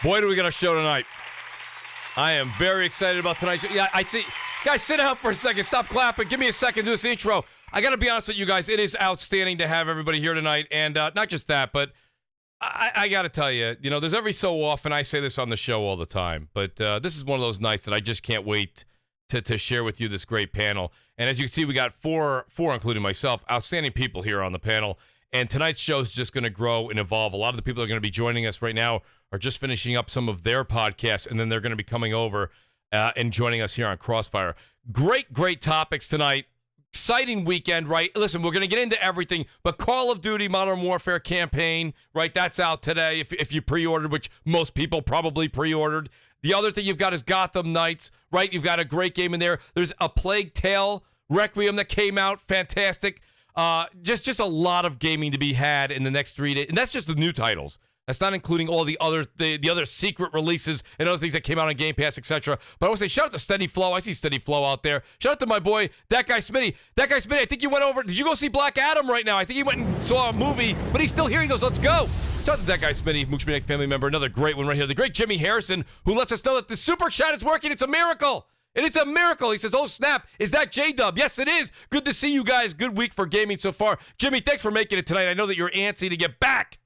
Boy, do we got a show tonight. I am very excited about tonight's show. Yeah, I see. Guys, sit down for a second. Stop clapping. Give me a second to do this intro. I got to be honest with you guys. It is outstanding to have everybody here tonight. And not just that, but I got to tell you, there's every so often, I say this on the show all the time, but this is one of those nights that I just can't wait to share with you this great panel. And as you can see, we got four, including myself, outstanding people here on the panel. And tonight's show is just going to grow and evolve. A lot of the people that are going to be joining us right now are just finishing up some of their podcasts, and then they're going to be coming over and joining us here on CrossFire. Great topics tonight. Exciting weekend, right? Listen, we're going to get into everything, but Call of Duty Modern Warfare campaign, right? That's out today if you pre-ordered, which most people probably pre-ordered. The other thing you've got is Gotham Knights, right? You've got a great game in there. There's a Plague Tale Requiem that came out. Fantastic. Just a lot of gaming to be had in the next 3 days. And that's just the new titles. That's not including all the other secret releases and other things that came out on Game Pass, etc. But I want to say shout out to Steady Flow. I see Steady Flow out there. Shout out to my boy, that guy Smitty. That guy Smitty, I think you went over. Did you go see Black Adam right now? I think he went and saw a movie, but he's still here. He goes, let's go. Shout out to that guy Smitty, Mooch Maniac family member. Another great one right here. The great Jimmy Harrison, who lets us know that the super chat is working. It's a miracle. And it's a miracle. He says, oh, snap. Is that J-Dub? Yes, it is. Good to see you guys. Good week for gaming so far. Jimmy, thanks for making it tonight. I know that you're antsy to get back.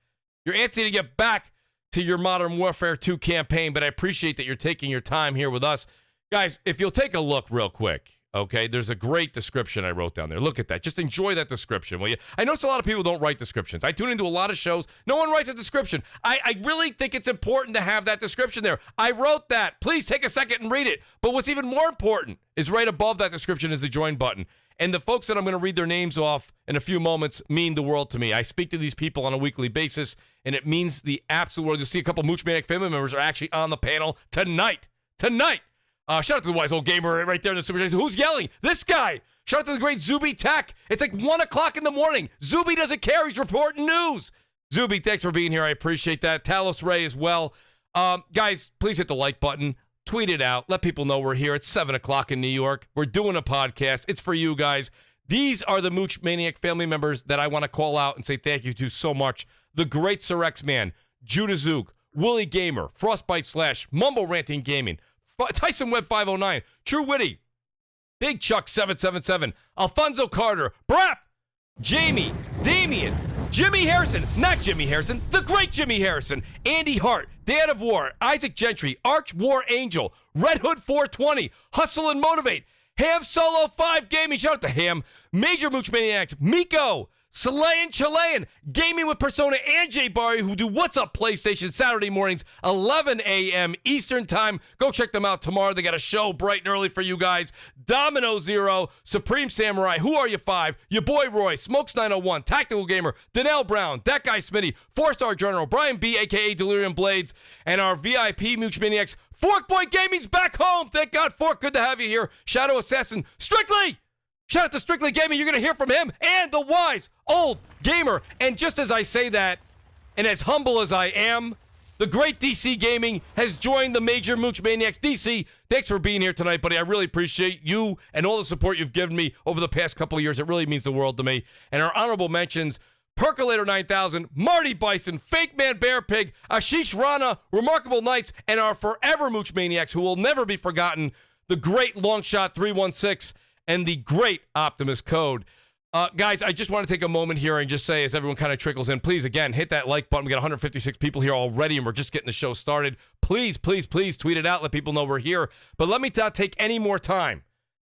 You're antsy to get back to your Modern Warfare 2 campaign, but I appreciate that you're taking your time here with us. Guys, if you'll take a look real quick, okay, there's a great description I wrote down there. Look at that. Just enjoy that description, will you? I notice a lot of people don't write descriptions. I tune into a lot of shows. No one writes a description. I really think it's important to have that description there. I wrote that. Please take a second and read it. But what's even more important is right above that description is the join button. And the folks that I'm going to read their names off in a few moments mean the world to me. I speak to these people on a weekly basis, and it means the absolute world. You'll see a couple Mooch Maniac family members are actually on the panel tonight. Shout out to the wise old gamer right there in the super chat. Who's yelling? This guy. Shout out to the great Zuby Tech. It's like 1 o'clock in the morning. Zuby doesn't care. He's reporting news. Zuby, thanks for being here. I appreciate that. Talos Ray as well. Guys, please hit the like button. Tweet it out. Let people know we're here. It's 7 o'clock in New York. We're doing a podcast. It's for you guys. These are the Mooch Maniac family members that I want to call out and say thank you to so much. The great Sir X-Man, JudaZuk, WoolleyGamer, Frostbite Slash, MumbleRanting Gaming, Tyson Web 509, TrueWiddy, Big Chuck 777, Alphonso Carter, BRAP, Jamie, Damion, Jimmy Harrison, not Jimmy Harrison, the great Jimmy Harrison, Andy Hart, DadOfWar, Isaac Gentry, ArchWarAngel, Red Hood 420, Hustle and Motivate, Ham Solo 5 Gaming, shout out to Ham, Major Mooch Maniacs, Miko, Chilean, Gaming with Persona, and Jay Barry, who do What's Up PlayStation Saturday mornings, 11 a.m. Eastern Time. Go check them out tomorrow. They got a show bright and early for you guys. Domino Zero, Supreme Samurai, Who Are You 5, your boy Roy, Smokes 901, Tactical Gamer, Danelle Brown, That Guy Smitty, 4-Star General, Brian B, a.k.a. Delirium Blades, and our VIP Mooch Maniacs, Forkpoint Gaming's back home. Thank God, Fork. Good to have you here. Shadow Assassin, Strictly. Shout out to Strictly Gaming. You're going to hear from him and the wise old gamer. And just as I say that, and as humble as I am, the great DC Gaming has joined the major Mooch Maniacs. DC, thanks for being here tonight, buddy. I really appreciate you and all the support you've given me over the past couple of years. It really means the world to me. And our honorable mentions, Percolator 9000, Marty Bison, Fake Man Bear Pig, Ashish Rana, Remarkable Knights, and our forever Mooch Maniacs who will never be forgotten, the great Longshot 316, and the great Optimus Code. Guys, I just want to take a moment here and just say, as everyone kind of trickles in, please, again, hit that like button. We got 156 people here already, and we're just getting the show started. Please tweet it out. Let people know we're here. But let me not take any more time,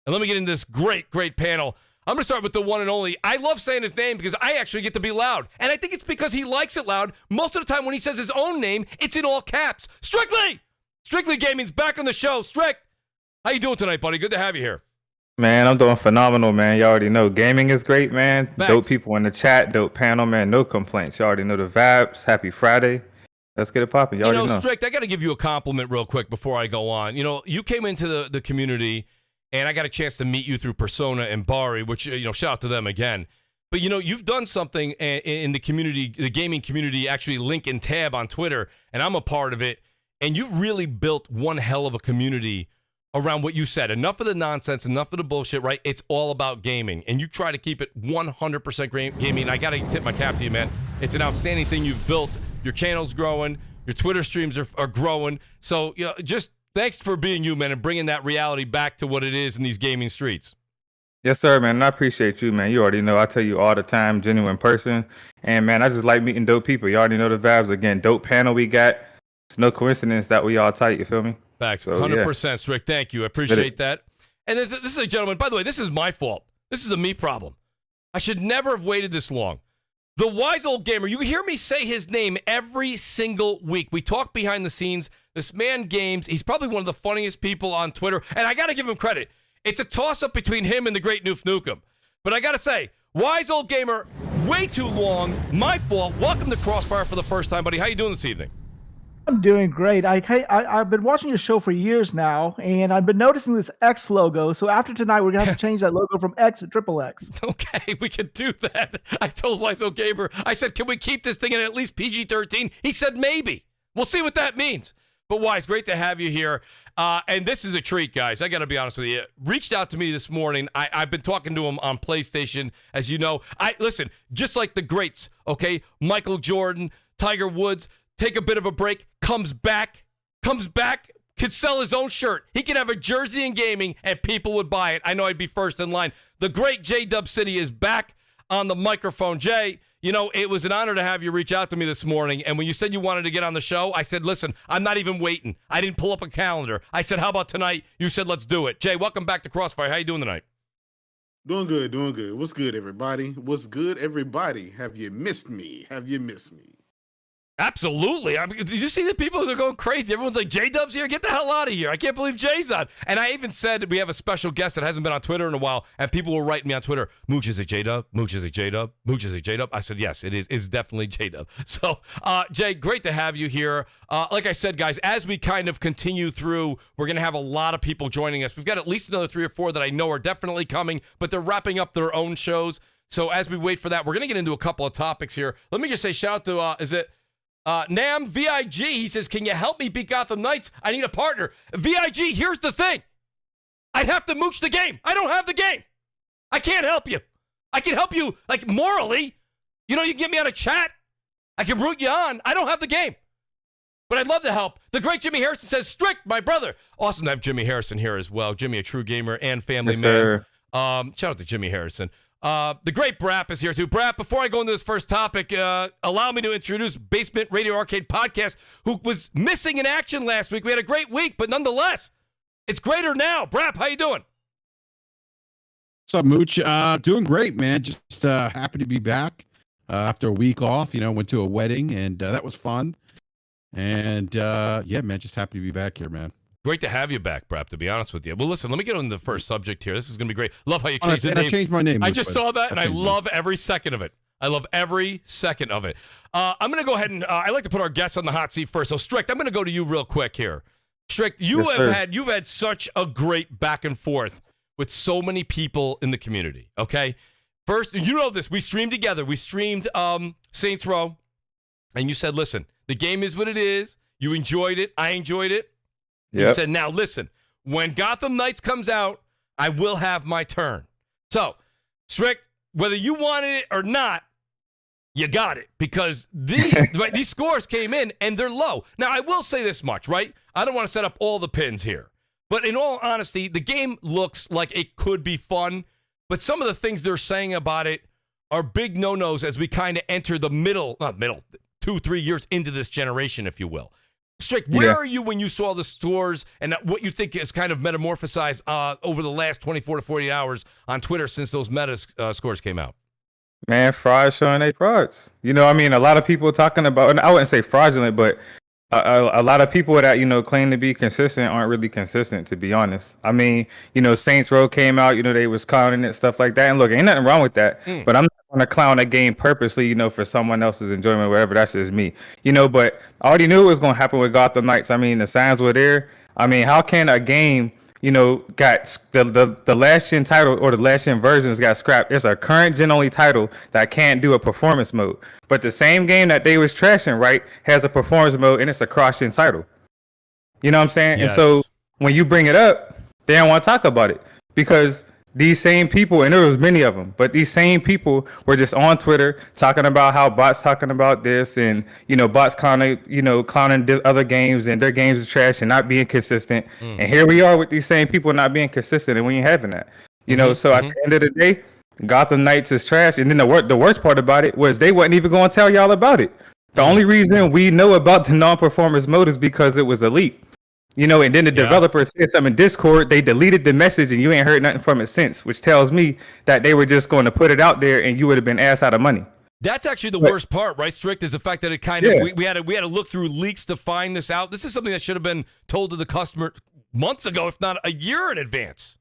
and let me get into this great panel. I'm going to start with the one and only. I love saying his name because I actually get to be loud, and I think it's because he likes it loud. Most of the time when he says his own name, it's in all caps. Strictly Gaming's back on the show. Strick, how you doing tonight, buddy? Good to have you here. Man, I'm doing phenomenal, man. You already know gaming is great, man. Facts. Dope people in the chat, dope panel, man. No complaints. You already know the vibes. Happy Friday. Let's get it popping. You already know. Strick, I got to give you a compliment real quick before I go on. You came into the community, and I got a chance to meet you through Persona and Bari, which, shout out to them again. But, you've done something in the community, the gaming community, actually link and tab on Twitter, and I'm a part of it. And you've really built one hell of a community around what you said. Enough of the nonsense, enough of the bullshit, right? It's all about gaming. And you try to keep it 100% gaming. And I got to tip my cap to you, man. It's an outstanding thing you've built. Your channel's growing. Your Twitter streams are growing. So just thanks for being you, man, and bringing that reality back to what it is in these gaming streets. Yes, sir, man. And I appreciate you, man. You already know I tell you all the time, genuine person. And, man, I just like meeting dope people. You already know the vibes. Again, dope panel we got. It's no coincidence that we all tight, you feel me? Facts. So, 100%, Strick. Thank you. I appreciate that. And this is a gentleman. By the way, this is my fault. This is a me problem. I should never have waited this long. The wise old gamer. You hear me say his name every single week. We talk behind the scenes. This man games. He's probably one of the funniest people on Twitter. And I got to give him credit. It's a toss-up between him and the great Noof Nukem. But I got to say, wise old gamer, way too long. My fault. Welcome to CrossFire for the first time, buddy. How you doing this evening? I'm doing great. I've been watching your show for years now, and I've been noticing this X logo. So after tonight, we're going to have to change that logo from X to triple X. Okay, we can do that. I told Wise Old Gamer, I said, can we keep this thing at least PG-13? He said, maybe. We'll see what that means. But Wise, great to have you here. And this is a treat, guys. I got to be honest with you. Reached out to me this morning. I've been talking to him on PlayStation, as you know. Listen, just like the greats, okay? Michael Jordan, Tiger Woods, take a bit of a break, comes back, could sell his own shirt. He could have a jersey in gaming, and people would buy it. I know I'd be first in line. The great J-Dub City is back on the microphone. Jay, it was an honor to have you reach out to me this morning, and when you said you wanted to get on the show, I said, listen, I'm not even waiting. I didn't pull up a calendar. I said, how about tonight? You said, let's do it. Jay, welcome back to Crossfire. How you doing tonight? Doing good. What's good, everybody? Have you missed me? Absolutely. Did you see the people that are going crazy? Everyone's like, J-Dub's here. Get the hell out of here. I can't believe Jay's on. And I even said we have a special guest that hasn't been on Twitter in a while, and people were writing me on Twitter, Mooch, is it J-Dub? Mooch, is it J-Dub? Mooch, is it J-Dub? I said, yes, it is. It's definitely J-Dub. So, Jay, great to have you here. Like I said, guys, as we kind of continue through, we're going to have a lot of people joining us. We've got at least another 3 or 4 that I know are definitely coming, but they're wrapping up their own shows. So as we wait for that, we're going to get into a couple of topics here. Let me just say shout out to, Nam VIG, he says, can you help me beat Gotham Knights? I need a partner. VIG, here's the thing. I'd have to mooch the game. I don't have the game. I can't help you. I can help you, like, morally. You can get me on a chat. I can root you on. I don't have the game. But I'd love to help. The great Jimmy Harrison says, Strick, my brother. Awesome to have Jimmy Harrison here as well. Jimmy, a true gamer and family man. Shout out to Jimmy Harrison. The great BRAP is here too. BRAP, before I go into this first topic, allow me to introduce Basement Radio Arcade Podcast, who was missing in action last week. We had a great week, but nonetheless, it's greater now. BRAP, how you doing? What's up, Mooch? Doing great, man. Just happy to be back after a week off. Went to a wedding, and that was fun. And yeah, man, just happy to be back here, man. Great to have you back, BRAP, to be honest with you. Well, listen, let me get on the first subject here. This is going to be great. Love how you changed the name. I changed my name. I just saw that, and I love every second of it. I'm going to go ahead and I like to put our guests on the hot seat first. So, Strick, I'm going to go to you real quick here. Strick, you've had such a great back and forth with so many people in the community, okay? First, you know this. We streamed together. We streamed Saints Row, and you said, listen, the game is what it is. You enjoyed it. I enjoyed it. Yep. You said, now listen, when Gotham Knights comes out, I will have my turn. So, Strick, whether you wanted it or not, you got it, because these scores came in and they're low. Now, I will say this much, right? I don't want to set up all the pins here, but in all honesty, the game looks like it could be fun, but some of the things they're saying about it are big no-nos as we kind of enter the not middle, 2-3 years into this generation, if you will. Strick, where are you when you saw the scores and what you think is kind of metamorphosized over the last 24 to 48 hours on Twitter since those meta scores came out? Man, frauds showing they frauds. A lot of people talking about, and I wouldn't say fraudulent, but a lot of people that, claim to be consistent aren't really consistent, to be honest. Saints Row came out, they was clowning it, stuff like that. And look, ain't nothing wrong with that. But I'm not going to clown a game purposely, for someone else's enjoyment, whatever. That's just me. But I already knew it was going to happen with Gotham Knights. The signs were there. How can a game, got the last gen title or the last gen versions got scrapped? It's a current gen only title that can't do a performance mode. But the same game that they was trashing, right, has a performance mode and it's a cross gen title. You know what I'm saying? Yes. And so when you bring it up, they don't want to talk about it because these same people, and there was many of them, but these same people were just on Twitter talking about how bots talking about this, and bots clowning other games, and their games are trash and not being consistent. And here we are with these same people not being consistent, and we ain't having that. So at the end of the day, Gotham Knights is trash. And then the worst part about it was they wasn't even going to tell y'all about it. The only reason we know about the non-performance mode is because it was a leak. And then the developer said something in Discord, they deleted the message, and you ain't heard nothing from it since, which tells me that they were just going to put it out there and you would have been ass out of money. That's actually the worst part, right, Strict, is the fact that it kind of, we had to look through leaks to find this out. This is something that should have been told to the customer months ago, if not a year in advance.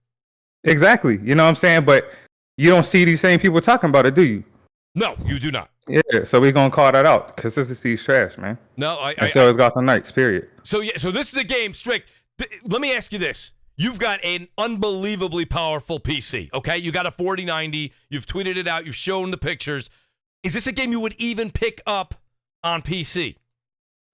Exactly. You know what I'm saying? But you don't see these same people talking about it, do you? No, you do not. Yeah, so we're going to call that out. Consistency is trash, man. No, so it's Gotham Knights, period. So this is a game, Strict. Let me ask you this. You've got an unbelievably powerful PC, okay? You got a 4090. You've tweeted it out. You've shown the pictures. Is this a game you would even pick up on PC?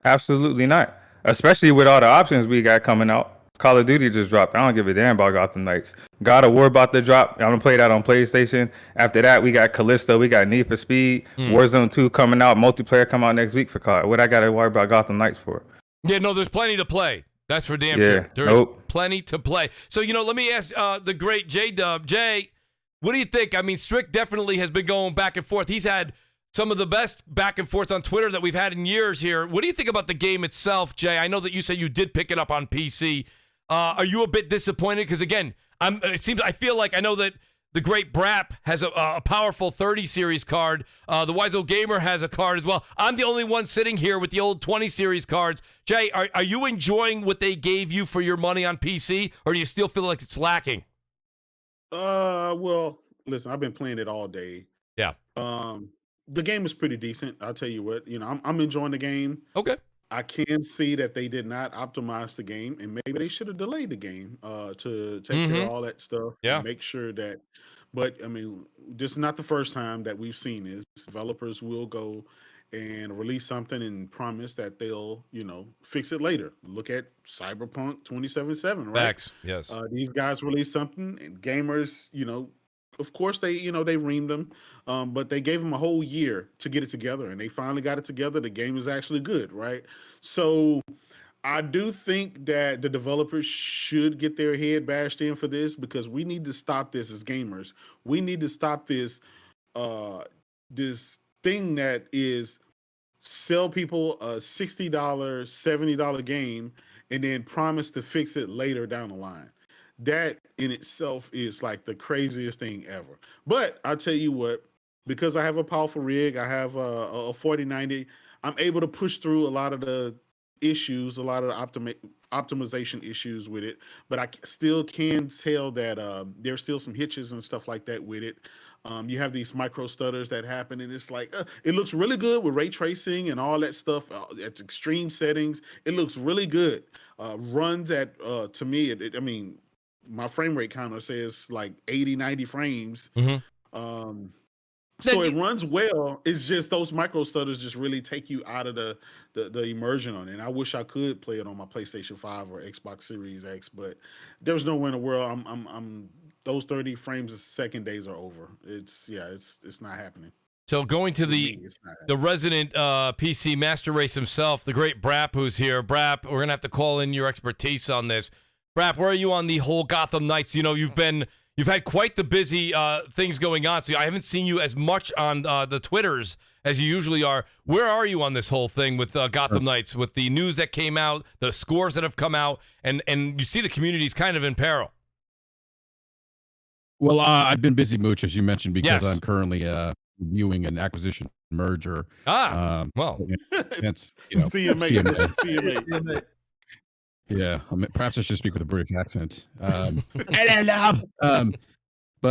Absolutely not. Especially with all the options we got coming out. Call of Duty just dropped. I don't give a damn about Gotham Knights. God of War about to drop. I'm going to play that on PlayStation. After that, we got Callisto. We got Need for Speed. Warzone 2 coming out. Multiplayer come out next week for COD. What I got to worry about Gotham Knights for? Yeah, no, there's plenty to play. That's for damn sure. There's plenty to play. So, let me ask the great J-Dub. Jay, what do you think? I mean, Strick definitely has been going back and forth. He's had some of the best back and forths on Twitter that we've had in years here. What do you think about the game itself, Jay? I know that you said you did pick it up on PC. Are you a bit disappointed? Because again, I feel like I know that the great BRAP has a powerful 30 series card. The Wiseau Gamer has a card as well. I'm the only one sitting here with the old 20 series cards. Jay, are you enjoying what they gave you for your money on PC, or do you still feel like it's lacking? Well, listen, I've been playing it all day. Yeah. The game is pretty decent. I'll tell you what. I'm enjoying the game. Okay. I can see that they did not optimize the game, and maybe they should have delayed the game to take care of all that stuff. Yeah. And make sure that. But I mean, this is not the first time that we've seen this. Developers will go and release something and promise that they'll, fix it later. Look at Cyberpunk 2077, right? Facts. Yes. These guys released something, and gamers, of course they reamed them, but they gave them a whole year to get it together, and they finally got it together. The game is actually good, right? So I do think that the developers should get their head bashed in for this, because we need to stop this as gamers. We need to stop this this thing that is sell people a $60, $70 game and then promise to fix it later down the line. That in itself is like the craziest thing ever. But I'll tell you what, because I have a powerful rig, I have a 4090, I'm able to push through a lot of the issues, a lot of the optimization issues with it. But I still can tell that there's still some hitches and stuff like that with it. You have these micro stutters that happen, and it's like, it looks really good with ray tracing and all that stuff at extreme settings. It looks really good. Runs at, to me, I mean, my frame rate counter says like 80, 90 frames. So it runs well. It's just those micro stutters just really take you out of the immersion on it. And I wish I could play it on my PlayStation 5 or Xbox Series X, but there's nowhere in the world. I'm those 30 frames a second days are over. It's not happening. So going to the resident PC master race himself, the great BRAP, who's here. BRAP, we're gonna have to call in your expertise on this. BRAP, where are you on the whole Gotham Knights? You've had quite the busy things going on, so I haven't seen you as much on the Twitters as you usually are. Where are you on this whole thing with Gotham Knights, with the news that came out, the scores that have come out, and you see the community's kind of in peril? Well, I've been busy, Mooch, as you mentioned, because Yes. I'm currently viewing an acquisition merger. Well, That's CMA. CMA. Yeah, perhaps I should speak with a British accent. But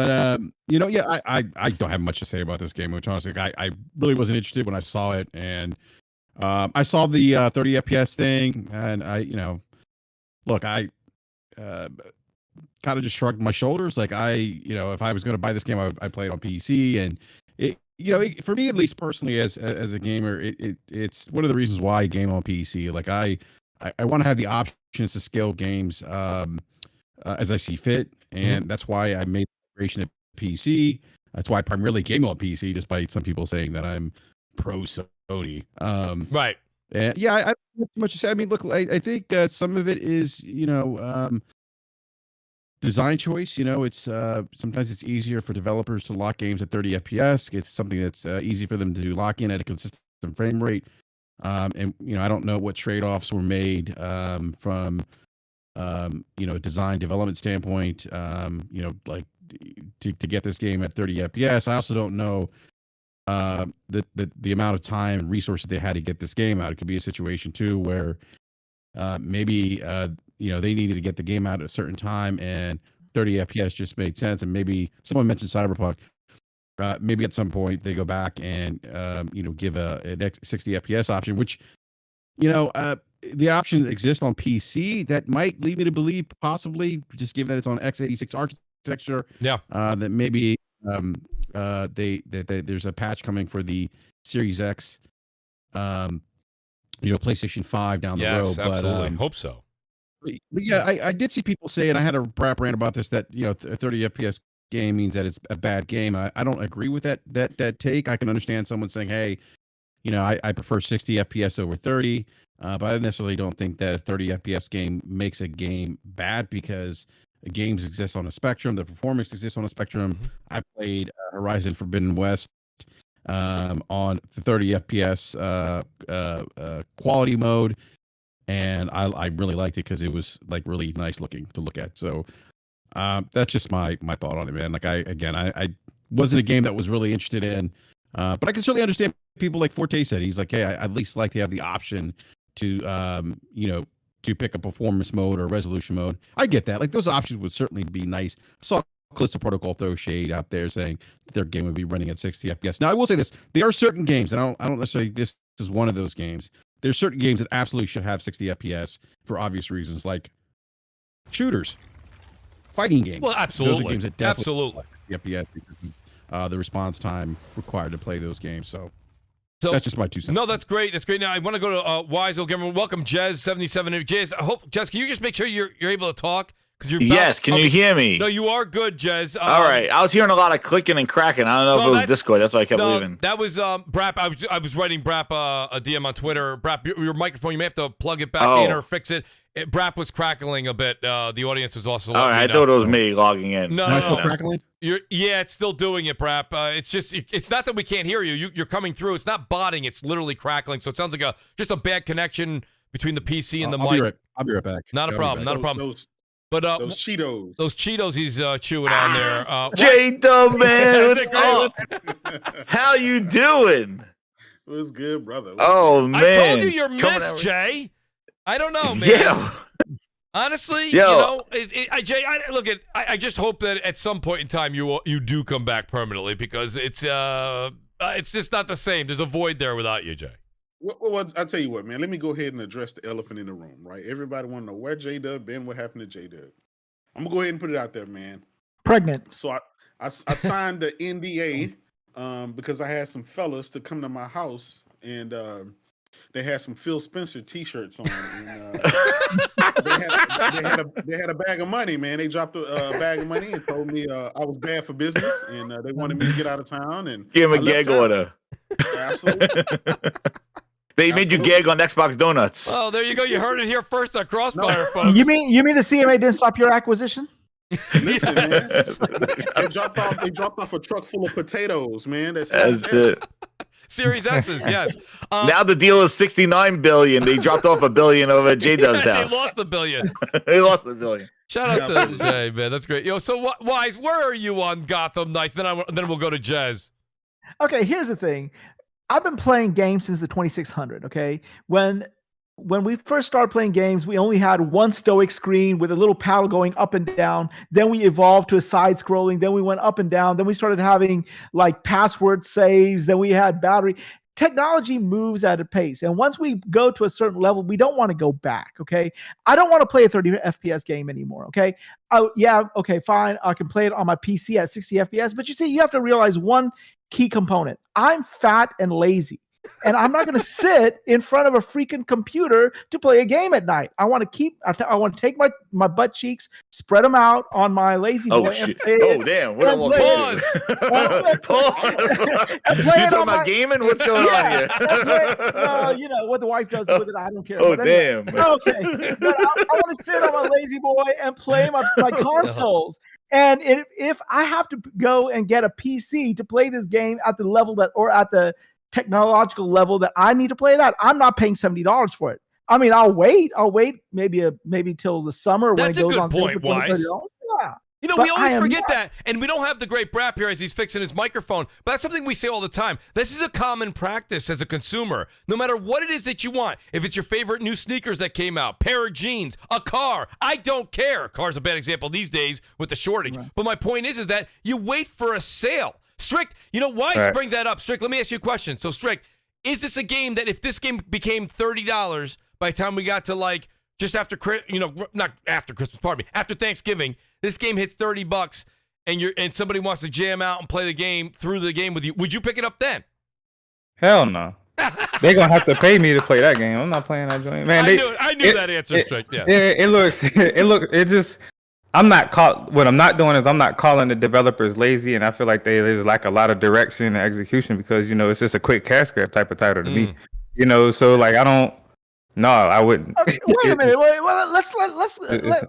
I don't have much to say about this game, which honestly, I really wasn't interested when I saw it, and I saw the 30 FPS thing, and I kind of just shrugged my shoulders. Like if I was going to buy this game, I play it on PC, and for me, at least personally, as a gamer, it's one of the reasons why I game on PC. Like I want to have the options to scale games as I see fit, and that's why I made migration to PC. That's why I primarily game on PC, despite some people saying that I'm pro Sony. Right. And yeah, I don't have too much to say. I mean, look, I think some of it is, design choice. It's sometimes it's easier for developers to lock games at 30 FPS. It's something that's easy for them to lock in at a consistent frame rate. And I don't know what trade-offs were made from design development standpoint. Like to get this game at 30 FPS. I also don't know the amount of time and resources they had to get this game out. It could be a situation too where maybe they needed to get the game out at a certain time and 30 FPS just made sense. And maybe someone mentioned Cyberpunk. Maybe at some point they go back and give a 60 FPS option, which the option exists on PC. That might lead me to believe, possibly, just given that it's on x86 architecture. Yeah. That maybe there's a patch coming for the Series X, PlayStation 5 down the road. Yes, absolutely. Hope so. But yeah, I did see people say, and I had a BRAP rant about this, that a 30 FPS game means that it's a bad game. I don't agree with that take. I can understand someone saying, hey, I prefer 60 FPS over 30, but I necessarily don't think that a 30 FPS game makes a game bad, because games exist on a spectrum. The performance exists on a spectrum. Mm-hmm. I played Horizon Forbidden West on the 30 FPS quality mode, and I really liked it because it was like really nice looking to look at. So that's just my thought on it, man. Like I wasn't a game that was really interested in, but I can certainly understand people like Forte said. He's like, hey, I at least like to have the option to to pick a performance mode or resolution mode. I get that. Like, those options would certainly be nice. I saw Callisto Protocol throw shade out there saying that their game would be running at 60 FPS. Now, I will say this: there are certain games, and I don't necessarily. This is one of those games. There's certain games that absolutely should have 60 FPS for obvious reasons, like shooters, fighting games. Well, absolutely. Those are games that definitely absolutely. have 60 FPS because the response time required to play those games. So that's just my 2 cents. No, that's great. That's great. Now, I want to go to Wise Old Gamer. Welcome, Jez77. Jez, I hope, Jez, can you just make sure you're able to talk? Yes, can you hear me? No, you are good, Jez. All right. I was hearing a lot of clicking and cracking. I don't know if it was Discord. That's why I kept leaving. That was BRAP. I was writing BRAP a DM on Twitter. BRAP, your microphone, you may have to plug it back in or fix it. BRAP was crackling a bit. The audience was also all right, I thought it was me logging in. No, Am I still crackling? Yeah, it's still doing it, BRAP. It's just, it's not that we can't hear you. You're coming through. It's not botting. It's literally crackling. So it sounds like just a bad connection between the PC and the mic. I'll be right back. Not a problem. Not a problem. But those Cheetos. Those Cheetos he's chewing on there. J-Dub, man, what's up? How you doing? It was good, brother. Oh, man. I told you you're missed, Jay. I don't know, man. Yeah. Honestly, Yo. Jay, I just hope that at some point in time you do come back permanently, because it's just not the same. There's a void there without you, Jay. Well, I'll tell you what, man. Let me go ahead and address the elephant in the room, right? Everybody want to know where J-Dub been, what happened to J-Dub. I'm going to go ahead and put it out there, man. Pregnant. So I signed the NDA because I had some fellas to come to my house, and they had some Phil Spencer T-shirts on. And, they had a bag of money, man. They dropped a bag of money and told me I was bad for business, and they wanted me to get out of town. And give him a gag order. Absolutely. They made you gag on Xbox Donuts. Oh, there you go. You heard it here first on Crossfire, folks. You mean the CMA didn't stop your acquisition? Listen, man. They dropped off a truck full of potatoes, man. That's it. Series S's, yes. Now the deal is $69 billion. They dropped off $1 billion over at J-Dub's house. They lost $1 billion. They lost $1 billion. Shout out to Jay, man. That's great. So Wise, where are you on Gotham Knights? Then we'll go to Jez. Okay, here's the thing. I've been playing games since the 2600, okay? When we first started playing games, we only had one stoic screen with a little paddle going up and down. Then we evolved to a side scrolling. Then we went up and down. Then we started having like password saves. Then we had battery. Technology moves at a pace. And once we go to a certain level, we don't want to go back, okay? I don't want to play a 30 FPS game anymore, okay? Yeah, okay, fine. I can play it on my PC at 60 FPS. But you see, you have to realize one key component. I'm fat and lazy. and I'm not going to sit in front of a freaking computer to play a game at night. I want to take my butt cheeks, spread them out on my lazy boy. Oh shit! Oh damn! What and I Pause. Pause. and You play it talking on about my- gaming? What's going on here? you know what the wife does with it. I don't care. Oh But anyway. damn! Okay, but I want to sit on my lazy boy and play my consoles. And if I have to go and get a PC to play this game at the level that, or at the technological level that I need to play it at, I'm not paying $70 for it. I mean, I'll wait maybe till the summer when That's it a goes good on sale point, for $20, Wise. $30. Yeah. You know, But we I always am forget not- that, and we don't have the great BRAP here as he's fixing his microphone, but that's something we say all the time. This is a common practice as a consumer. No matter what it is that you want, if it's your favorite new sneakers that came out, pair of jeans, a car, I don't care. Car's a bad example these days with the shortage. Right. But my point is that you wait for a sale. Strict, you know, Wise brings that up. Strict, let me ask you a question. So, Strict, is this a game that if this game became $30 by the time we got to like just after, not after Christmas, pardon me, after Thanksgiving, this game hits $30 and somebody wants to jam out and play the game through the game with you, would you pick it up then? Hell no. They're gonna have to pay me to play that game. I'm not playing that joint. Man, I knew that answer, Strict. Yeah. What I'm not doing is I'm not calling the developers lazy, and I feel like there's like a lot of direction and execution because it's just a quick cash grab type of title to me. So like I wouldn't. Wait a minute. Well,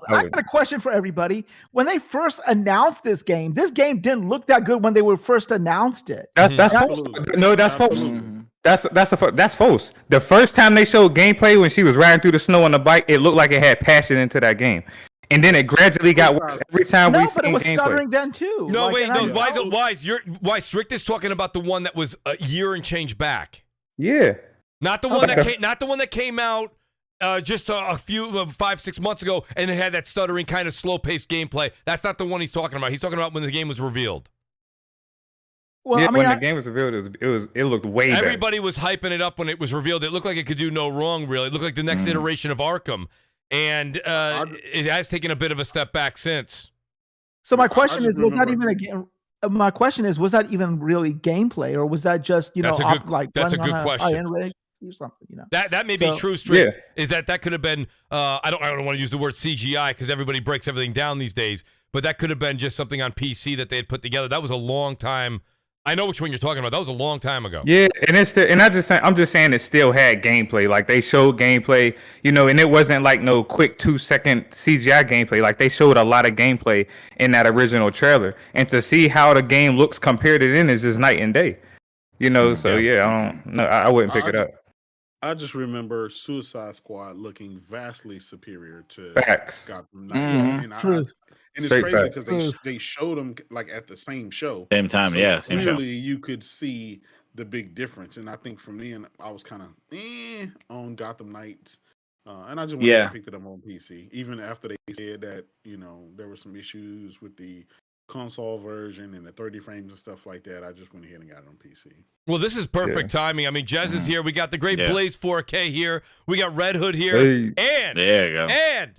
I got a question for everybody. When they first announced this game didn't look that good when they were first announced it. That's false. No, that's false. That's false. The first time they showed gameplay when she was riding through the snow on the bike, it looked like it had passion into that game. And then it gradually got worse every time we seen gameplay. No, but it was stuttering then too. No, Wise. Strict is talking about the one that was a year and change back. Yeah. Not the one that came out just a few 5-6 months ago, and it had that stuttering kind of slow-paced gameplay. That's not the one he's talking about. He's talking about when the game was revealed. Well, when the game was revealed, it looked way better. Everybody was hyping it up when it was revealed. It looked like it could do no wrong, really. It looked like the next iteration of Arkham, and it has taken a bit of a step back since. So my question is, was that even a game? My question is, was that even really gameplay, or was that just that's a good question. Or something, That may be true, Strict. Yeah. Is that could have been I don't want to use the word CGI because everybody breaks everything down these days, but that could have been just something on PC that they had put together. That was a long time. I know which one you're talking about. That was a long time ago. Yeah, and I'm just saying it still had gameplay. Like they showed gameplay, and it wasn't like no quick 2-second CGI gameplay. Like they showed a lot of gameplay in that original trailer, and to see how the game looks compared to then is just night and day. So I wouldn't pick it up. I just remember Suicide Squad looking vastly superior to Gotham Knights. And it's crazy because they showed them like at the same show. Same time, so clearly you could see the big difference. And I think from then I was kind of on Gotham Knights. And I just went and picked it up on PC. Even after they said that, there were some issues with the console version and the 30 frames and stuff like that, I just went ahead and got it on PC. Well, this is perfect timing. I mean, Jez is here. We got the great Blaze 4K here. We got Red Hood here. And there you go. And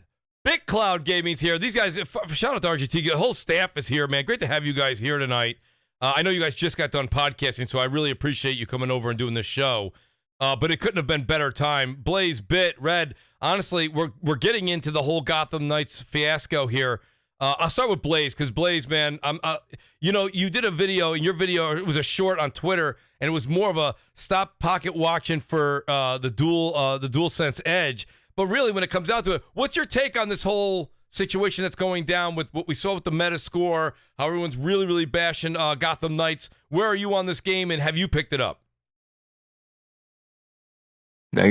Big Cloud Gaming's here. These guys, shout out to RGT. The whole staff is here, man. Great to have you guys here tonight. I know you guys just got done podcasting, so I really appreciate you coming over and doing this show. But it couldn't have been better time. Blaze, Bit, Red. Honestly, we're getting into the whole Gotham Knights fiasco here. I'll start with Blaze because Blaze, man, you did a video, and your video, it was a short on Twitter, and it was more of a stop pocket watching for the DualSense Edge. But really, when it comes out to it, what's your take on this whole situation that's going down with what we saw with the Metascore, how everyone's really, really bashing Gotham Knights? Where are you on this game, and have you picked it up? That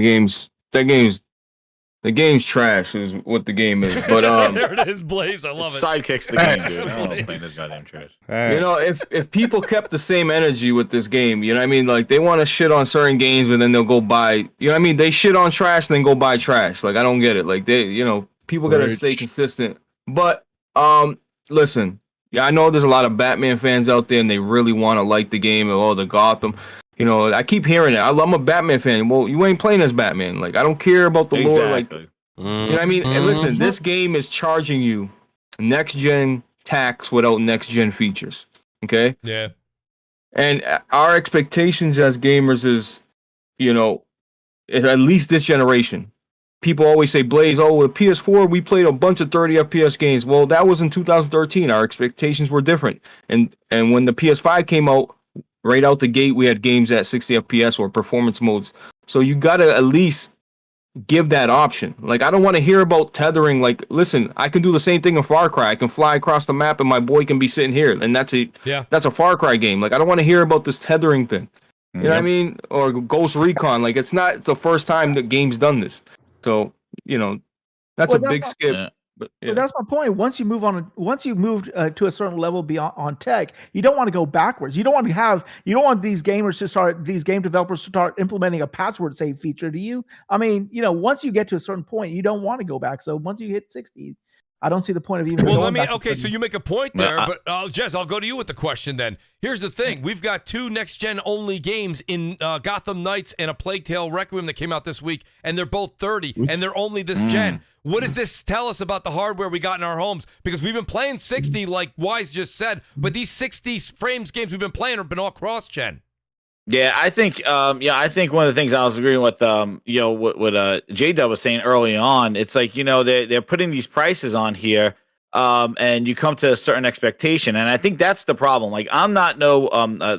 game's trash is what the game is. But there it is, Blaze. I love it. Sidekicks the game, dude. I don't play this goddamn trash. If people kept the same energy with this game, you know what I mean? Like they want to shit on certain games, but then they'll go buy. You know what I mean? They shit on trash, then go buy trash. Like I don't get it. Like people gotta stay consistent. But listen, I know there's a lot of Batman fans out there, and they really want to like the game and the Gotham. I keep hearing it. I'm a Batman fan. Well, you ain't playing as Batman. Like, I don't care about the lore. Like, you know what I mean? And listen, this game is charging you next-gen tax without next-gen features. Okay? Yeah. And our expectations as gamers is you know, at least this generation. People always say, Blaze, with PS4, we played a bunch of 30 FPS games. Well, that was in 2013. Our expectations were different. And when the PS5 came out, right out the gate, we had games at 60 FPS or performance modes. So you got to at least give that option. Like, I don't want to hear about tethering. Like, listen, I can do the same thing in Far Cry. I can fly across the map and my boy can be sitting here. And that's a Far Cry game. Like, I don't want to hear about this tethering thing. You know what I mean? Or Ghost Recon. Like, it's not the first time the game's done this. So, you know, that's a big skip. Yeah. But that's my point. Once you move to a certain level beyond on tech, you don't want to go backwards. You don't want these game developers to start implementing a password save feature. Do you? I mean, once you get to a certain point, you don't want to go back. So once you hit 60, I don't see the point of even. Well, so you make a point there, but Jez, I'll go to you with the question then. Here's the thing: we've got 2 next-gen only games in Gotham Knights and A Plague Tale: Requiem that came out this week, and they're both 30, and they're only this gen. What does this tell us about the hardware we got in our homes? Because we've been playing 60, like Wise just said, but these 60 frames games we've been playing have been all cross-gen. Yeah, I think one of the things I was agreeing with, what J-Dub was saying early on, it's like, they're putting these prices on here, and you come to a certain expectation. And I think that's the problem. Like, I'm not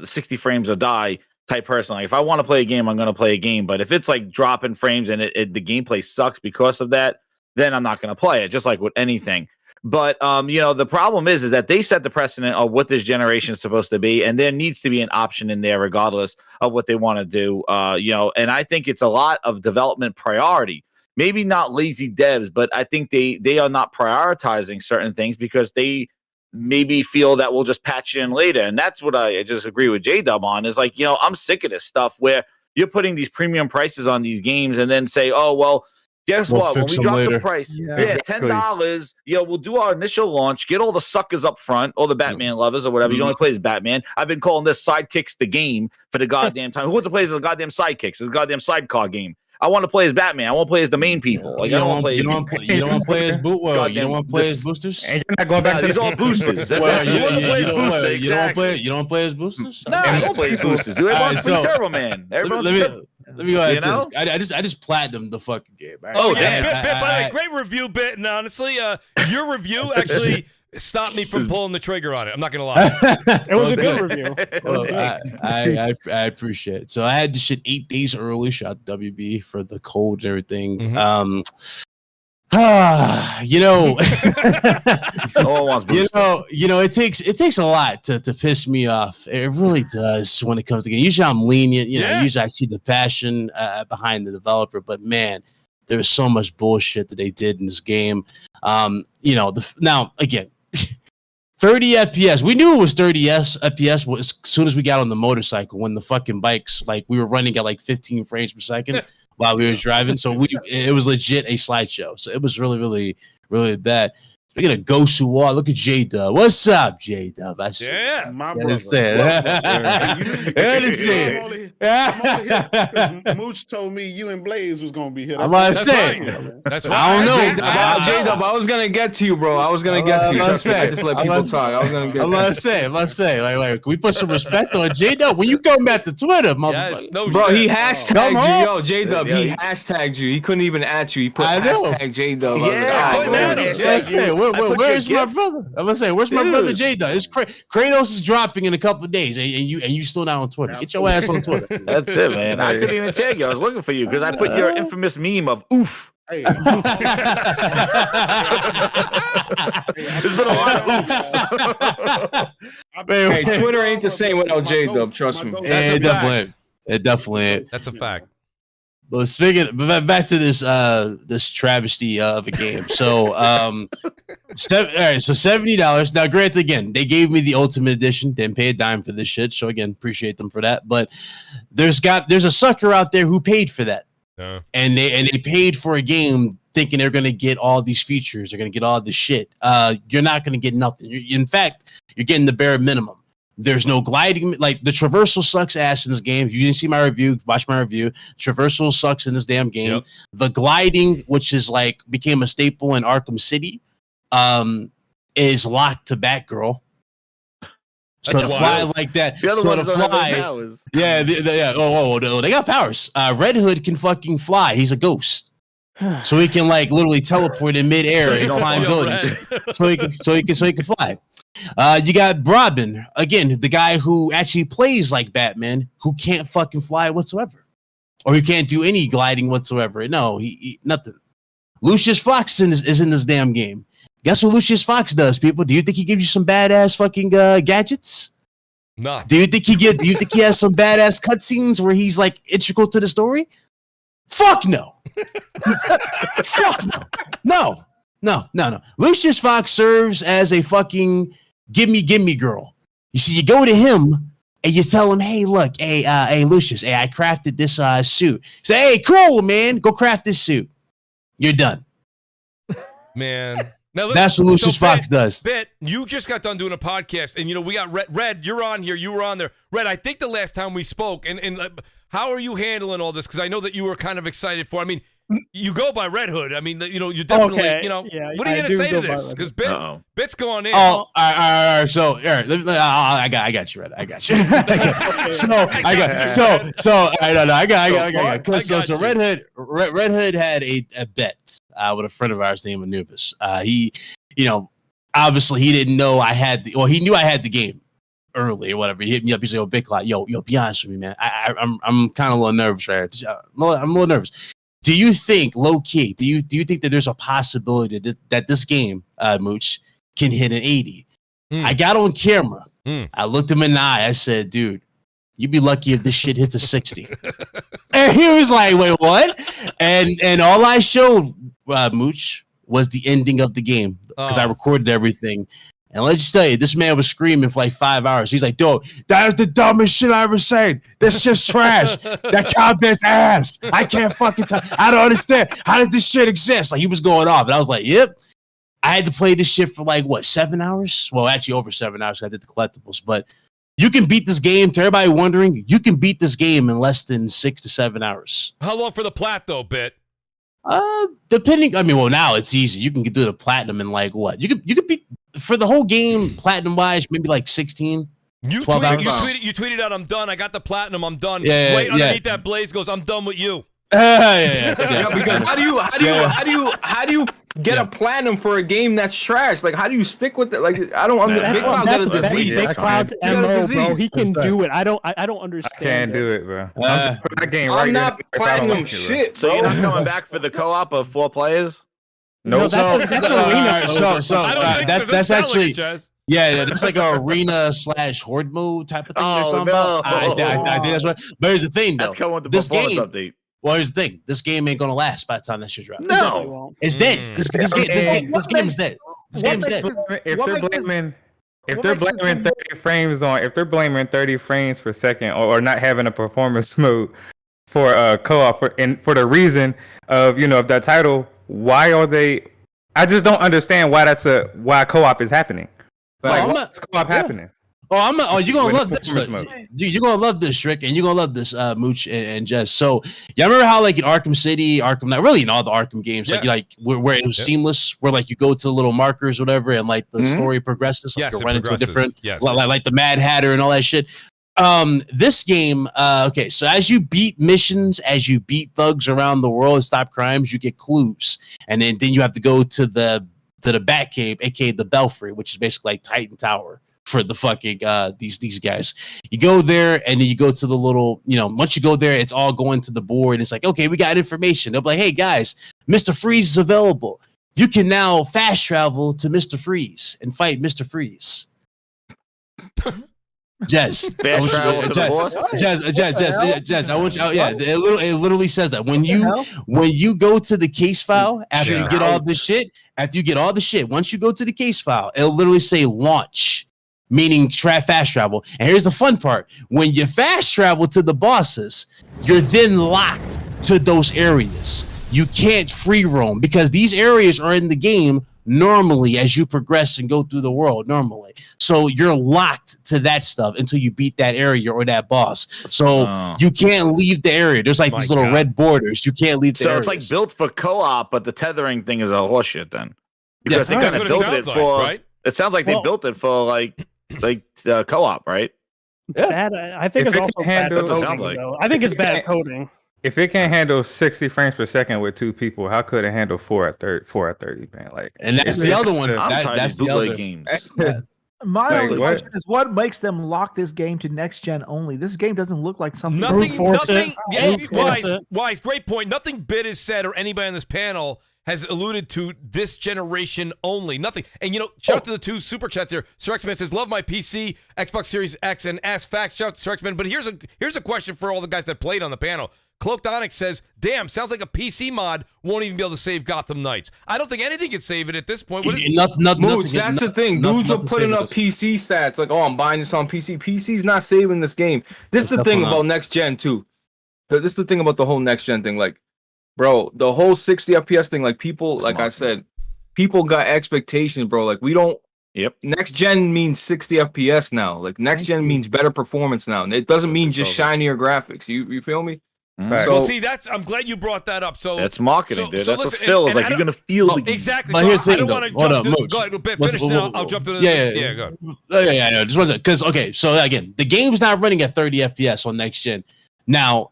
60 frames or die type person. Like, if I want to play a game, I'm going to play a game. But if it's like dropping frames and the gameplay sucks because of that, then I'm not going to play it, just like with anything. But the problem is that they set the precedent of what this generation is supposed to be, and there needs to be an option in there regardless of what they want to do. And I think it's a lot of development priority. Maybe not lazy devs, but I think they are not prioritizing certain things because they maybe feel that we'll just patch it in later. And that's what I just agree with J-Dub on, is like, I'm sick of this stuff where you're putting these premium prices on these games and then say, oh, well, guess what? When we drop the price, $10, we'll do our initial launch, get all the suckers up front, all the Batman lovers or whatever. You only play as Batman. I've been calling this Sidekicks the game for the goddamn time. Who wants to play as the goddamn Sidekicks? It's a goddamn sidecar game. I want to play as Batman. I want to play as the main people. Like, you don't want to play as You don't want to play as boosters. And you're not going back to these all boosters. You don't play as boosters. No, I don't play as boosters. Dude, everyone's Turbo Man. Let me go ahead. I just platinumed the fucking game. Right? Oh, damn! Great review, Bit. And honestly, your review actually stopped me from pulling the trigger on it. I'm not gonna lie. It was a good review. I appreciate it. So I had this shit 8 days early. Shot WB for the cold and everything. It takes a lot to piss me off. It really does when it comes to games. Usually I'm lenient. Usually I see the passion behind the developer, but man, there was so much bullshit that they did in this game. Now again, 30 FPS. We knew it was 30 FPS as soon as we got on the motorcycle, when the fucking bikes, like, we were running at like 15 frames per second while we were driving. So it was legit a slideshow. So it was really, really, really bad. Speaking of Ghost who War, look at J-Dub. What's up, J-Dub? I see. Yeah, my brother. Mooch told me you and Blaze was gonna be here. That's right. I don't know. J-Dub, I was gonna get to you, bro. I was gonna get to you. I just let people talk. I was gonna get. I'm gonna say, like, we put some respect on J-Dub when you come back to Twitter, motherfucker. Bro, he hashtagged you, yo, J-Dub. He hashtagged you. He couldn't even at you. He put hashtag J-Dub. Yeah. Where's my brother? I'm gonna say, where's my brother J-Dub? It's Kratos is dropping in a couple of days, and you still not on Twitter. Get your ass on Twitter. That's it, man. I couldn't even tag you. I was looking for you because I put your infamous meme of oof. Hey. There's been a lot of oofs. Hey, Twitter ain't the same without J-Dub. Trust me. It definitely ain't. That's a fact. But back to this travesty of a game. So, all right, so $70. Now, granted, again, they gave me the Ultimate Edition. Didn't pay a dime for this shit. So again, appreciate them for that. But there's a sucker out there who paid for that, and they paid for a game thinking they're gonna get all these features. They're gonna get all this shit. You're not gonna get nothing. In fact, you're getting the bare minimum. There's no gliding. Like, the traversal sucks ass in this game. If you didn't see my review, watch my review. Traversal sucks in this damn game. Yep. The gliding, which is like became a staple in Arkham City, is locked to Batgirl. That's Sort of fly wild. like that. The other Sort ones of don't have any fly. powers. Yeah, yeah. Oh, they got powers. Red Hood can fucking fly. He's a ghost, so he can like literally teleport in midair So you and don't climb feel buildings. red. so he can fly. You got Robin again, the guy who actually plays like Batman, who can't fucking fly whatsoever, or he can't do any gliding whatsoever. No, he nothing. Lucius Fox is in this damn game. Guess what Lucius Fox does, people? Do you think he gives you some badass fucking gadgets? No. Do you think he has some badass cutscenes where he's like integral to the story? Fuck no. Fuck no. No. Lucius Fox serves as a fucking gimme girl. You see, you go to him and you tell him, hey, look, hey, Lucius, hey, I crafted this suit. Say, hey, cool, man, go craft this suit. You're done. Man. Now, look, That's what Lucius so Fox does. Bet, you just got done doing a podcast, and we got Red. You're on here. You were on there. Red, I think the last time we spoke, and how are you handling all this? Because I know that you were kind of excited for. I mean, you go by Red Hood. I mean, you definitely, Okay, yeah, what I are you gonna do say to go by this? Red Because Hood. Bit's going in. Oh, all right. So, all right. I got you, Red. I got you. I got. So Red Hood had a bet with a friend of ours named Anubis. He, obviously he didn't know he knew I had the game early or whatever. He hit me up. He's like, Big Cloud, yo, be honest with me, man. I'm kind of a little nervous right here. I'm a little nervous. Do you think, low key, do you think that there's a possibility that this game, Mooch, can hit an 80? I got on camera. I looked him in the eye. I said, dude, you'd be lucky if this shit hits a 60. And he was like, wait, what? And all I showed, Mooch, was the ending of the game because I recorded everything. And let's just tell you, this man was screaming for like 5 hours. He's like, dude, that is the dumbest shit I ever said. This shit's trash. That combat's ass. I can't fucking tell. I don't understand. How does this shit exist? Like, he was going off. And I was like, yep. I had to play this shit for like, 7 hours? Well, actually over 7 hours. I did the collectibles. But you can beat this game. To everybody wondering, you can beat this game in less than 6 to 7 hours. How long for the plat, though, Bit? Depending. I mean, well, now it's easy. You can do the platinum in like what? You could beat for the whole game platinum wise, maybe like 16. You 12 hours. tweeted out, I'm done. I got the platinum. I'm done. Yeah, right underneath that Blaze goes, I'm done with you. Yeah, because how do you get a platinum for a game that's trash? Like, how do you stick with it? Like, I don't understand. Big Cloud's got a disease. Big Cloud's MO, bro. He can do it. I don't understand. I can't do it, bro. That game right I'm not there. If I don't platinum like it, bro. shit, So bro. you're not coming back for the co-op of 4 players? No, that's arena. So I don't think so. that's Sound like actually it, Jazz. yeah, that's like an arena / horde mode type of thing. Oh, they're talking no. about. I think that's right. But here's the thing, though. That's coming with the This performance game- update. Well, here's the thing. This game ain't gonna last by the time that shit drops. No. It's dead. This game is dead. This game's dead. If they're blaming 30 frames if they're blaming 30 frames per second or not having a performance mode for co-op for the reason of of that title, why are they? I just don't understand why co-op is happening. Like, why is co-op happening? You're gonna love this. Dude, you're gonna love this, Rick, and you're gonna love this, Mooch and Jess. So, y'all remember how, like, in Arkham City, Arkham Knight, really in all the Arkham games, where it was seamless, where like you go to little markers, or whatever, and like the story progresses, like you run into a different, like the Mad Hatter and all that shit. This game, okay, so as you beat missions, as you beat thugs around the world and stop crimes, you get clues, and then you have to go to the Batcave, aka the Belfry, which is basically like Titan Tower for the fucking these guys. You go there and then you go to the little, once you go there, it's all going to the board and it's like, okay, we got information. They'll be like, hey guys, Mr. Freeze is available. You can now fast travel to Mr. Freeze and fight Mr. Freeze. Jess, Fast travel to the boss? Jess, I want you. It literally says that when you go to the case file after you get all the shit, once you go to the case file, it'll literally say launch, meaning fast travel. And here's the fun part: when you fast travel to the bosses, you're then locked to those areas. You can't free roam because these areas are in the game normally as you progress and go through the world normally. So you're locked to that stuff until you beat that area or that boss. So you can't leave the area. There's like these little red borders. You can't leave the area. So it's like built for co-op, but the tethering thing is a horseshit then. Because they kind of built it for right? It sounds like they built it for like like co-op, right? Bad. I think If it's it also can bad handle- coding. Sounds like- Though. I think it's bad coding. If it can't handle 60 frames per second with 2 people, how could it handle 4 at 30, man? Like, And that's the other one. I'm tired That's of the bootleg other. games. My Like, only what? question is what makes them lock this game to next gen only? This game doesn't look like something. Brute force Nothing. it. Wise, great point. Nothing Bit has said or anybody on this panel has alluded to this generation only. Nothing. And shout out to the 2 super chats here. Sir X-Man says, "Love my PC, Xbox Series X, and Ask Facts." Shout out to Sir X-Man. But here's a question for all the guys that played on the panel. Cloaked Onyx says, "Damn, sounds like a PC mod won't even be able to save Gotham Knights." I don't think anything can save it at this point. What is Mooch, that's the thing. Dudes are putting up PC stats like, "Oh, I'm buying this on PC." PC's not saving this game. This is the thing about next gen too. This is the thing about the whole next gen thing. Like, bro, the whole 60 FPS thing. Like, people, like I said, people got expectations, bro. Like, we don't. Yep. Next gen means 60 FPS now. Like, next gen means better performance now. And it doesn't mean just shinier graphics. You feel me? Right. Well, see, I'm glad you brought that up. So That's marketing, dude. so that's listen, what Phil is and like. I You're don't- gonna feel the game. Exactly. But So here's the I thing, don't want to though. Hold jump on, to. Mooch. Go ahead. What's- Finish now. I'll jump to the. Yeah. Go ahead. Yeah. Just one second. Because so again, the game's not running at 30 FPS on next gen. Now,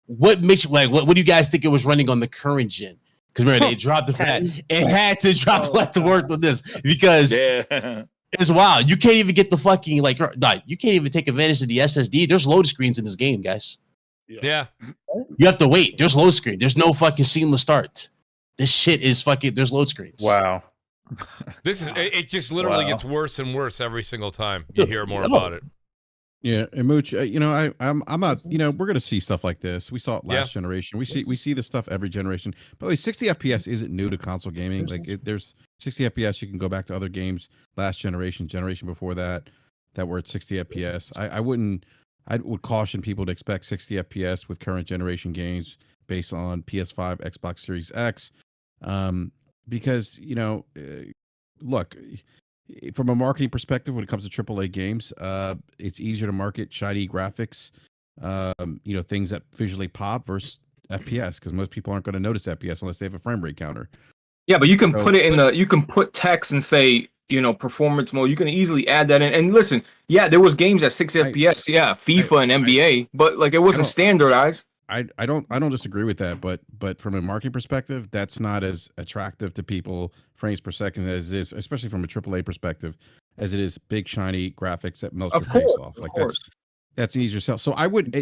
what makes what do you guys think it was running on the current gen? Because remember, they dropped the fat. It had to drop like to work on this because Yeah. it's wild. You can't even get the fucking you can't even take advantage of the SSD. There's load screens in this game, guys. Yeah. You have to wait. There's load screen. There's no fucking seamless start. This shit is fucking. There's load screens. wow. This is. It just literally gets worse and worse every single time you hear more about it. Yeah, and Mooch, I'm not, we're gonna see stuff like this. We saw it last generation. We see this stuff every generation. By the way, 60 FPS isn't new to console gaming. Like, there's 60 FPS. You can go back to other games last generation before that were at 60 FPS. I would caution people to expect 60 FPS with current generation games based on PS5, Xbox Series X, because look. From a marketing perspective, when it comes to AAA games, it's easier to market shiny graphics, things that visually pop versus FPS, because most people aren't going to notice FPS unless they have a frame rate counter. Yeah, but you can put it in you can put text and say, performance mode. You can easily add that in. And listen, yeah, there was games at 6 FPS, FIFA and NBA, but like it wasn't standardized. I don't disagree with that, but from a marketing perspective, that's not as attractive to people frames per second as it is, especially from a AAA perspective, as it is big shiny graphics that melt your face off. Like that's an easier sell. So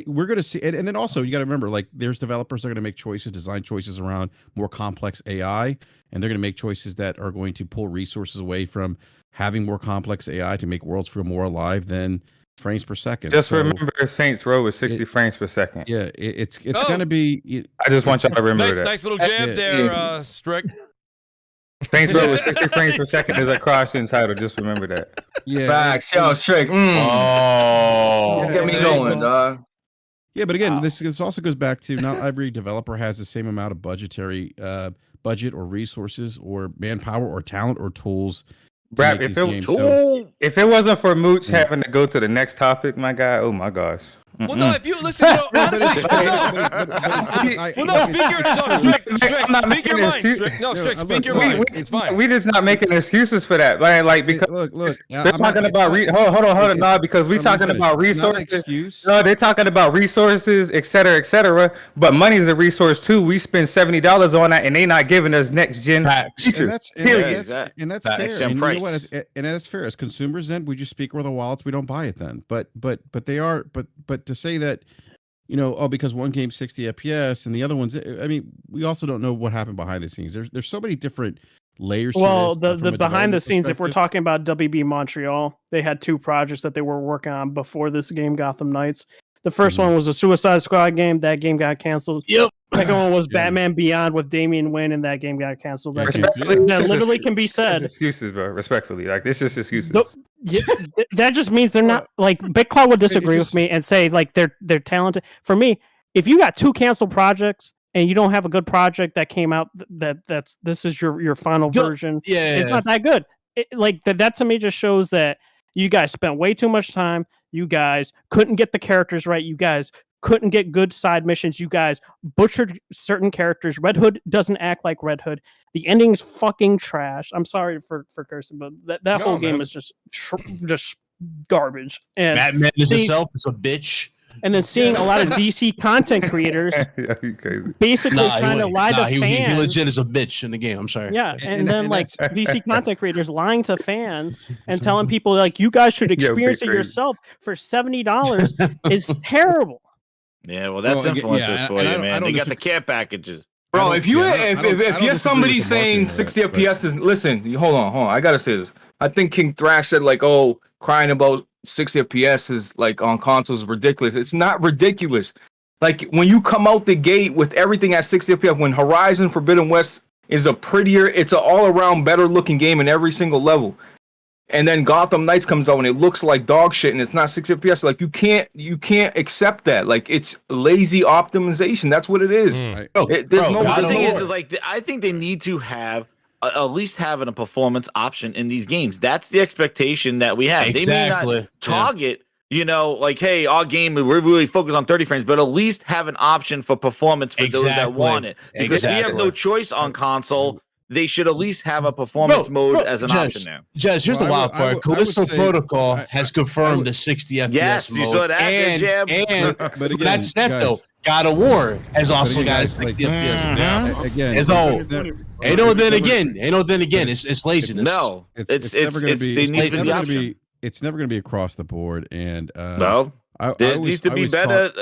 we're gonna see, and then also you got to remember, like, there's developers that are gonna make design choices around more complex AI, and they're gonna make choices that are going to pull resources away from having more complex AI to make worlds feel more alive than frames per second. Just remember, Saints Row is 60 frames per second. Yeah, it's gonna be. I just want y'all to remember that. Nice little jab there, Strick. Saints Row with 60 frames per second is a caution title. Just remember that. Yeah, Facts, yo, Strick. Oh, Get me going, dog. Yeah, but again, this also goes back to not every developer has the same amount of budget or resources or manpower or talent or tools. BRAP, if it wasn't for Mooch having to go to the next topic, my guy, oh my gosh. Well, no, if you listen, honestly, speak your mind, Strick. No, Strick, speak your mind. It's fine. We just not making excuses for that, man. Like, because look, they're talking about hold on, no, because we talking about resources. No, they're talking about resources, et cetera, but money is a resource too. We spend $70 on that, and they not giving us next gen features. And that's fair. And you know what? And that's fair. As consumers, then we just speak with our wallets. We don't buy it then. But they are. But to say that, because one game's 60 FPS and the other one's, I mean, we also don't know what happened behind the scenes. There's so many different layers. Well, to this, the behind the scenes, if we're talking about WB Montreal, they had 2 projects that they were working on before this game, Gotham Knights. The first one was a Suicide Squad game. That game got canceled. Yep. Second one was Batman Beyond with Damion Win, and that game got canceled. That literally can be said. Excuses, bro. Respectfully, like, this is excuses. That just means they're not like BitClaw would disagree with me and say like they're talented. For me, if you got 2 canceled projects and you don't have a good project that came out this is your final version, it's not that good. That to me just shows that you guys spent way too much time. You guys couldn't get the characters right. You guys couldn't get good side missions. You guys butchered certain characters. Red Hood doesn't act like Red Hood. The ending's fucking trash. I'm sorry for cursing, but that whole game is just garbage. And Matt Madness see- itself is a bitch. and then seeing a lot of DC content creators basically trying to lie to he fans. legit is a bitch in the game. I'm sorry. Yeah, and then and like that's- DC content creators lying to fans and telling people like you guys should experience it crazy. yourself for $70 is terrible. Yeah, well, that's Well, again, influencers yeah, for and I you, don't- I man. don't They got the disagree- care packages. Bro, if you I don't if disagree you're with somebody the saying marketing 60 of it, but- FPS is listen, hold on. I gotta say this. I think King Thrash said like, oh, crying about 60 FPS is like on consoles is ridiculous. It's not ridiculous. Like when you come out the gate with everything at 60 FPS, when Horizon Forbidden West is it's an all around better looking game in every single level. And then Gotham Knights comes out and it looks like dog shit and it's not 60 FPS. Like you can't accept that. Like it's lazy optimization. That's what it is. Right. The thing war. is like I think they need to have at least having a performance option in these games. That's the expectation that we have. They may Exactly. not target, like, hey, our game we're really focused on 30 frames, but at least have an option for performance for those that Exactly. want it. Because we have Exactly. no choice on console. They should at least have a performance mode as an option now. Jez, here's Well, the wild I would- part. I would Callisto say- Protocol I- has I confirmed would- the 60 FPS Yes, mode. you saw that, and, didn't you? and But again, not just that guys- though, God of War has also again, got a guys, 60 like- FPS. Again, It's all. Ain't no then never- again. It's laziness. No, it's never going to be. they It's need to never be gonna option. be. It's never going to be across the board. And No. I There always- needs to I be always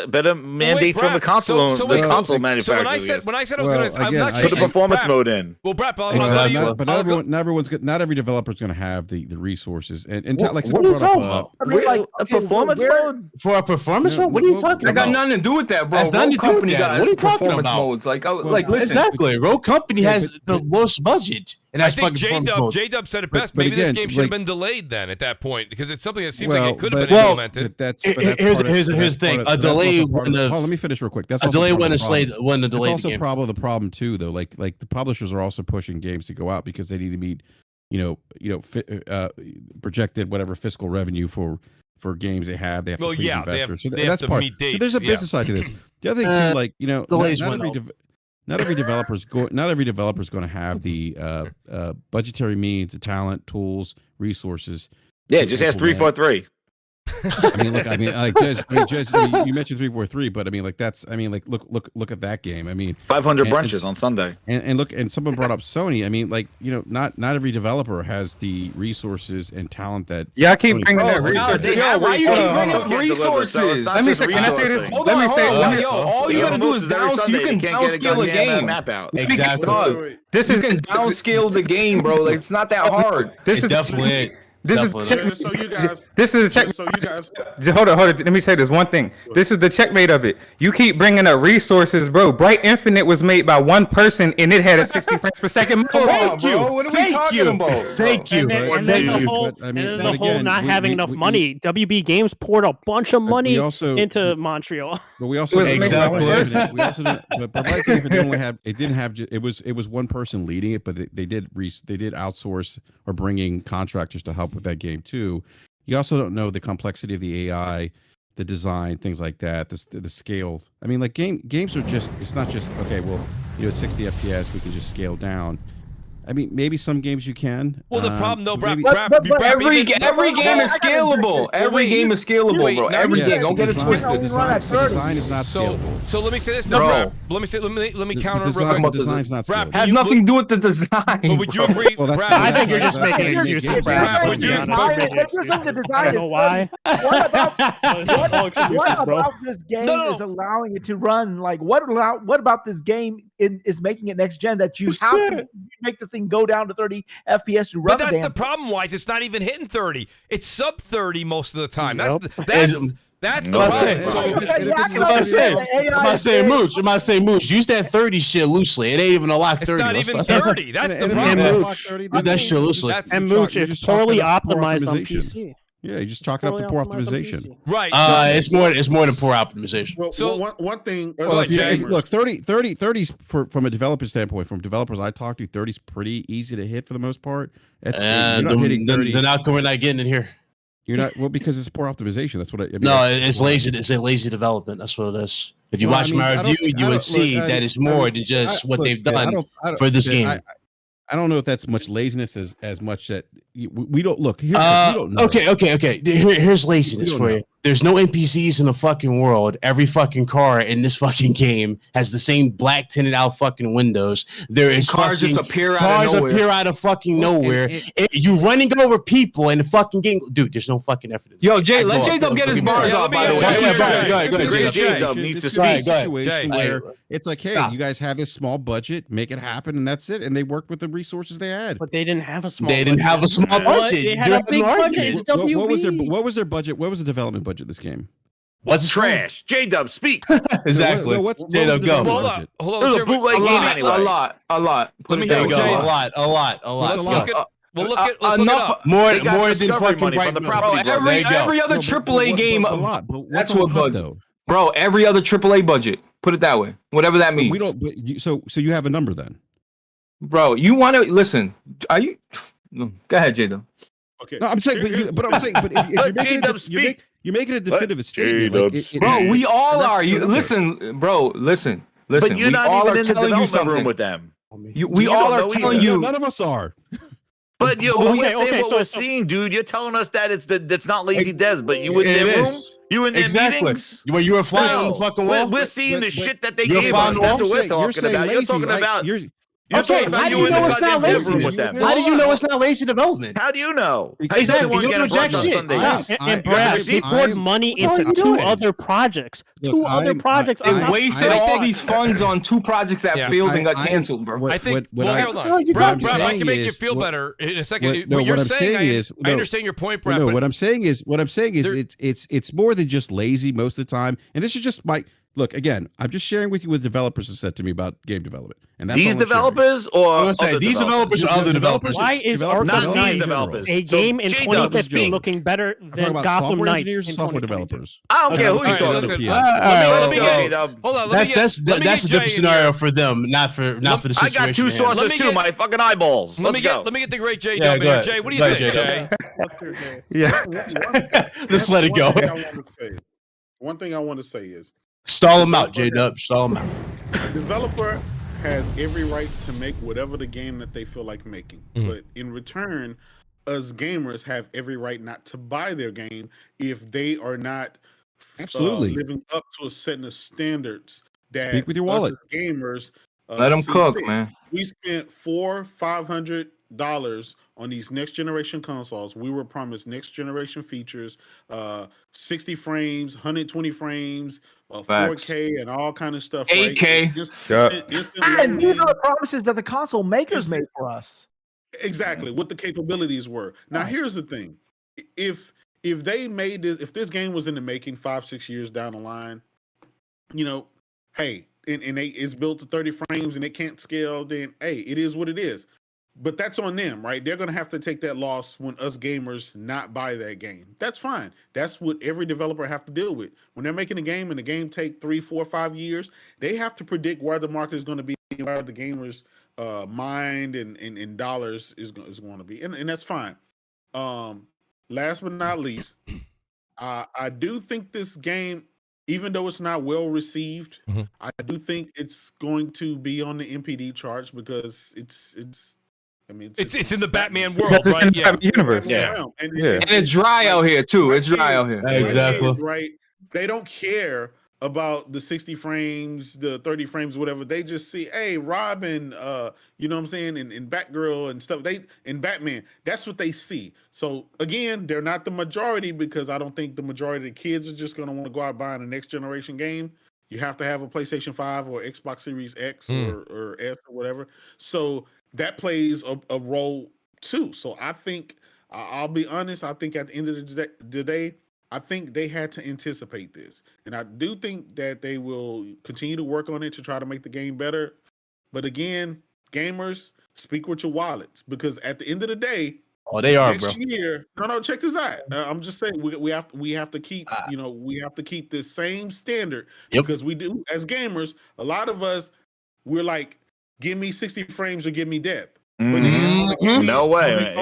better mandates from the console wait, console so manufacturers. when I said I was Well, going to, I'm again, not I- put the changing performance BRAP. mode in. Well, BRAP, I'll Exactly. tell you. But not every developer's going to have the resources. And What- like what are you talking about? I mean, like, A okay, performance where- mode? For a performance No, mode? What are you well, talking That got about? nothing to do with that, bro. That's nothing to do with Company that. got What are you talking performance about? modes. Like, Well, listen. Exactly. Rogue Company Yeah, has but- the lowest budget, and I that's think fucking performance modes. J-Dub said it But- best. but Maybe this again, game should have like- been delayed then at that point because it's something that seems Well, like it could have but- been Well, implemented. But that's Here's- but that's here's- part of- here's- but here's that's the thing. part A of- that's delay also part wouldn't of- have- Hold on, let me finish real quick. That's A also delay part of wouldn't the have problem. wouldn't have It's delayed also the game. the problem too, though. Like the publishers are also pushing games to go out because they need to meet, projected whatever fiscal revenue for games they have. They have to Well, please yeah, they have- investors. they have That's to part. meet So there's a dates, business side to this. The other thing too, like delays not wouldn't every help. not every developer's going to have the budgetary means, the talent, tools, resources. Yeah, to just ask implement. 343. I mean, look. I mean, like, Jez, you mentioned 343, but I mean, like that's. I mean, like, look at that game. I mean, 500 And brunches it's- on Sunday. and look, and someone brought up Sony. I mean, like, not every developer has the resources and talent that. Yeah, I keep Sony- bringing that no, research. they Yo, have why you keep resources. bringing They up can't deliver, so it's resources? not Let me just say- can I say this? resourcing. Hold Let on, me say- hold let on, me- yo, all you Yeah, gotta do is most every you Sunday, can they can't get a downscale the goddamn game. map out. Exactly. Dog, This you is can downscale the game, bro. Like, it's not that hard. this It is definitely. this is definitely. So you guys, this is the check. so you guys, Hold on. Let me say this one thing. This is the checkmate of it. You keep bringing up resources, bro. Bright Infinite was made by one person, and it had a 60 frames per second. Come Thank on, you. bro. What are we Thank talking you. about? Thank you. And then, But- and then thank the you, whole, but, I and mean, then but the whole again, not we- having we- enough we- money. WB Games poured a bunch of money we also into Montreal. But we also Exactly. We also but Bright Infinite only had it didn't have it was one person leading it, but they did outsource or bring in contractors to help with that game too. You also don't know the complexity of the AI, the design, things like that, the scale. I mean, like games are just, it's not just, okay, well, it's 60 FPS, we can just scale down. I mean, maybe some games you can. Well, the problem, though, maybe- Every game is scalable. Every game is scalable, Wait, bro. now Every Yeah, game. Don't get it design- twisted. The design is not So, scalable. so let me say this, Bro. Brap. Let me The counter real design, quick. the design's not Brap, scalable. Has you nothing to do with the design. But would you bro. agree, Well, that's- Brap? I think you're just that's- making that's- excuses, that's- Brap. Brap, Let's would be you- honest. but- You're making If you're saying the excuses. design I don't is know why. What about Those are all excuses, what bro. about this game No. is allowing it to run? Like, what about this game is making it next gen that you have to make the thing go down to 30 FPS to run But the that's damn the problem. Wise, it's not even hitting 30. It's sub 30 most of the time. Nope. That's the No, problem. it's- So, I'm about to say, Mooch. Use that 30 shit loosely. It ain't even a lot it's 30. not Let's even not- 30. That's the And problem. Mooch. Use that shit loosely. That's And You're Mooch just is chalking poorly up poor optimized on optimization. PC. Yeah, you just chalk it up to Poorly poor optimized on optimization. PC. right. It's more than poor optimization. well, So- one thing. Well, if you, James. look, 30's from a developer standpoint, from developers I talk to, 30's pretty easy to hit for the most part. That's you're not hitting 30. Then how come we're not getting it here? You're not because it's poor optimization. That's what I mean. No, it's lazy. It's a lazy development. That's what it is. If you Well, I watch mean, my I don't- review, I you don't- would see look, that it's more than just what they've done I don't- for this yeah, game. I don't know if that's much laziness as much that we don't look here. We don't know. Okay. Here's laziness for you. There's no NPCs in the fucking world. Every fucking car in this fucking game has the same black tinted out fucking windows. There is Cars just appear out of cars nowhere. appear out of fucking nowhere. You running over people in the fucking game, dude. There's no fucking effort. Yo, Jay, let J-Dub get his bars off. By the way, Go ahead. J-Dub needs to speak. Situation where it's like, hey, you guys have this small budget, make it happen, and that's it. And they worked with the resources they had. But they didn't have a small. They didn't have a small budget. They had a big budget. It's WB. What was their budget? What was the development budget of this game? What's trash? J-Dub, speak. Exactly. What's J-Dub, go. Hold on. It was a bootleg game anyway. A lot. Let me There you go. go. Jay. A lot. Let's look at. Well, let's look it enough. up. More They got than discovery fucking money right from the now. property. Bro, There you go. every other AAA game. A lot, but That's what's what on HUD, budget. though. Bro, every other AAA budget. Put it that way. Whatever that means. We don't. But so you have a number then. Bro, you want to listen? Are you? Go ahead, J-Dub. Okay. No, I'm saying, but if you're making J-Dub, speak. you're making a definitive statement. J-Dub, Like, Bro, we all that's are. the You number. listen, bro. Listen. But you're we not all even are in the telling you development room something. with them. We You all don't are know telling either. you. None of us are. But Okay, we're saying what so- we're seeing, dude. You're telling us that that's not lazy devs, but you in It their room, is. you in their Exactly. meetings. Where you were flying on the No. fucking wall. We're seeing the but- shit that they you're gave fine us. with That's what we're You're talking saying about. You're lazy, talking like, about. you're- You're Okay, talking about how do you you in know the it's not goddamn dev room laziness? with them. How do you know it's not lazy development? How do you know? Exactly. How You don't know jack on shit. Sundays? Stop. And Yeah, Brad, see, they poured I'm- money What are into you two doing? other projects. Look, Two other projects. They on top of wasted that. all these funds on two projects that Yeah. failed and got I- canceled, bro. I think. what Well, I- hold What the hell are on, you Brad. talking I about? can make you is- feel what- better in a second. No, What you're what I'm saying, saying is, I no. understand your point, Brad. No, but what I'm saying is There- it's more than just lazy most of the time. And this is just my look again. I'm just sharing with you what developers have said to me about game development, and that's These all I'm sharing. developers or I'm gonna say other these developers are other developers. Why is Developers- Arkham Not Knight these developers. a game in J-Dub, 2015 speak. looking better I'm than talking about Gotham software Knights engineers in and software 2022? developers. I don't care who All you're right, talking listen, to. All right, Let me well, get J-Dub. hold on. Let me That's get a different Jay in here. scenario for them, not for the I situation. got two at hand. sources Let me too. get- My fucking eyeballs. Let me Let's go. get the great J Yeah, Dub in go here. ahead. Jay, what do Go you ahead, think, Jay? Yeah. Let's let it go. One thing I want to say is Stall them out, J-Dub. Stall them out. the developer has every right to make whatever the game that they feel like making. Mhm. But in return, us gamers have every right not to buy their game if they are not Absolutely. living up to a setting of standards that Speak with your us wallet. as gamers Let them see cook, fit. man. We spent $400-$500 on these next generation consoles. We were promised next generation features, 60 frames, 120 frames, Facts. 4K, and all kind of stuff. 8K. Right? Just Yeah. instant And these loading. are the promises that the console makers made for us. Exactly what the capabilities were. Now, Right. here's the thing: if they made this, if this game was in the making 5-6 years down the line, hey, and it's built to 30 frames and it can't scale, then hey, it is what it is. But that's on them, right? They're gonna have to take that loss when us gamers not buy that game. That's fine. That's what every developer have to deal with when they're making a game, and the game take 3, 4, 5 years. They have to predict where the market is going to be, where the gamers' mind and dollars is going to be, and that's fine. Last but not least, I do think this game, even though it's not well received, Mhm. I do think it's going to be on the NPD charts because it's in the Batman world, Because it's right? in the Yeah. universe. Yeah. Yeah. And it's dry out here too. It's dry out here. Exactly. Right. They don't care about the 60 frames, the 30 frames, whatever. They just see, hey, Robin, you know what I'm saying, and Batgirl and stuff. In Batman, that's what they see. So again, they're not the majority because I don't think the majority of the kids are just gonna want to go out buying a next generation game. You have to have a PlayStation 5 or Xbox Series X or S or whatever. So that plays a role too. So I think, I'll be honest, I think at the end of the day, I think they had to anticipate this. And I do think that they will continue to work on it to try to make the game better. But again, gamers, speak with your wallets, because at the end of the day, Oh, they are, next bro. year, no, check this out. I'm just saying we have to keep, we have to keep this same standard. Yep. Because we do, as gamers, a lot of us, we're like, give me 60 frames or give me death. But then No way.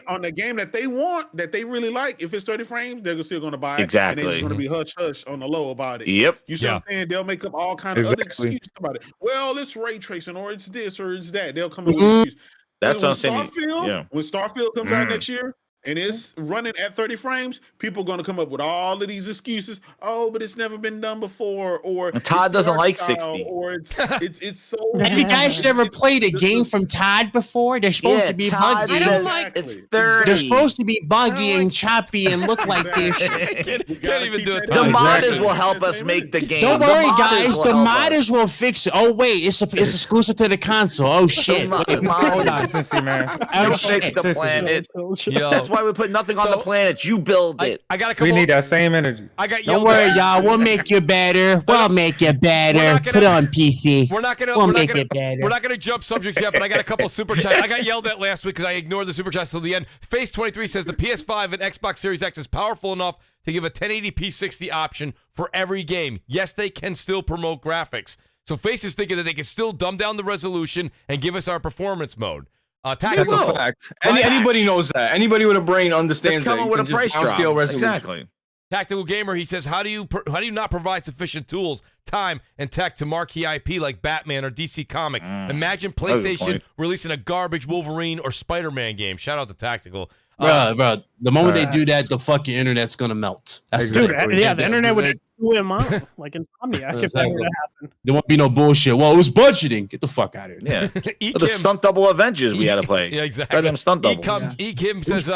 on the game that they want, that they really like, if it's 30 frames, they're still going to buy it. Exactly. And they're just going to be hush on the low about it. Yep. You see what I'm saying? They'll make up all kind of Exactly. other excuses about it. Well, it's ray tracing, or it's this, or it's that. They'll come up with an excuse. That's when what I'm saying. Starfield, Yeah. when Starfield comes out next year and it's running at 30 frames, people are going to come up with all of these excuses. Oh, but it's never been done before, or And Todd it's the doesn't art like style, 60. or it's so. Have you guys ever played a game from Todd before? They're supposed to be Todd buggy. says Exactly. it's 30. They're supposed to be buggy and choppy and look like this. Can't even do it. The Tom. modders will help us make the game. Don't The worry, modders guys. will The help us. modders will fix it. Oh wait, it's exclusive to the console. Oh shit! The Wait, modders- hold on. Consistency, man. Oh They'll fix shit! the planet. Yo, That's why we put nothing on the So, planet. You build it. I got a couple. We need that same energy. I got Don't yelled worry, at. y'all. We'll make you better. We'll make you We're better. not gonna- Put it on PC. We're not gonna. We'll we're not make gonna, it better. We're not gonna jump subjects yet, but I got a couple super chats. I got yelled at last week because I ignored the super chats till the end. Face23 says the PS5 and Xbox Series X is powerful enough to give a 1080p 60 option for every game. Yes, they can still promote graphics. So Face is thinking that they can still dumb down the resolution and give us our performance mode. That's Tactical. a fact. Anybody knows that. Anybody with a brain understands It's that. coming You with a can just price downscale drop. resolution. Exactly. Tactical Gamer, he says, how do you not provide sufficient tools, time, and tech to marquee IP like Batman or DC Comic? Imagine that's a good PlayStation point. releasing a garbage Wolverine or Spider-Man game. Shout out to Tactical. Bro, the moment they do that, the fucking internet's gonna melt. That's Dude, Exactly. yeah, the internet would do it mine, like Insomniac, if that were to happen. There won't be no bullshit. Well, it was budgeting. Get the fuck out of here. Yeah. E. The Kim- stunt double Avengers we had to play. Yeah, exactly. Goddamn stunt double. E. Kim says,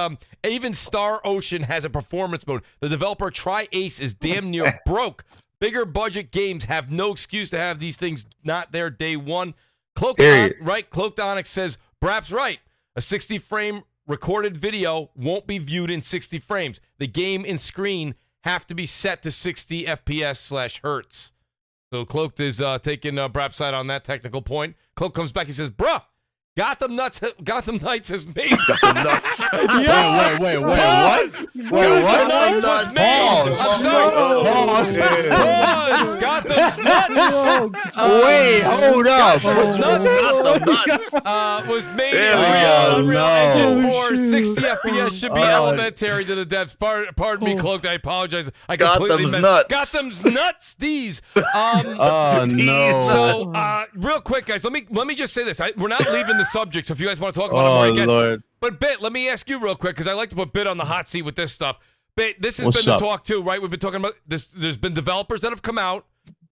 even Star Ocean has a performance mode. The developer Tri-Ace is damn near broke. Bigger budget games have no excuse to have these things not there day one. Cloaked Onyx says, BRAP's right. A 60-frame recorded video won't be viewed in 60 frames. The game and screen have to be set to 60 FPS / hertz. So Cloaked is taking BRAP's side on that technical point. Cloak comes back. He says, bruh, Gotham Knights has made Gotham Nuts. Wait, what? Gotham Knights was made. I'm sorry. Pause. Gotham's nuts. Wait, hold up. Gotham Nuts. Was made There in we Unreal go. Engine No. 4. 60 FPS should be elementary to the devs. Pardon me, Cloaked. I apologize. I completely Gotham's messed. nuts. Gotham's nuts. These. Oh no. So, real quick, guys, let me just say this. We're not leaving the subject, so if you guys want to talk about it more Oh again. Lord. But Bit, let me ask you real quick, because I like to put Bit on the hot seat with this stuff. Bit, this has What's been up? the talk too, right? We've been talking about this. There's been developers that have come out.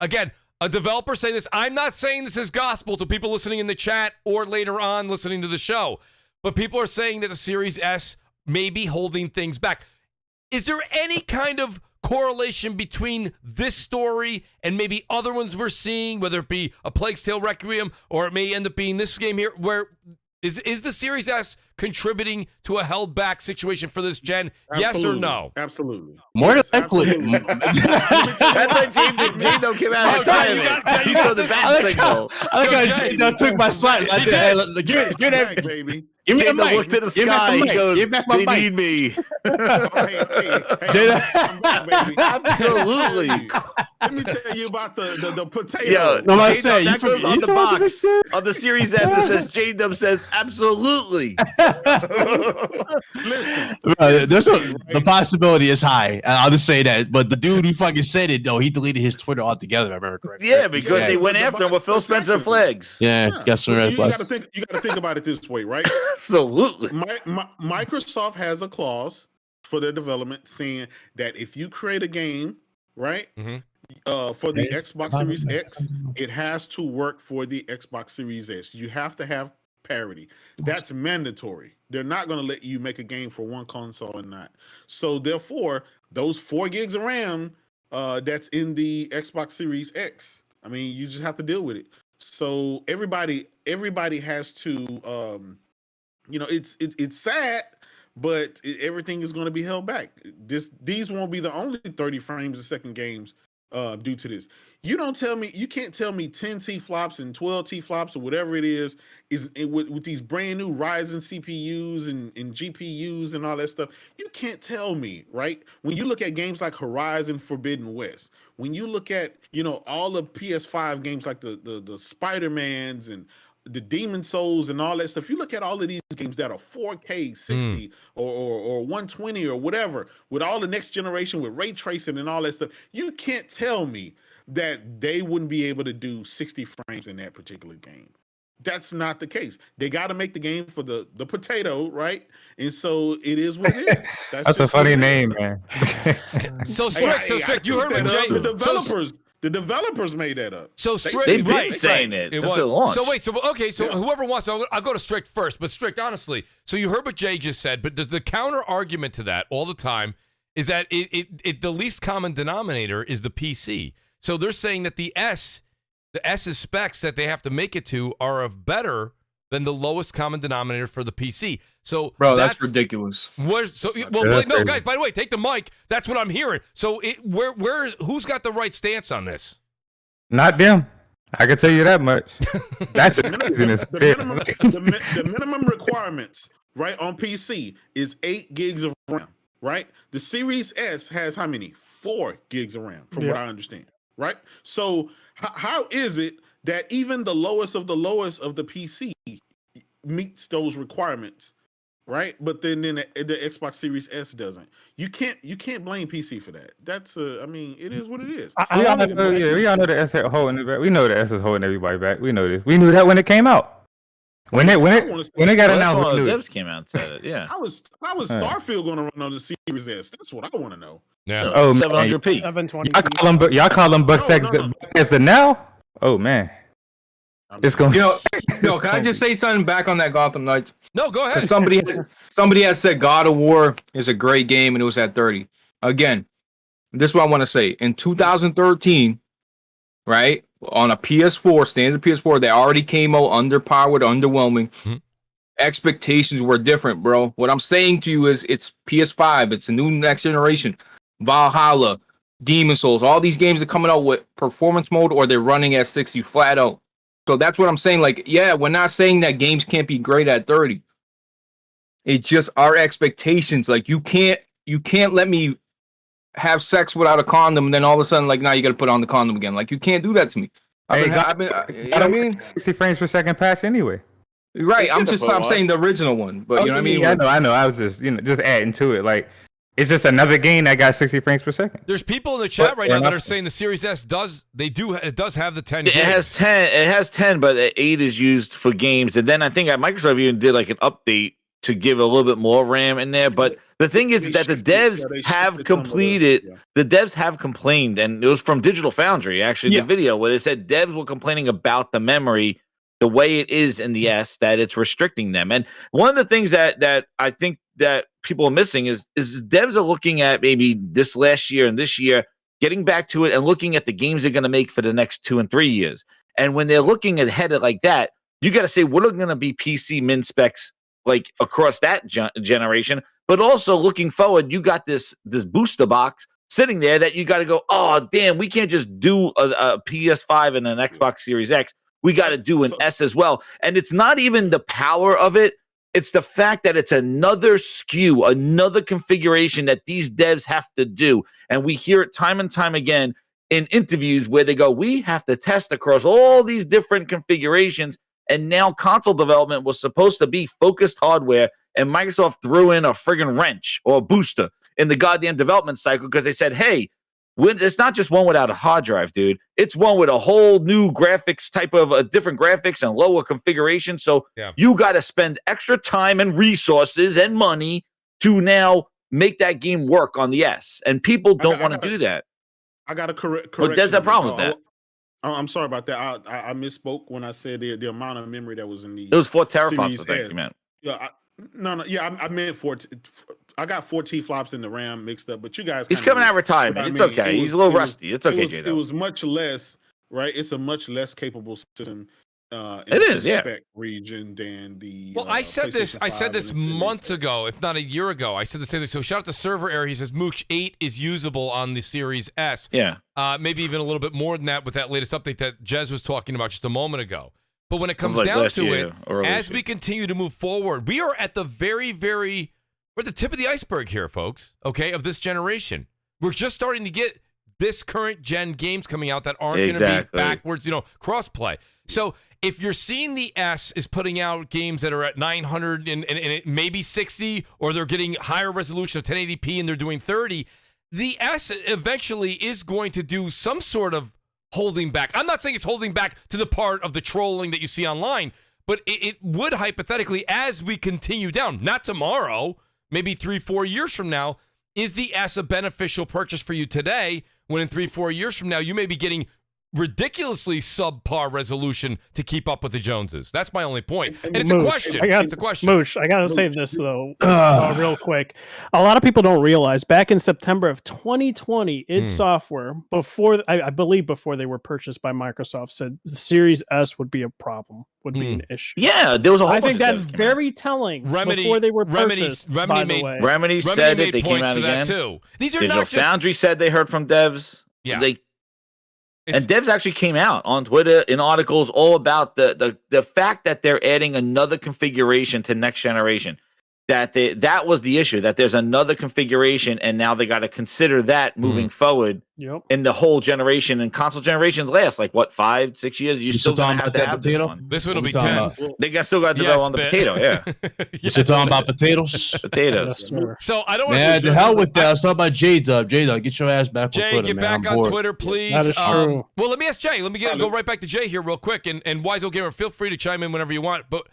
Again, a developer saying this. I'm not saying this is gospel to people listening in the chat or later on listening to the show, but people are saying that the Series S may be holding things back. Is there any kind of correlation between this story and maybe other ones we're seeing, whether it be a Plague's Tale Requiem or it may end up being this game here, where is the Series S contributing to a held back situation for this gen? Yes or no? Absolutely. More than Yes, likely. absolutely. That's like Jado came out of retirement. He saw the bat signal. I like how Jay took my slide. I did. Hey, give me Back, that. baby. Give me the Jado mic. looked to the Give me sky. the He mic. goes, Give back my they mic. need me. Hey, Jada. I'm back, baby. Absolutely. Let me tell you about the potato. Yo, No, I J-Dub, say that goes on the box. On the Series S, it says J-Dub says absolutely. Listen, The possibility is high. I'll just say that. But the dude who fucking said it, though, he deleted his Twitter altogether. I remember correctly. Yeah, because Yeah. they went after him with Phil Spencer flags. Yeah, got some red you got to plus. think. You got to think about it this way, right? Absolutely. Microsoft has a clause for their development saying that if you create a game, right, Mhm. for the Xbox Series X, it has to work for the Xbox Series S. You have to have parity. That's mandatory. They're not going to let you make a game for one console and not. So therefore, those 4 gigs of RAM that's in the Xbox Series X, I mean, you just have to deal with it. So everybody has to, it's sad, but everything is going to be held back. These won't be the only 30 frames a second games due to this. You can't tell me 10 T flops and 12 T flops or whatever it is with these brand new Ryzen CPUs and GPUs and all that stuff. You can't tell me, right? When you look at games like Horizon Forbidden West, when you look at, all the PS5 games like the Spider-Mans and the Demon Souls and all that stuff, you look at all of these games that are 4K 60 or 120 or whatever, with all the next generation with ray tracing and all that stuff, you can't tell me that they wouldn't be able to do 60 frames in that particular game. That's not the case. They got to make the game for the potato, right? And so it is what it is. That's a funny name, man. So strict. You heard what Jay. The developers made that up. So strict. They've been saying it since it launched. So wait. So whoever wants, I'll go to strict first. But strict, honestly. So you heard what Jay just said. But does the counter argument to that all the time is that the least common denominator is the PC. So they're saying that the S's specs that they have to make it to are better than the lowest common denominator for the PC. So, bro, that's ridiculous. No, guys. By the way, take the mic. That's what I'm hearing. So, who's got the right stance on this? Not them. I can tell you that much. That's just craziness. The minimum requirements, right, on PC is 8 gigs of RAM, right? The Series S has how many? 4 gigs of RAM, from what I understand, right? So, how is it that even the lowest of the PC meets those requirements, right? But then the Xbox Series S doesn't. You can't blame PC for that. That's I mean, it is what it is. We all know the S is holding it back. We know the S is holding everybody back. We know this. We knew that when it came out. When it got announced, we knew devs came out and said it. Yeah. How is Starfield going to run on the Series S? That's what I want to know. Yeah. Oh, 720p. 720. Y'all call them Bethesda now? Oh man. It's going. Can I just say something back on that Gotham Knights? No, go ahead. Somebody has said God of War is a great game and it was at 30. Again, this is what I want to say. In 2013, right, on a PS4, standard PS4, they already came out underpowered, underwhelming. Mm-hmm. Expectations were different, bro. What I'm saying to you is it's PS5. It's a new next generation. Valhalla, Demon Souls, all these games are coming out with performance mode or they're running at 60 flat out. So that's what I'm saying. Like, yeah, we're not saying that games can't be great at 30. It's just our expectations. Like, you can't let me have sex without a condom and then all of a sudden, like, now you got to put on the condom again. Like, you can't do that to me. I mean, 60 frames per second patch anyway. Right. I'm saying the original one, but you know what I mean? Yeah, I know. I was just, just adding to it. Like, it's just another game that got 60 frames per second. There's people in the chat right now that are saying the Series S does have the 10 gigs. It has 10, but 8 is used for games. And then I think Microsoft even did like an update to give a little bit more RAM in there. But the thing is that the devs have completed, the devs have complained, and it was from Digital Foundry, actually, the video where they said devs were complaining about the memory, the way it is in the S, that it's restricting them. And one of the things that I think that people are missing is devs are looking at maybe this last year and this year, getting back to it and looking at the games they're going to make for the next 2 and 3 years. And when they're looking ahead like that, you got to say, what are going to be PC min specs like across that generation? But also looking forward, you got this booster box sitting there that you got to go, oh, damn, we can't just do a PS5 and an Xbox Series X. We got to do an S as well. And it's not even the power of it. It's the fact that it's another SKU, another configuration that these devs have to do. And we hear it time and time again in interviews where they go, we have to test across all these different configurations. And now console development was supposed to be focused hardware, and Microsoft threw in a friggin' wrench or a booster in the goddamn development cycle because they said, hey, it's not just one without a hard drive, dude. It's one with a whole new graphics type of different graphics and lower configuration. So you got to spend extra time and resources and money to now make that game work on the S. And people don't want to do that. I got to correct. But there's a problem with that. I'm sorry about that. I misspoke when I said the amount of memory that was in the. It was 4 teraflops, I think you meant. Yeah, I meant 4. I got 4 T-flops in the RAM mixed up, but you guys. He's coming out of retirement. It's okay. He's a little rusty. It's okay, It was much less, right? It's a much less capable system. It is, spec region than the. Well, I said this months ago, if not a year ago. I said the same thing. So shout out to Server Error. He says Mooch 8 is usable on the Series S. Yeah. Maybe even a little bit more than that with that latest update that Jez was talking about just a moment ago. But when it comes down to it, as we continue to move forward, we are at the we're at the tip of the iceberg here, folks, okay, of this generation. We're just starting to get this current gen games coming out that aren't going to be backwards, cross-play. So if you're seeing the S is putting out games that are at 900 and it maybe 60, or they're getting higher resolution of 1080p and they're doing 30, the S eventually is going to do some sort of holding back. I'm not saying it's holding back to the part of the trolling that you see online, but it would hypothetically, as we continue down, not tomorrow, maybe 3-4 years from now, is the S a beneficial purchase for you today when in 3-4 years from now you may be getting ridiculously subpar resolution to keep up with the Joneses? That's my only point. And it's a question. It's a question. Mooch, I gotta say this though, real quick. A lot of people don't realize back in September of 2020, id Software, before I believe before they were purchased by Microsoft, said the Series S would be a problem, would be an issue. Yeah, there was a whole I think bunch that's of very telling. Before they were purchased, by the way. Remedy said that they came out to again. that too. These are Digital not just Foundry said they heard from devs. Yeah. And devs actually came out on Twitter in articles all about the fact that they're adding another configuration to next generation. That was the issue, that there's another configuration, and now they got to consider that moving forward in the whole generation. And console generations last like what, 5-6 years? You're still going to have to have this one. This one will be 10. They still got to develop on the potato. Yeah, you're talking about potatoes. Potatoes. So I don't want to. The hell with that. Let's talk about J-Dub. J-Dub, get your ass back on Twitter. Jay, get back on Twitter, please. That is true. Well, let me ask Jay. Let me go right back to Jay here real quick. And WiseOldGamer, feel free to chime in whenever you want. But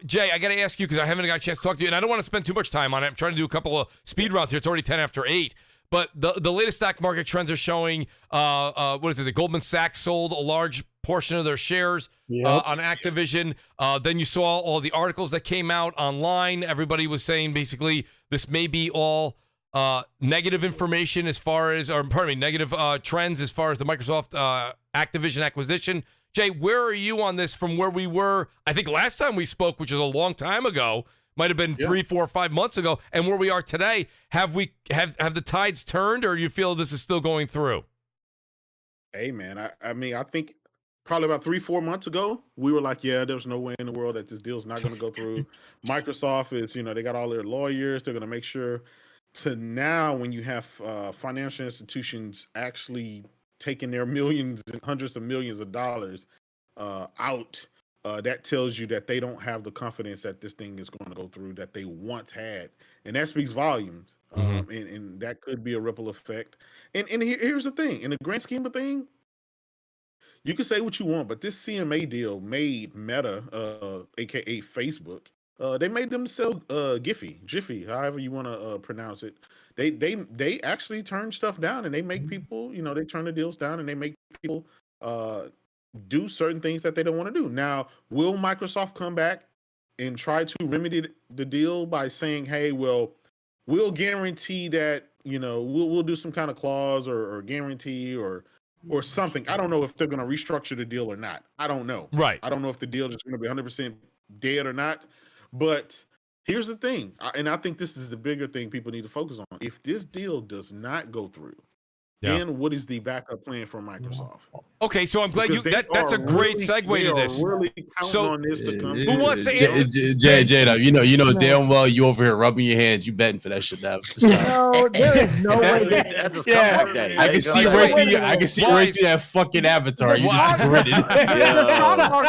Jay, I got to ask you because I haven't got a chance to talk to you, and I don't want to spend too much time on it. I'm trying to do a couple of speed rounds here. It's already 10 after 8. But the latest stock market trends are showing, what is it? The Goldman Sachs sold a large portion of their shares on Activision. Then you saw all the articles that came out online. Everybody was saying basically this may be all negative information as far as, or pardon me, negative trends as far as the Microsoft Activision acquisition. Jay, where are you on this from where we were, I think last time we spoke, which is a long time ago, might have been 3, 4, 5 months ago, and where we are today? Have the tides turned, or do you feel this is still going through? Hey, man, I mean, I think probably about 3-4 months ago, we were like, yeah, there's no way in the world that this deal's not going to go through. Microsoft is, they got all their lawyers. They're going to make sure. To now, when you have financial institutions actually taking their millions and hundreds of millions of dollars out, that tells you that they don't have the confidence that this thing is going to go through that they once had, and that speaks volumes. And that could be a ripple effect. And here's the thing: in the grand scheme of things, you can say what you want, but this CMA deal made Meta, aka Facebook, they made them sell Jiffy, however you want to pronounce it. They actually turn stuff down, and they make people, they turn the deals down, and they make people do certain things that they don't want to do. Now, will Microsoft come back and try to remedy the deal by saying, hey, well, we'll guarantee that, we'll do some kind of clause or guarantee or something. I don't know if they're going to restructure the deal or not. I don't know. Right. I don't know if the deal is going to be 100% dead or not. But here's the thing, and I think this is the bigger thing people need to focus on. If this deal does not go through, then what is the backup plan for Microsoft? Okay, so I'm glad that's a great segue to this. Really counting on this to come. Who wants to answer? Jay, you know damn well you over here rubbing your hands. You betting for that shit now. No, there is no way. That's a I can see right through you. I can see right through that fucking avatar. You just gritted.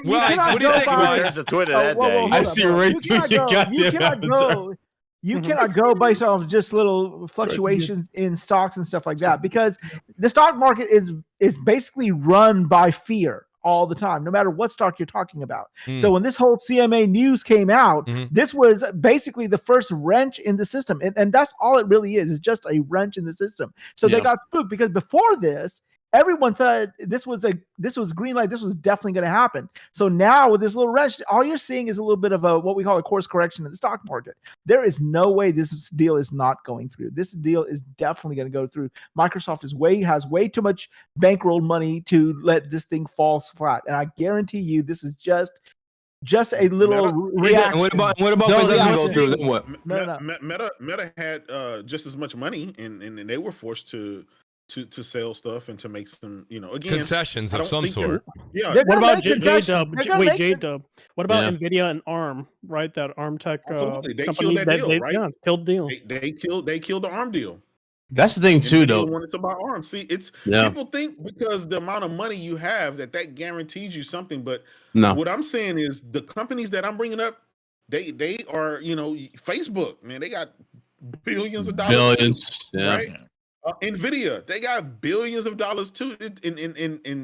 What do you think about the Twitter that day? I see right through your goddamn avatar. You cannot go based off just little fluctuations in stocks and stuff like that, because the stock market is basically run by fear all the time, no matter what stock you're talking about. So when this whole CMA news came out, this was basically the first wrench in the system. And that's all it really is just a wrench in the system. So they got spooked because before this, everyone thought this was green light. This was definitely going to happen. So now with this little wrench, all you're seeing is a little bit of what we call a course correction in the stock market. There is no way this deal is not going through. This deal is definitely going to go through. Microsoft has way too much bankroll money to let this thing fall flat. And I guarantee you, this is just a little reaction. What about if it doesn't go through? Then what? Meta had just as much money, and they were forced to sell stuff and to make some, again, concessions of some sort. Yeah. What about J-Dub? Wait, J-Dub. What about NVIDIA and ARM, right? That ARM Tech Absolutely. They company killed that deal, right? Yeah, killed the deal. They killed the ARM deal. That's the thing too, though. Wanted to buy ARM. See, people think because the amount of money you have that guarantees you something, but what I'm saying is the companies that I'm bringing up, they are, Facebook, man, they got billions of dollars, right? NVIDIA, they got billions of dollars too in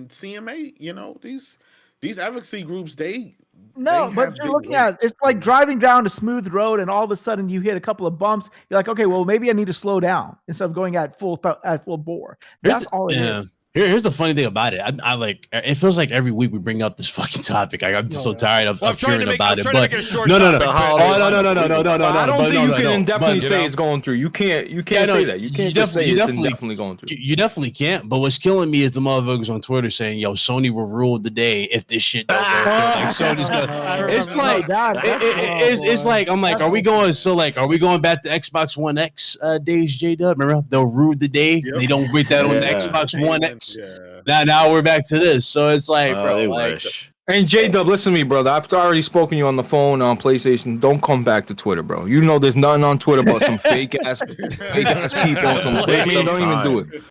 CMA. These advocacy groups, they No, They but have you're big looking at it. It's like driving down a smooth road, and all of a sudden you hit a couple of bumps. You're like, okay, well maybe I need to slow down instead of going at full bore. That's all it is. Here's the funny thing about it. I like. It feels like every week we bring up this fucking topic. I'm just so tired of hearing about it. But no. I don't think you can indefinitely say know? It's going through. You can't say that. You can't just say it's indefinitely going through. You definitely can't. But what's killing me is the motherfuckers on Twitter saying, "Yo, Sony will rule the day if this shit don't go through." Like Sony's gonna. It's like it's like I'm like, are we going back to Xbox One X days, J-Dub? Remember they'll rule the day. They don't break that on the Xbox One X. Yeah. Now we're back to this. So it's like, bro, like, and J-Dub, listen to me, brother. I've already spoken to you on the phone, on PlayStation. Don't come back to Twitter, bro. You know there's nothing on Twitter but some fake ass people. Don't even do it.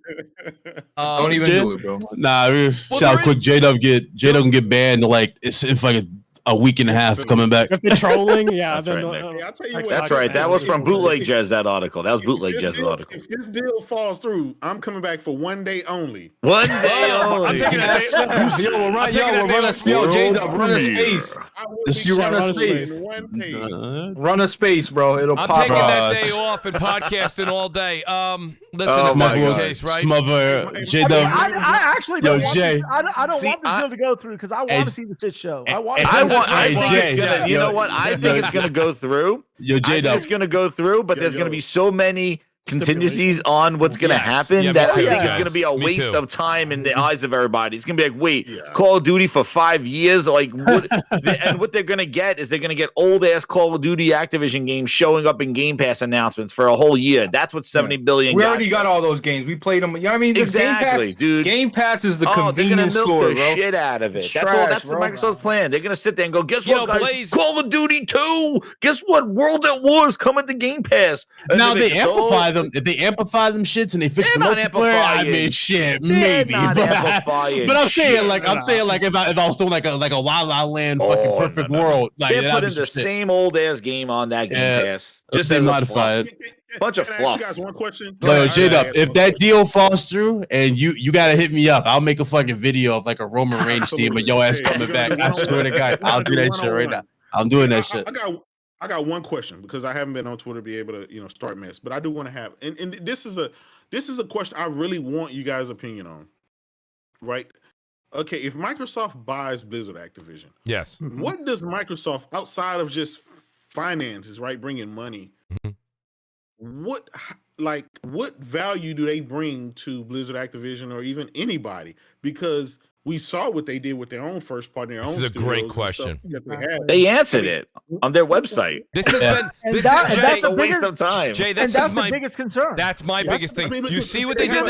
Don't even do it, bro. Nah, see how quick J-Dub can get banned. Like it's in like a week and a half coming back. The trolling, yeah. That's right, Nick. I'll tell you what, That's right. That was from Bootleg Jez, that article. That was Bootleg Jez's article. If this deal falls through, I'm coming back for 1 day only. 1 day only. I'm taking that day. J-Dub, run a space. You run a space. Run a space, bro. It'll pop. I'm taking that day off and podcasting all day. Listen, if that's the case, right? J-Dub. I actually don't want this. I don't want this deal to go through because I want to see the shit show. I think it's gonna. You know what? I think it's gonna go through. It's gonna go through, but there's gonna be so many contingencies on what's going to happen that I think it's going to be a waste of time in the eyes of everybody. It's going to be like, wait, Call of Duty for 5 years? Like, what, and what they're going to get is they're going to get old-ass Call of Duty Activision games showing up in Game Pass announcements for a whole year. That's what 70 billion We already got all those games. We played them. You know what I mean? Exactly, Game Pass, dude. Game Pass is the convenience store, the bro. shit out of it. It's That's trash, all. That's bro. Microsoft's plan. They're going to sit there and go, guess what, guys? Call of Duty 2. Guess what? World at War is coming to Game Pass. And now they amplify them. If they amplify them shits and they fix the multiplayer, I mean, shit, maybe. But I'm saying, like, if I was doing like a La La Land fucking perfect world, like they're putting the same old ass game on that Game Pass, just as modified. Bunch of Can I fluff. ask you guys one question? Yo, J-Dub, if that deal falls through and you gotta hit me up, I'll make a fucking video of like a Roman Reigns team with your ass coming back. I swear to God, I'll do that shit right now. I'm doing that shit. I got one question because I haven't been on Twitter to be able to, start mess, but I do want to have, and this is a question I really want you guys' opinion on, right? Okay, if Microsoft buys Blizzard Activision, yes, what does Microsoft, outside of just finances, right, bringing money, what value do they bring to Blizzard Activision or even anybody? Because we saw what they did with their own first party. This is a great question. They answered it on their website. This has been that's a waste of time. Jay, that's the biggest concern. That's my biggest thing. You see what they did?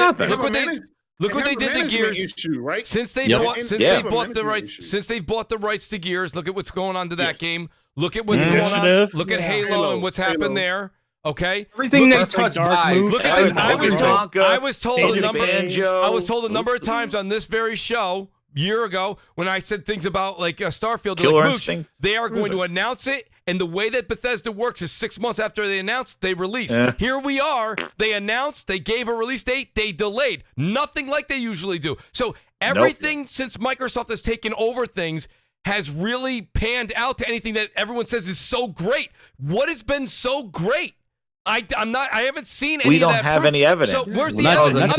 Look what they did to Gears. Issue, right? Since they've bought the rights to Gears, look at what's going on to that game. Look at what's going on. Look at Halo and what's happened there. Okay, everything they touch buys. I was told a number of times on this very show a year ago when I said things about like Starfield. Killer like, Instinct. They are going to announce it, and the way that Bethesda works is 6 months after they announce, they release. Here we are. They announced, they gave a release date, they delayed. Nothing like they usually do. So everything since Microsoft has taken over things has really panned out to anything that everyone says is so great. What has been so great? I haven't seen any of that. We don't have any evidence. So where's the evidence?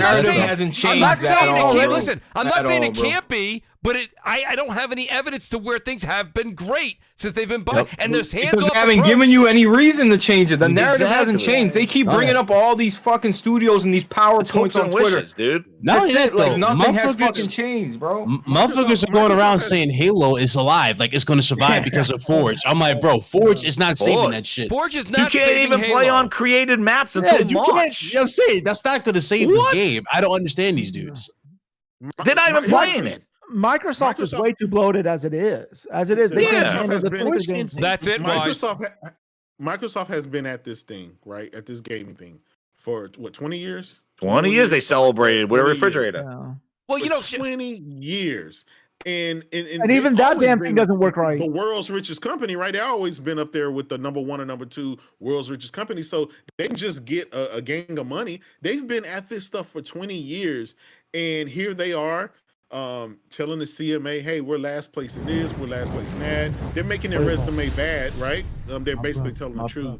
I'm not saying it can't be, but I don't have any evidence to where things have been great since they've been buying. And there's hands because off. They haven't given you any reason to change it. The narrative hasn't changed. They keep bringing up all these fucking studios and these PowerPoints on Twitter, dude. That's it, like nothing has fucking changed, bro. Motherfuckers are going around saying Halo is alive, like it's going to survive because of Forge. I'm like, bro, Forge is not saving that shit. Forge is not. You can't even play on created maps until March. I'm saying that's not going to save this game. I don't understand these dudes. They're not even playing it. Microsoft is way too bloated as it is. They can't handle the Forge games. That's it. Microsoft has been at this thing, right? At this gaming thing for what, 20 years? 20 years they celebrated with a refrigerator. Yeah. Well, 20 years. And even that damn thing doesn't work right. The world's richest company, right? They've always been up there with the number 1 and number 2 world's richest company. So they can just get a gang of money. They've been at this stuff for 20 years. And here they are. telling the CMA, hey, we're last place in this, we're last place in that. They're making their resume bad, right? They're basically telling the truth.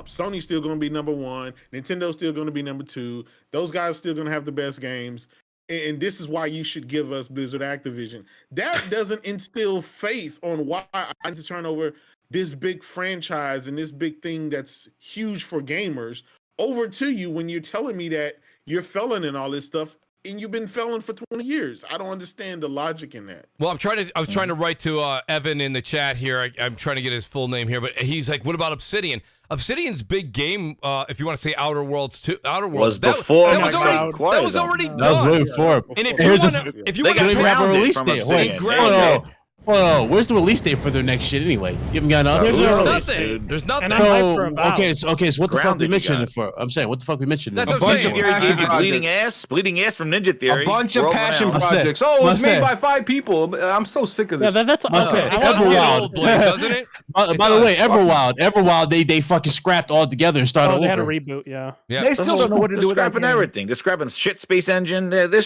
Sony's still going to be #1. Nintendo's still going to be #2. Those guys are still going to have the best games. And this is why you should give us Blizzard Activision. That doesn't instill faith on why I need to turn over this big franchise and this big thing that's huge for gamers over to you when you're telling me that you're failing and all this stuff, and you've been failing for 20 years. I don't understand the logic in that. Well, I was trying to write to Evan in the chat here. I'm trying to get his full name here, but he's like, "What about Obsidian?" Obsidian's big game, if you want to say Outer Worlds 2, Outer Worlds was before that was already done. That was way before. And if you they want got to have a release from date. Obsidian. Whoa, where's the release date for their next shit anyway? You haven't got nothing. There's nothing. There's nothing. And I'm hyped for Avowed. Okay, so what the fuck we Grounded, mentioned you it for? I'm saying, what the fuck we mentioned it That's for? what I'm Ninja saying. Theory gave you Projects. bleeding ass from Ninja Theory. A bunch of World passion renowned. projects. Oh, it was Must made say. by 5 people. I'm so sick of Yeah, this. that's say. I want to Everwild. Old Blade, doesn't it? By the way, Everwild, they fucking scrapped all together and started they had a over. reboot, yeah. They still don't know what to They're do with that scrapping game. everything. They're scrapping shit space engine. They're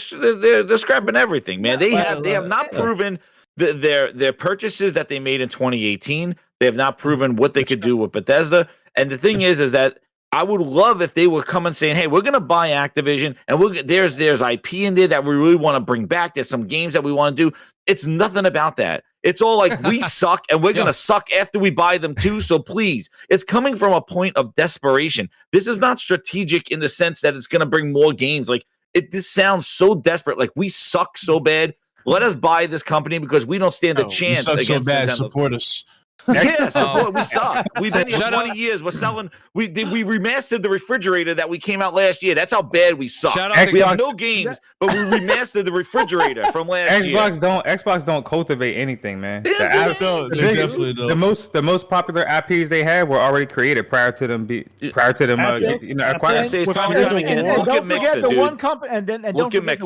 scrapping everything, man. They have not proven their purchases that they made in 2018. They have not proven what they could do with Bethesda. And the thing is that I would love if they were coming saying, "Hey, we're gonna buy Activision, and there's IP in there that we really want to bring back. There's some games that we want to do." It's nothing about that. It's all like, we suck, and we're gonna suck after we buy them too. So please, it's coming from a point of desperation. This is not strategic in the sense that it's gonna bring more games. Like, this sounds so desperate. Like, we suck so bad. Let us buy this company because we don't stand a chance suck against so bad. Nintendo. Support us. Yeah, support. We suck. We've been here Shut 20 up. years. We're selling. We remastered the refrigerator that we came out last year. That's how bad we suck. Shout out to We have Xbox. no games, but we remastered the refrigerator from last year. Xbox don't cultivate anything, man. Yeah, No, The they definitely don't. the most popular IPs they had were already created prior to them acquiring. I say it's time And, to again. and Look don't at forget Mixer, the dude. one company, and don't Look at forget the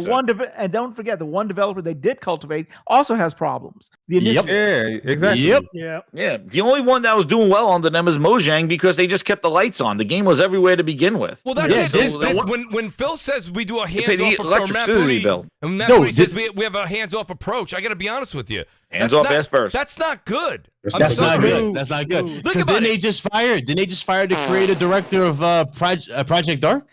Mixer. don't forget the one developer they did cultivate also has problems. The initiative. Yeah, exactly. Yep. Yeah. Yeah, the only one that was doing well under them is Mojang because they just kept the lights on. The game was everywhere to begin with. Well, that's Yeah, it. This, so- when Phil says we do a paid the hands-off electricity bill. and Matt No, Booty says we have a hands-off approach, I got to be honest with you. Hands That's off not- ass first. That's not good. I'm That's not sorry. good. That's not good. Think Because about then it. they just fired. Didn't they just fire the creative director of Project Dark?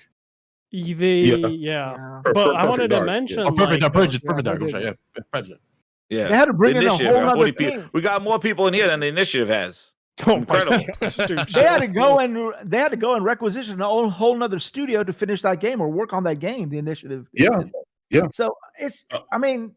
Yeah. But I wanted to mention. Oh, Perfect Dark. Project I'm Dark. sorry. Yeah, Project. Yeah, They had to bring The in a initiative whole got other 40 people. thing. We got more people in here than the initiative has. Oh, Incredible. They had to go and requisition a whole nother studio to finish that game or work on that game. The initiative. Yeah. So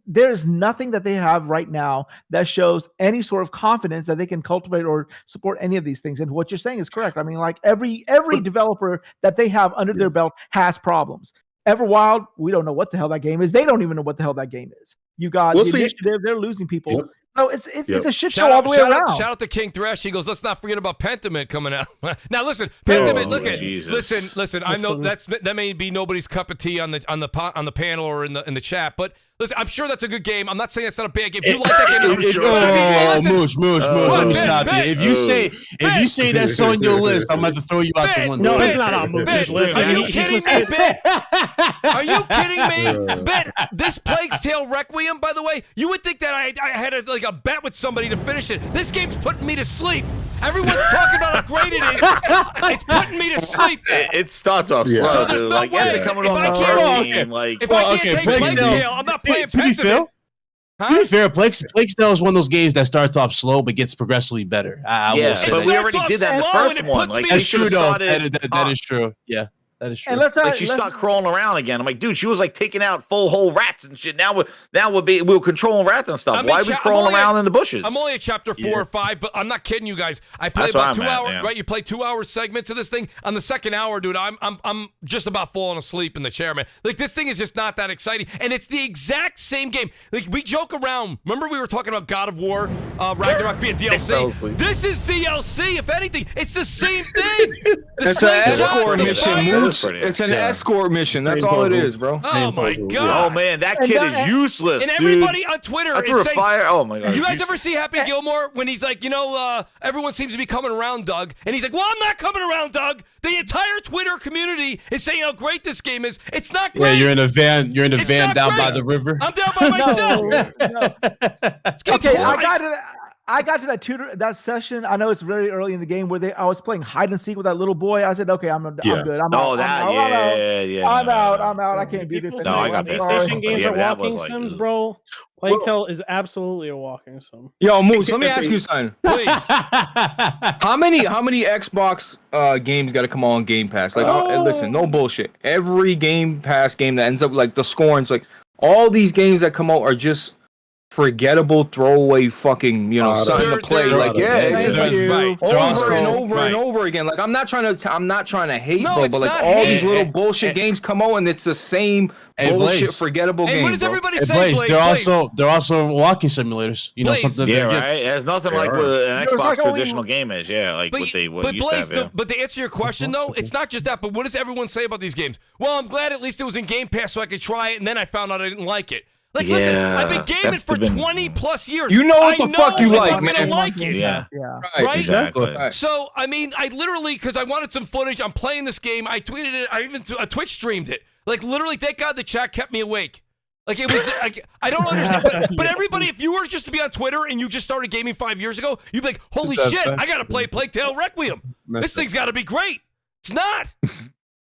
there's nothing that they have right now that shows any sort of confidence that they can cultivate or support any of these things. And what you're saying is correct. I mean, like every developer that they have under their belt has problems. Everwild, we don't know what the hell that game is. They don't even know what the hell that game is. You got We'll the see. initiative; they're losing people. Yep. So it's a shit show Shout all out, the way shout, around. out, shout out to King Thresh. He goes, let's not forget about Pentiment coming out. Now listen, Pentiment. Listen. I know that may be nobody's cup of tea on the panel or in the chat, but listen, I'm sure that's a good game. I'm not saying it's not a bad game. If you like that game, Mooch, let me stop you. If you say that's on your list, I'm about to throw you out the window. No, it's not on Mooch's list. Are you kidding me, Ben? Are you kidding me? Ben, this Plague's Tale Requiem, by the way, you would think that I had a bet with somebody to finish it. This game's putting me to sleep. Everyone's talking about how great it is. It's putting me to sleep. It starts off slow, So there's dude. no Like, way. after coming If on I the can't- first okay. game, like, If I can't take Plague's Tale, I'm not playing To be fair, Pentiment. to be fair, Plague's Tale is one of those games that starts off slow but gets progressively better. I will yeah, say but that. we already did that in the slow and first it one. puts Like, me they That's should true, have though. started. That is true. Yeah, that is true. And let's Like, she started crawling around again. I'm like, dude, she was like taking out full whole rats and shit. Now we're controlling rats and stuff. I'm in Why are we I'm crawling only around in the bushes? I'm only at chapter 4 or 5, but I'm not kidding you guys. I play That's where about I'm 2 at, hours, yeah. right? You play 2 hour segments of this thing. On the second hour, dude, I'm just about falling asleep in the chair, man. Like, this thing is just not that exciting, and it's the exact same game. Like, we joke around. Remember we were talking about God of War, Ragnarok being DLC. This is DLC, if anything. It's the same thing. It's an escort mission. looks pretty. It's an escort mission. That's all it is, bro. Oh my god! Oh man, that kid is useless. And dude. everybody on Twitter I threw is a saying, fire. Oh my god! You guys ever see Happy Gilmore when he's like, everyone seems to be coming around Doug, and he's like, well, I'm not coming around Doug. The entire Twitter community is saying how great this game is. It's not great. Yeah, you're in a van. You're in a It's van not down by great. the river. I'm down by myself. It's getting Okay, boring. I got to that session. I know it's very early in the game where I was playing hide and seek with that little boy. I said, okay, I'm good. I'm Oh, out. that, I'm out. yeah. I'm out. I can't do this. People No, I say got anymore. that I'm session. sorry. PlayStation games Yeah, are that was walking like, sims, ugh. bro. Plague Tale is absolutely a walking sim. Yo, Moose, let me ask you something. Please. How many Xbox games got to come on Game Pass? Like, listen, no bullshit. Every Game Pass game that ends up like the scorings, like all these games that come out are just forgettable, throwaway, fucking, something to play. Like, it's just like right. over and over Right. and over again. Like, I'm not trying to hate, No, bro, it's but like not all hate. these little bullshit games come out and it's the same Hey, bullshit, Blaze. forgettable Hey, game. what does bro. everybody Hey, say, Blaze, Blake? they're also walking simulators. You know Blaze. something. Yeah, they're- right. It has nothing They like are. what an There's Xbox like only- traditional game is. Yeah, like what they used Blaze, to have. Yeah. but to answer your question though, it's not just that. But what does everyone say about these games? Well, I'm glad at least it was in Game Pass so I could try it, and then I found out I didn't like it. Like, listen, I've been gaming that's for been- 20 plus years. You know what I the fuck you if like, I'm gonna man. like it. Yeah. Right? Exactly. Right. So, I mean, I literally, because I wanted some footage, I'm playing this game. I tweeted it. I even Twitch streamed it. Like, literally, thank God the chat kept me awake. Like, it was, like, I don't understand. But everybody, if you were just to be on Twitter and you just started gaming 5 years ago, you'd be like, holy shit, I got to play Plague Tale Requiem. This thing's got to be great. It's not.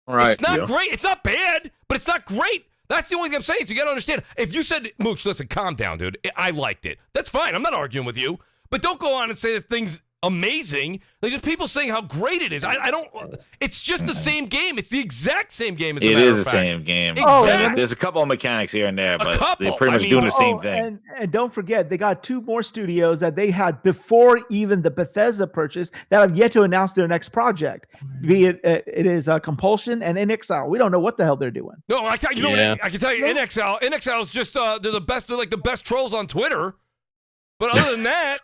Right. It's not great. It's not bad, but it's not great. That's the only thing I'm saying. So you got to understand. If you said, Mooch, listen, calm down, dude. I liked it. That's fine. I'm not arguing with you. But don't go on and say that thing's amazing. There's just people saying how great it is. I don't. It's just the same game. It's the exact same game. As a It matter is of the fact. same game. Exactly. There's a couple of mechanics here and there, but couple. they're pretty I much mean- doing the same thing. And don't forget, they got 2 more studios that they had before even the Bethesda purchase that have yet to announce their next project. Be it it is Compulsion and NXL. We don't know what the hell they're doing. No, I can tell you, NXL. NXL is just they're the best. They're like the best trolls on Twitter. But other than that,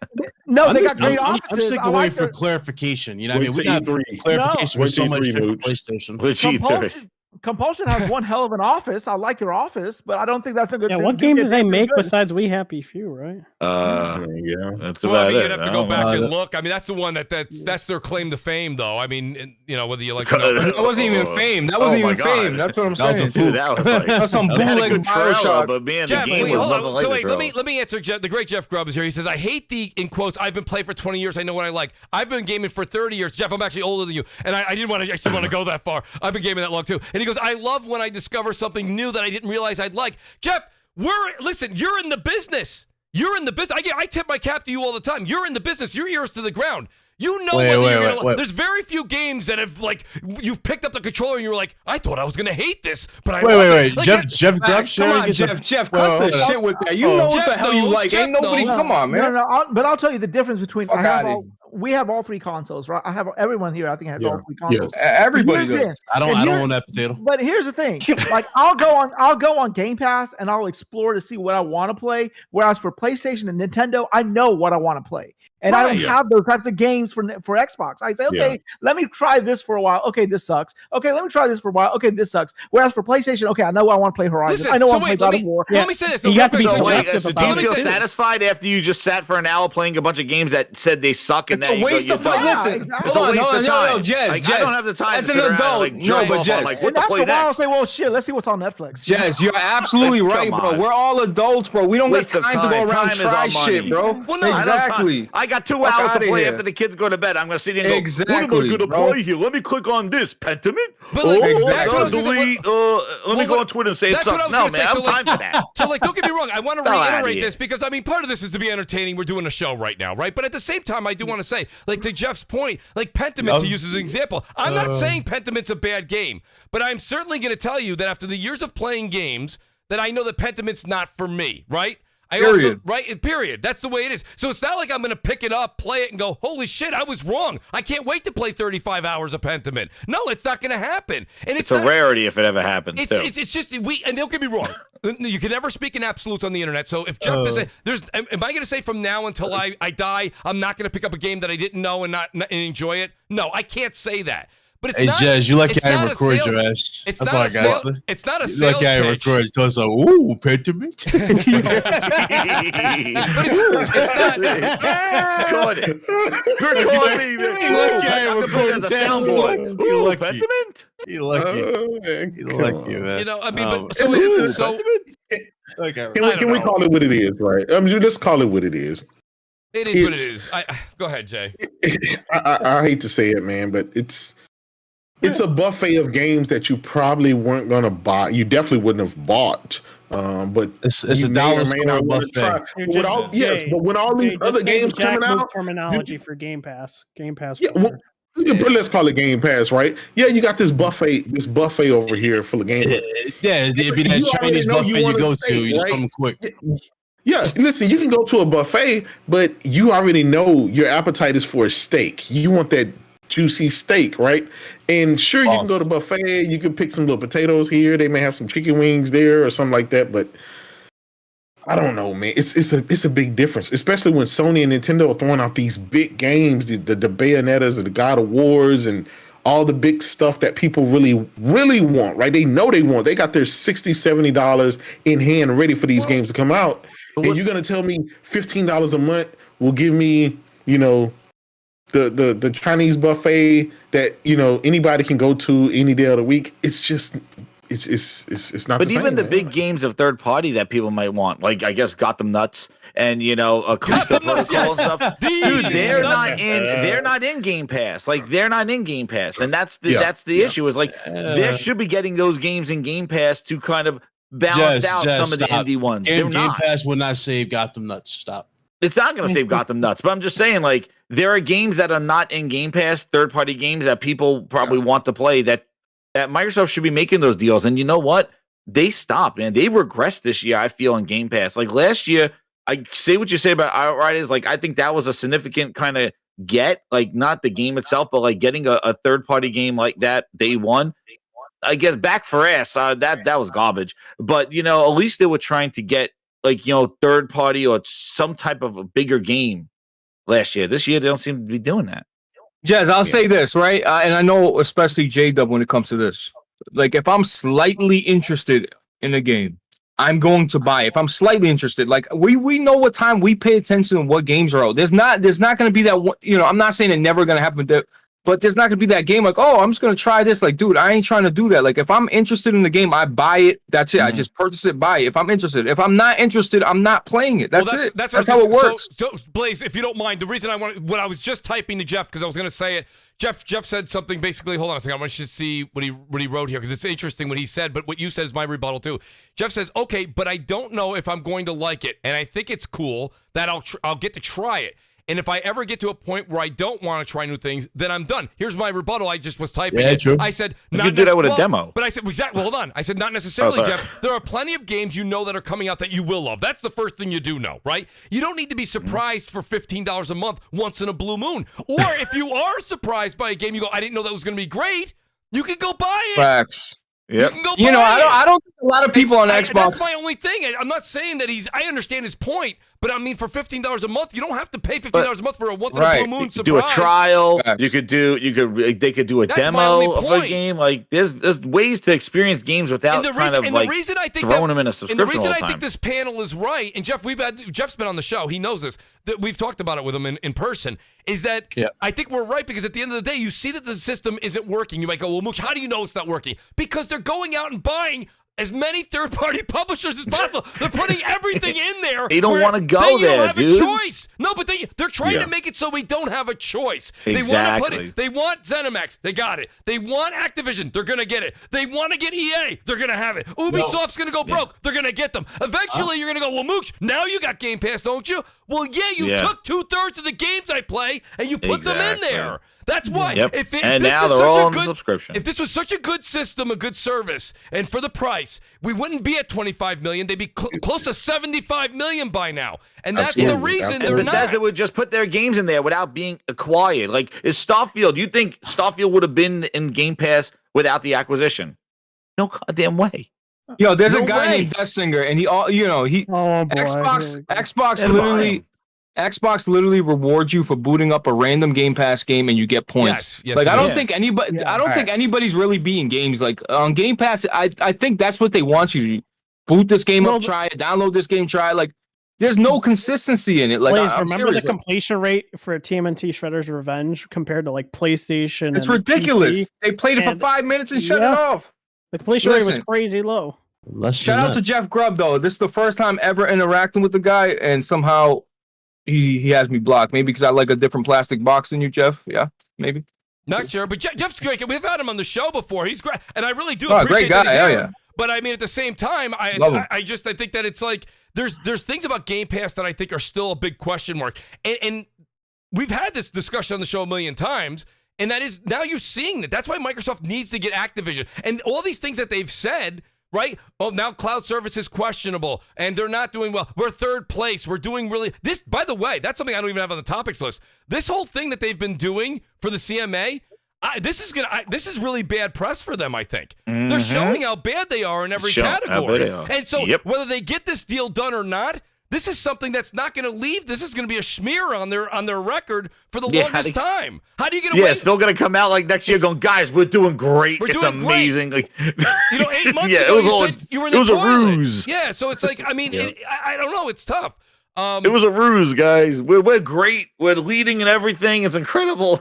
No, they got great I'm offices. still I waiting like for their- clarification. You know, what I Wait mean, we till got E3. clarification No. for so Wait till much E3, different Mooch. PlayStation. Which E3? Compulsion has one hell of an office. I like their office, but I don't think that's a good. Yeah, what game did they make besides We Happy Few, right? Yeah. That's well, I about mean, it. you'd have to I go don't back know. and look. I mean, that's the one that's their claim to fame, though. I mean, whether you like to know. That wasn't even fame. That wasn't Oh my even God. fame. That's what I'm That was saying. a fluke. Dude, that was like That's some they had a bootleg good trailer, Bioshock. but man, the Jeff, game wait, was hold nothing on. like So the wait, trailer. let me answer. The great Jeff Grubb is here. He says, "I hate the in quotes. I've been playing for 20 years. I know what I like. I've been gaming for 30 years. Jeff, I'm actually older than you, and I didn't want to. I still want to go that far. I've been gaming that long too." And he goes, "I love when I discover something new that I didn't realize I'd like." Jeff, listen. You're in the business. You're in the business. I tip my cap to you all the time. You're in the business. Your ears to the ground. You know whether you're gonna. wait. There's very few games that have like you've picked up the controller and you're like, I thought I was gonna hate this, but I Wait, love wait. it. Like, Jeff Grubb Come sharing on, his Jeff, cut Well, the hold on. shit with that. You know what Jeff the hell you knows, like. Jeff Ain't nobody. knows. Come on, man. But I'll tell you the difference between. Fuck outta here. We have all 3 consoles, right? I have everyone here. I think has all 3 consoles. Everybody Here's does. the- I don't and here- own that potato. But here's the thing: like I'll go on Game Pass and I'll explore to see what I want to play. Whereas for PlayStation and Nintendo, I know what I want to play, and I don't Right. have those types of games for Xbox. I say, okay, let me try this for a while. Okay, this sucks. Okay, let me try this for a while. Okay, this sucks. Whereas for PlayStation, okay, I know I want to play Horizon. Listen, I know so I want to play wait, God of War. let me say this. You have to be real quick. subjective So about do you Let me feel say this. satisfied after you just sat for an hour playing a bunch of games that said they suck and It's then a waste you're of done? time. Listen, exactly. It's a hold on, waste hold of on, time. no, Jez, Like, Jez. I don't have the time As to an sit around adult, and, like, no, drum but off Jez. on, like, what And to after play a while, I'll next. say, well, shit, let's see what's on Netflix. Jez, you're absolutely Come right, bro. on. We're all adults, bro. We don't got Waste of time to go time. around Time is our try money. shit, bro. Well, no, Exactly. I got 2 Fuck hours to outta play here. after the kids go to bed. I'm gonna sit there and go, Exactly, what am I gonna bro. play here? Let me click on this. Pentiment? But, like, exactly. Let me Well, go on Twitter and say it that's what sucks. I was No, gonna man, say. I So, have like- time for that. So, like, don't get me wrong. I want to Hell outta reiterate here. this because, I mean, part of this is to be entertaining. We're doing a show right now, right? But at the same time, I do want to say, like, to Jeff's point, like, Pentiment, to use as an example. I'm not saying Pentiment's a bad game, but I'm certainly going to tell you that after the years of playing games, that I know that Pentiment's not for me, right? Period. Period. That's the way it is. So it's not like I'm going to pick it up, play it, and go, holy shit, I was wrong. I can't wait to play 35 hours of Pentiment. No, it's not going to happen. And It's a not, rarity if it ever happens, too. it's just, and don't get me wrong. You can never speak in absolutes on the internet. So if Jeff is, am I going to say from now until I die, I'm not going to pick up a game that I didn't know and not enjoy it? No, I can't say that. But it's Hey, not. Jez, you lucky it's I didn't not a record sales- your ass. It's That's not all a I got. sale- It's not a You sales lucky I didn't pitch. record. Tell us, ooh, Pentiment. But it's not. Caught it. Good call, me, man. You lucky I I'm didn't gonna put it record as a his ass. soundboard. You Ooh, lucky. Pentiment? You lucky. Oh, man, You come lucky, on. man. You know, I mean, Oh, but so Okay. Can we call it what it is, right? Let's call it what it is. it is what it is. Go ahead, Jay. I hate to say it, man, but it's a buffet of games that you probably weren't going to buy. You definitely wouldn't have bought. But It's you a may dollar or may store not wanna buffet. try. You're With just- all, yes, Jay, but when all these Jay, other just say games the Jack coming Mooch out, terminology for Game Pass. Game Pass. yeah, folder. let's call it Game Pass, right? Yeah, you got this buffet over here full of games. Yeah, it'd be that You already Chinese know you buffet you wanna go stay, to. You just right? come quick. Yeah, listen, you can go to a buffet, but you already know your appetite is for a steak. You want that juicy steak, right? And sure, you can go to buffet, you can pick some little potatoes here. They may have some chicken wings there or something like that, but I don't know, man. It's a big difference, especially when Sony and Nintendo are throwing out these big games, the Bayonettas and the God of Wars and all the big stuff that people really, really want, right? They know they want. They got their $60, $70 in hand ready for these games to come out. And you're gonna tell me $15 a month will give me, you know, the Chinese buffet that, you know, anybody can go to any day of the week. It's just it's not. But the even same, the man. big games of third party that people might want, like I guess Gotham Nuts and Callisto Gotham Nuts, Protocol and yes. stuff, Dude, they're Nuts. not in Game Pass. Like they're not in Game Pass, and that's the Yeah. issue. Is like they should be getting those games in Game Pass to kind of balance out some of the indie ones. They're Game not. Pass will not save Gotham Nuts. Stop. It's not going to save Gotham Nuts, but I'm just saying, like, there are games that are not in Game Pass, third-party games that people probably want to play that Microsoft should be making those deals. And you know what? They stopped, man. They regressed this year, I feel, on Game Pass. Like, last year, I say what you say about Outriders. Like, I think that was a significant kind of get, like, not the game itself, but, like, getting a third-party game like that day one. I guess back for ass, that was garbage. But, you know, at least they were trying to get, like, you know, third party or some type of a bigger game last year. This year, they don't seem to be doing that. Jez, I'll say this, right? And I know especially J-Dub when it comes to this. Like, if I'm slightly interested in a game, I'm going to buy it. If I'm slightly interested, like we know what time we pay attention to what games are out. There's not going to be that one, you know, I'm not saying it never going to happen, but there's not going to be that game like, oh, I'm just going to try this. Like, dude, I ain't trying to do that. Like, if I'm interested in the game, I buy it. That's it. I just purchase it, buy it. If I'm interested. If I'm not interested, I'm not playing it. That's it. That's how it works. So, Blaze, if you don't mind, the reason what I was just typing to Jeff, because I was going to say it, Jeff said something basically, hold on a second, I want you to see what he wrote here, because it's interesting what he said, but what you said is my rebuttal too. Jeff says, okay, but I don't know if I'm going to like it, and I think it's cool that I'll get to try it. And if I ever get to a point where I don't want to try new things, then I'm done. Here's my rebuttal. I just was typing it. True. I said, You could do that with a demo. But I said, exactly. Well, hold on. I said, not necessarily, sorry. Jeff. There are plenty of games you know that are coming out that you will love. That's the first thing you do know, right? You don't need to be surprised for $15 a month once in a blue moon. Or if you are surprised by a game, you go, I didn't know that was going to be great. You can go buy it. Facts. You can go buy You know, it. I don't think a lot of people on That's Xbox. my only thing. I'm not saying that I understand his point, but I mean, for $15 a month, you don't have to pay $15 a month for a once in a blue moon You could surprise. do a trial. Facts. They could do a That's my demo only of a point. game. Like there's ways to experience games without kind of like throwing them in a subscription And the reason all the I time. think this panel is right, and Jeff's been on the show. He knows this. That we've talked about it with him in person. Is that I think we're right, because at the end of the day, you see that the system isn't working. You might go, well, Mooch, how do you know it's not working? Because they're going out and buying as many third-party publishers as possible. They're putting everything in there. They don't where wanna go you there, don't have dude. a choice. No, but they're trying to make it so we don't have a choice. They want to put Exactly. it. They want ZeniMax. They got it. They want Activision. They're gonna get it. They want to get EA. They're gonna have it. Ubisoft's gonna go broke. They're gonna get them. Eventually, you're gonna go, well, Mooch, now you got Game Pass, don't you? Well, yeah, you took 2/3 of the games I play and you put them in there. That's why. Yep. If And this now is they're such all a on good subscription. If this was such a good system, a good service, and for the price, we wouldn't be at 25 million. They'd be close to 75 million by now. And that's the Absolutely. reason Absolutely. they're And Bethesda not. would just put their games in there without being acquired. Like, is Starfield? You think Starfield would have been in Game Pass without the acquisition? No goddamn way. Yo, there's No a guy way. named Death Singer, and he Oh boy. Xbox And literally. Xbox literally rewards you for booting up a random Game Pass game and you get points. Yes, like I don't yeah. think anybody, Yeah. I don't think anybody's really beating games. Like on Game Pass, I think that's what they want you to do. Boot this game Well, up, try it, download this game, try it. Like there's no consistency in it. Like Blaze, I'm remember serious. the completion rate for TMNT Shredder's Revenge compared to like PlayStation? It's and ridiculous. PC? They played it for And- 5 minutes and shut Yeah. it off. The completion rate was Listen. crazy low. Shout out to Jeff Grubb though. This is the first time ever interacting with the guy, and somehow he has me blocked. Maybe because I like a different plastic box than you, Jeff. Yeah, maybe. Not sure, but Jeff's great. We've had him on the show before. He's great, and I really do Oh, appreciate great guy. that he's Hell here. yeah. But I mean, at the same time, Love him. I think that it's like there's things about Game Pass that I think are still a big question mark, and we've had this discussion on the show a million times, and that is now you're seeing that. That's why Microsoft needs to get Activision, and all these things that they've said. Right? Oh, now cloud service is questionable, and they're not doing well. We're third place. We're doing really this. By the way, that's something I don't even have on the topics list. This whole thing that they've been doing for the CMA, this is really bad press for them. I think they're showing how bad they are in every category. And so, whether they get this deal done or not, this is something that's not going to leave. This is going to be a smear on their record for the longest time. How do you get away? Yeah, it's still going to come out like next year going, guys, we're doing great. We're It's doing great. amazing. Like, 8 months yeah, ago, it was you all, said you were in the it was a toilet. ruse. Yeah, so it's like, I mean, I don't know. It's tough. It was a ruse, guys. We're great. We're leading in everything. It's incredible.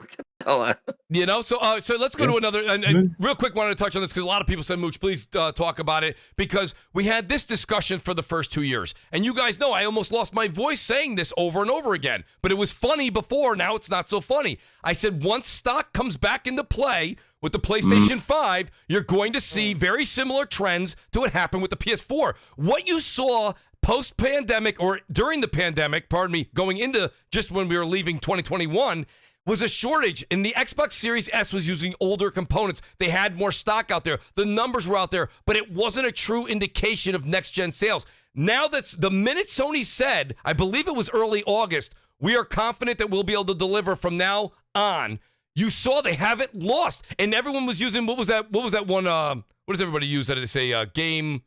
You know, so let's go to another. And real quick, wanted to touch on this because a lot of people said, Mooch, please talk about it, because we had this discussion for the first 2 years. And you guys know I almost lost my voice saying this over and over again. But it was funny before. Now it's not so funny. I said once stock comes back into play with the PlayStation 5, you're going to see very similar trends to what happened with the PS4. What you saw post-pandemic or during the pandemic, pardon me, going into just when we were leaving 2021, was a shortage, and the Xbox Series S was using older components. They had more stock out there. The numbers were out there, but it wasn't a true indication of next-gen sales. Now that's the minute Sony said, I believe it was early August, we are confident that we'll be able to deliver from now on. You saw they haven't lost, and everyone was using, what was that one, what does everybody use that they say, game...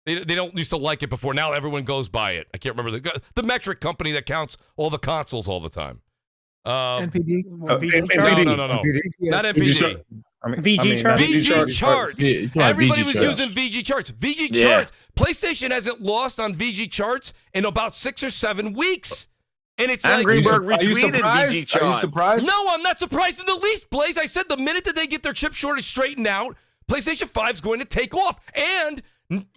They don't used to like it before. Now everyone goes by it. I can't remember the metric company that counts all the consoles all the time. NPD. VG No. Not NPD. VG charts. VG charts. Everybody was charts. using VG charts. VG charts. PlayStation hasn't lost on VG charts in about 6 or 7 weeks. And it's like, Greenberg Are you retweeted surprised? VG Are you charts. surprised? no, I'm not surprised in the least, Blaze. I said the minute that they get their chip shortage straightened out, PlayStation 5 is going to take off. And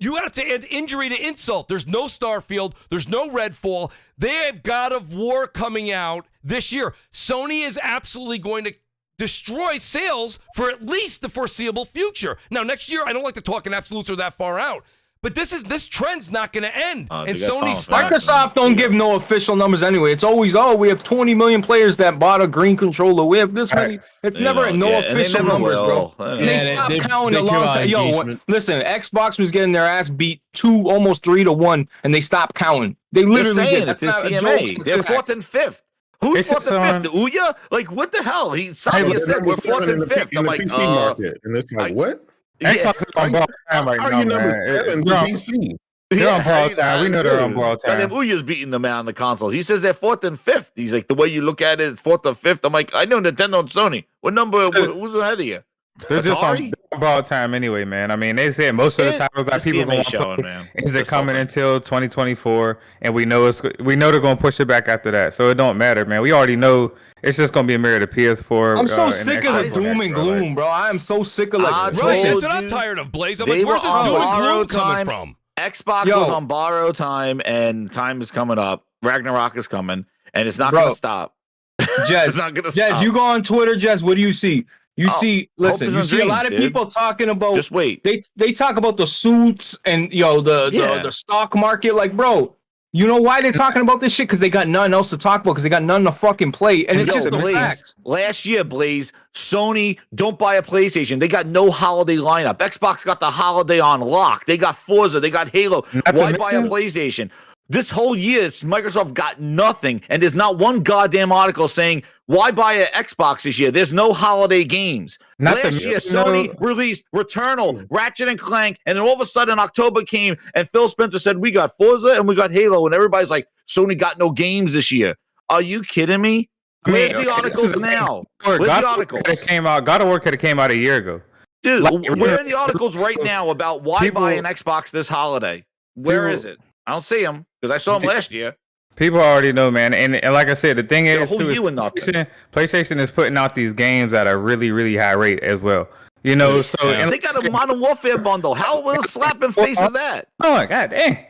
you have to add injury to insult. There's no Starfield. There's no Redfall. They have God of War coming out this year. Sony is absolutely going to destroy sales for at least the foreseeable future. Now, next year, I don't like to talk in absolutes or that far out, but this trend's not going to end. And Sony's stock. Microsoft don't give no official numbers anyway. It's always, we have 20 million players that bought a green controller. We have this many. It's They never don't, no yeah, and they official never numbers, will. bro. Yeah, And they stopped counting they a long give out time. Yo, engagement. listen, Xbox was getting their ass beat 2, almost 3-1, and they stopped counting. They They're literally saying did. it's the That's not a CMA. joke. They're It's 4th and 5th. Who's It's 4th and just, 5th? Ouya? Like, what the hell? Sonya said we're 4th and 5th. I'm like, PC market, and it's like, what? Xbox is on borrowed time right How now, are you number man. 7 for PC? They're on borrowed time. We know they're on borrowed And then time. Ouya's beating them out on the consoles. He says they're 4th and 5th. He's like, the way you look at it, it's 4th or 5th. I'm like, I know Nintendo and Sony. What number? Who's ahead of you? They're just Atari? on borrowed time anyway, man. I mean, they said most of the titles that people CMA going showing, to man. is it That's coming something. until 2024, and we know they're going to push it back after that. So it don't matter, man. We already know it's just going to be a mirror of the PS4. I'm so and sick of the Xbox doom One and X, bro. Like, gloom, bro. I am so sick of I Really, told that's what I'm you tired of, Blaze. I'm they like, where's were this on doom and gloom borrowed coming time. from? Xbox Yo. was on borrowed time, and time is coming up. Ragnarok is coming, and it's not Bro. going to stop. Jez, It's not gonna Jez, stop. you go on Twitter, Jez. What do you see? You Oh, see, listen, hope you is a see a dream, lot of dude. people talking about. Just wait. They talk about the suits and the stock market. Like, bro, you know why they're talking about this shit? Because they got nothing else to talk about. Because they got nothing to fucking play, and it's Yo, just the Blaze, facts. last year, Blaze, Sony, don't buy a PlayStation. They got no holiday lineup. Xbox got the holiday on lock. They got Forza. They got Halo. Not to Why buy a mention- PlayStation? This whole year, Microsoft got nothing, and there's not one goddamn article saying, why buy an Xbox this year? There's no holiday games. Not to Last year, mention, Sony released Returnal, Ratchet and Clank, and then all of a sudden October came, and Phil Spencer said, we got Forza and we got Halo, and everybody's like, Sony got no games this year. Are you kidding me? I mean, Where's the articles now? Where's God the of War articles? could have came out. God of War could have came out a year ago. Dude, Like, where are the articles right now about why people- buy an Xbox this holiday? Where people- is it? I don't see them because I saw them last year. People already know, man. And like I said, the thing They're is, whole too, you and nothing. PlayStation is putting out these games at a really, really high rate as well. You know, so Yeah. and They got a Modern Warfare bundle. How will slapping face is that? oh my god, dang,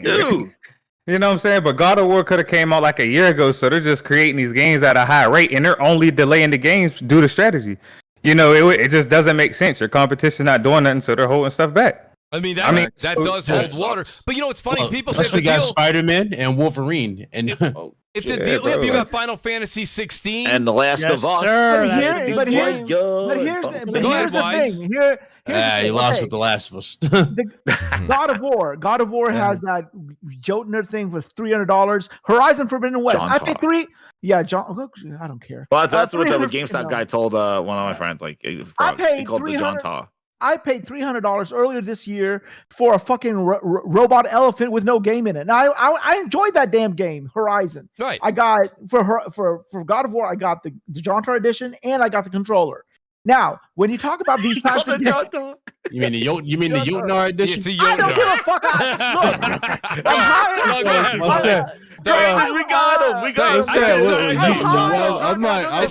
Dude. You know what I'm saying? But God of War could have came out like a year ago, so they're just creating these games at a high rate, and they're only delaying the games due to strategy. You know, it just doesn't make sense. Your competition not doing nothing, so they're holding stuff back. I mean, I mean, that so- does hold water. But you know what's funny? Well, People plus say the we got deal. Spider-Man and Wolverine, and If the Yeah, deal, bro, you got like- Final Fantasy 16 And The Last Yes, of Us. sir. But That here- is a good but here- game. But Go here's ahead, the Wise. thing. Here's the he thing. lost Okay, with The Last of Us. God of War. God of War has that Jotner thing for $300. Horizon Forbidden West. John I paid Tar. three. Yeah, John. I don't care. Well, that's what the $350. GameStop guy told one of my friends. Like, he paid called the John $300 Tar. I paid $300 earlier this year for a fucking robot elephant with no game in it. And I enjoyed that damn game, Horizon. Right. I got for God of War, I got the Jontar edition and I got the controller. Now, when you talk about these types of games, You mean the Jotnar edition? It's a I don't give Yoda. a fuck. Look, I'm hiring. Go ahead. What's that? Dang, we got him. We got him. What's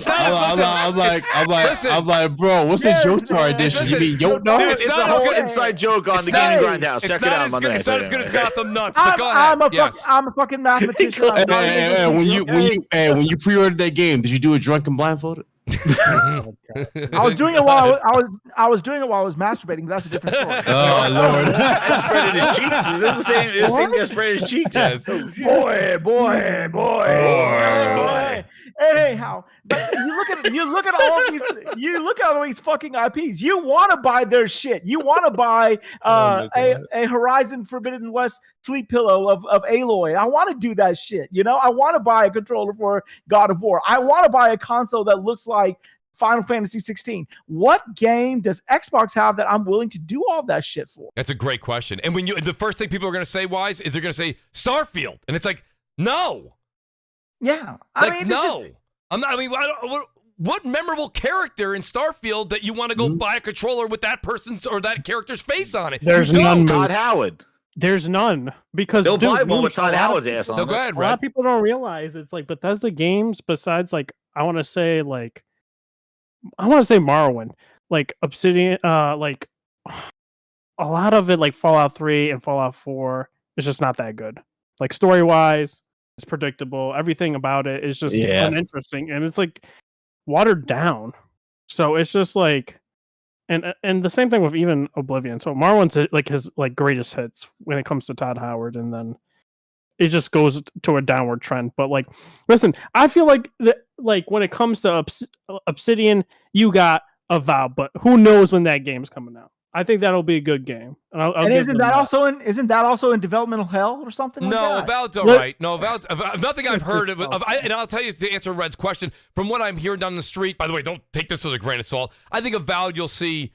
that? I'm like, bro, what's the Yes, Jotnar man. edition? You Listen, mean Dude, Jotnar? it's It's a not whole as good- inside joke on It's the not- Gaming Grindhouse. It's Check it not out as on good. Monday. It's not as good as Gotham Nuts. But go ahead. Yes. I'm a fucking mathematician. I'm not even- When you pre-ordered that game, did you do it drunk and blindfolded? I was doing it while I was doing it while I was masturbating. But that's a different story. Oh Lord! And spreading his cheeks. Is this the same? Is the same guy spreading his cheeks? Yes. Boy. Anyhow, but you look at all these fucking IPs. You want to buy their shit. You want to buy a Horizon Forbidden West sleep pillow of Aloy. I want to do that shit. You know, I want to buy a controller for God of War. I want to buy a console that looks like Final Fantasy 16. What game does Xbox have that I'm willing to do all that shit for? That's a great question. And when the first thing people are going to say, Wise, is they're going to say Starfield, and it's like, no. Yeah, Like, no. I'm not. I mean, what memorable character in Starfield that you want to go buy a controller with that person's or that character's face on it? There's You none. don't. Todd Howard. There's none because They'll dude, buy one with Mooch, Todd a lot of Howard's ass on No, it. go ahead, A lot of Red. people don't realize it's like Bethesda games. Besides, like I want to say Morrowind, like Obsidian, like a lot of it, like Fallout 3 and Fallout 4, is just not that good. Like story wise, it's predictable. Everything about it is just uninteresting, and it's like watered down. So it's just like, and the same thing with even Oblivion. So Morrowind's like his like greatest hits when it comes to Todd Howard, and then it just goes to a downward trend. But like, listen, I feel like like when it comes to Obsidian, you got Avowed, but who knows when that game's coming out? I think that'll be a good game. And, I'll And give isn't them that also in developmental hell or something? No, like that? Avowed's all Look- right. No, Avowed's nothing I've heard of. And I'll tell you to answer Red's question. From what I'm hearing down the street, by the way, don't take this with a grain of salt. I think Avowed you'll see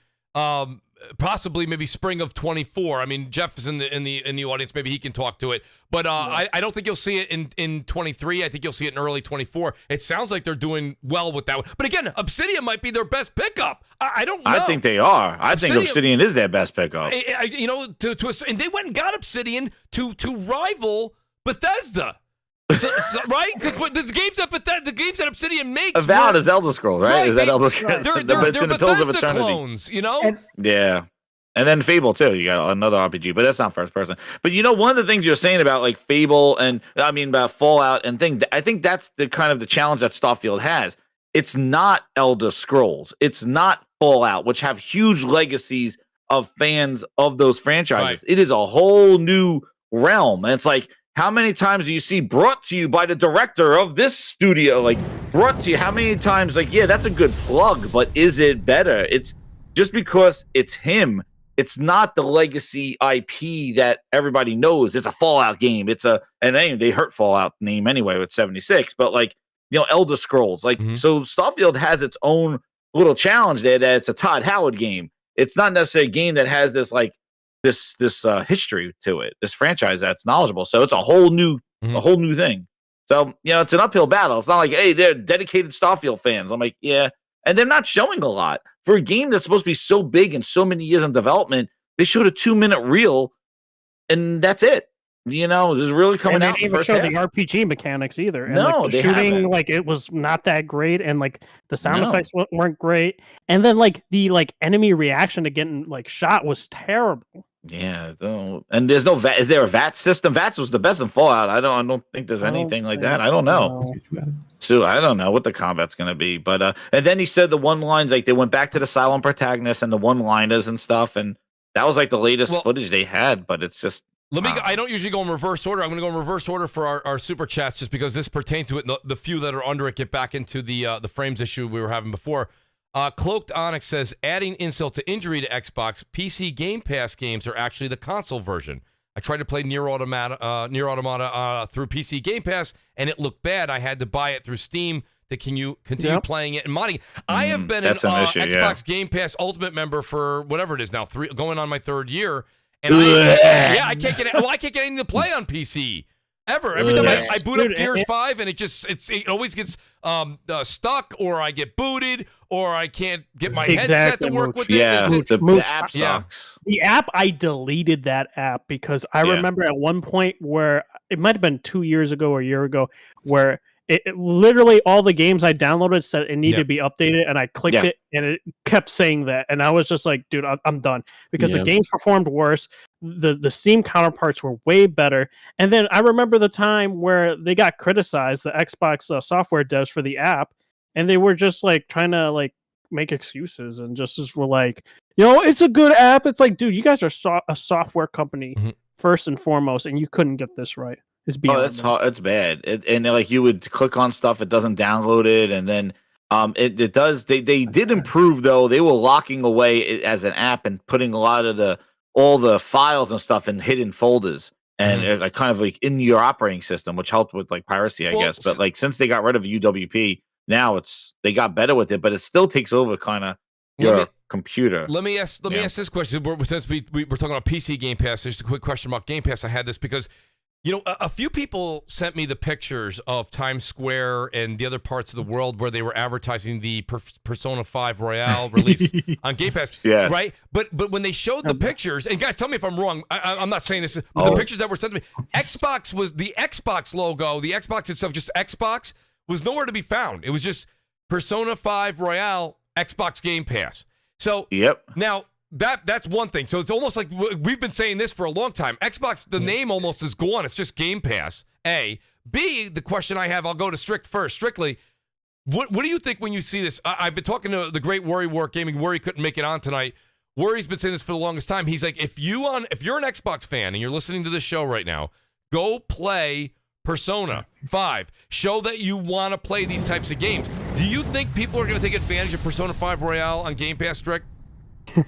possibly maybe spring of 24. I mean, Jeff is in the audience. Maybe he can talk to it. But I don't think you'll see it in 23. I think you'll see it in early 24. It sounds like they're doing well with that one. But again, Obsidian might be their best pickup. I don't know. I think they are. I think Obsidian is their best pickup. You know, and they went and got Obsidian to rival Bethesda. Right? Because the games that Obsidian makes, Avowed is Elder Scrolls, right? Is that Elder Scrolls? They're It's in the Pillars of Bethesda Eternity. clones, you know. Yeah. And then Fable too. You got another RPG, but that's not first person. But you know, one of the things you're saying about like Fable and about Fallout and things, I think that's the kind of the challenge that Starfield has. It's not Elder Scrolls. It's not Fallout, which have huge legacies of fans of those franchises. Right. It is a whole new realm. And it's like, how many times do you see brought to you by the director of this studio? Like brought to you, how many times like, yeah, that's a good plug, but is it better? It's just because it's him. It's not the legacy IP that everybody knows. It's a Fallout game. And they hurt Fallout name anyway with 76, but like, you know, Elder Scrolls, like, so Starfield has its own little challenge there that it's a Todd Howard game. It's not necessarily a game that has this like this history to it, this franchise that's knowledgeable. So it's a whole new thing. So, it's an uphill battle. It's not like, hey, they're dedicated Starfield fans. I'm like, yeah. And they're not showing a lot. For a game that's supposed to be so big and so many years in development, they showed a 2-minute reel, and that's it. There's really coming out. They didn't even show the RPG mechanics either. And, No, the they shooting, haven't. it was not that great, and the sound No. effects weren't great. And then the enemy reaction to getting shot was terrible. Yeah, and there's no VAT. Is there a VAT system? VATS was the best in Fallout. I don't think there's I don't anything like think that. I don't know. So I don't know what the combat's gonna be. But and then he said the one lines, they went back to the silent protagonist and the one-liners and stuff, and that was the latest footage they had. But it's just I don't usually go in reverse order. I'm going to go in reverse order for our super chats just because this pertains to it. The few that are under it get back into the frames issue we were having before. Cloaked Onyx says, adding insult to injury to Xbox, PC Game Pass games are actually the console version. I tried to play Nier Automata through PC Game Pass, and it looked bad. I had to buy it through Steam to continue playing it and modding. I have been an Xbox Game Pass Ultimate member for whatever it is now, going on my 3rd year. And I can't get anything to play on PC ever. Every time I boot up Gears 5 and it always gets stuck, or I get booted, or I can't get my headset to work with it. Yeah, the app sucks. The app, I deleted that app because I remember at one point where it might have been 2 years ago or a year ago where it literally all the games I downloaded said it needed to be updated, and I clicked it and it kept saying that, and I was just like, dude, I'm done, because the games performed worse. The Steam counterparts were way better. And then I remember the time where they got criticized, the Xbox software devs, for the app, and they were just trying to make excuses and just were like, it's a good app. It's like, dude, you guys are a software company first and foremost, and you couldn't get this right. It's bad. And you would click on stuff, it doesn't download it, and then it does. They did improve though. They were locking away it as an app and putting a lot of all the files and stuff in hidden folders and kind of in your operating system, which helped with piracy, I guess. But since they got rid of UWP, now they got better with it, but it still takes over kind of your computer. Let me ask this question. Since we're talking about PC Game Pass, just a quick question about Game Pass. I had this because a few people sent me the pictures of Times Square and the other parts of the world where they were advertising the Persona 5 Royale release on Game Pass. Yeah. Right? But when they showed the pictures, and guys, tell me if I'm wrong. I'm not saying this, but the pictures that were sent to me, Xbox was the Xbox logo, the Xbox itself, just Xbox, was nowhere to be found. It was just Persona 5 Royale, Xbox Game Pass. So now that's one thing. So it's almost like we've been saying this for a long time. Xbox, the name almost is gone. It's just Game Pass. A. B, the question I have, I'll go to Strict first. Strictly, what do you think when you see this? I've been talking to the great Worry Gaming. Worry couldn't make it on tonight. Worry's been saying this for the longest time. He's like, if you're an Xbox fan and you're listening to this show right now, go play Persona 5. Show that you want to play these types of games. Do you think people are going to take advantage of Persona 5 Royale on Game Pass, Strict?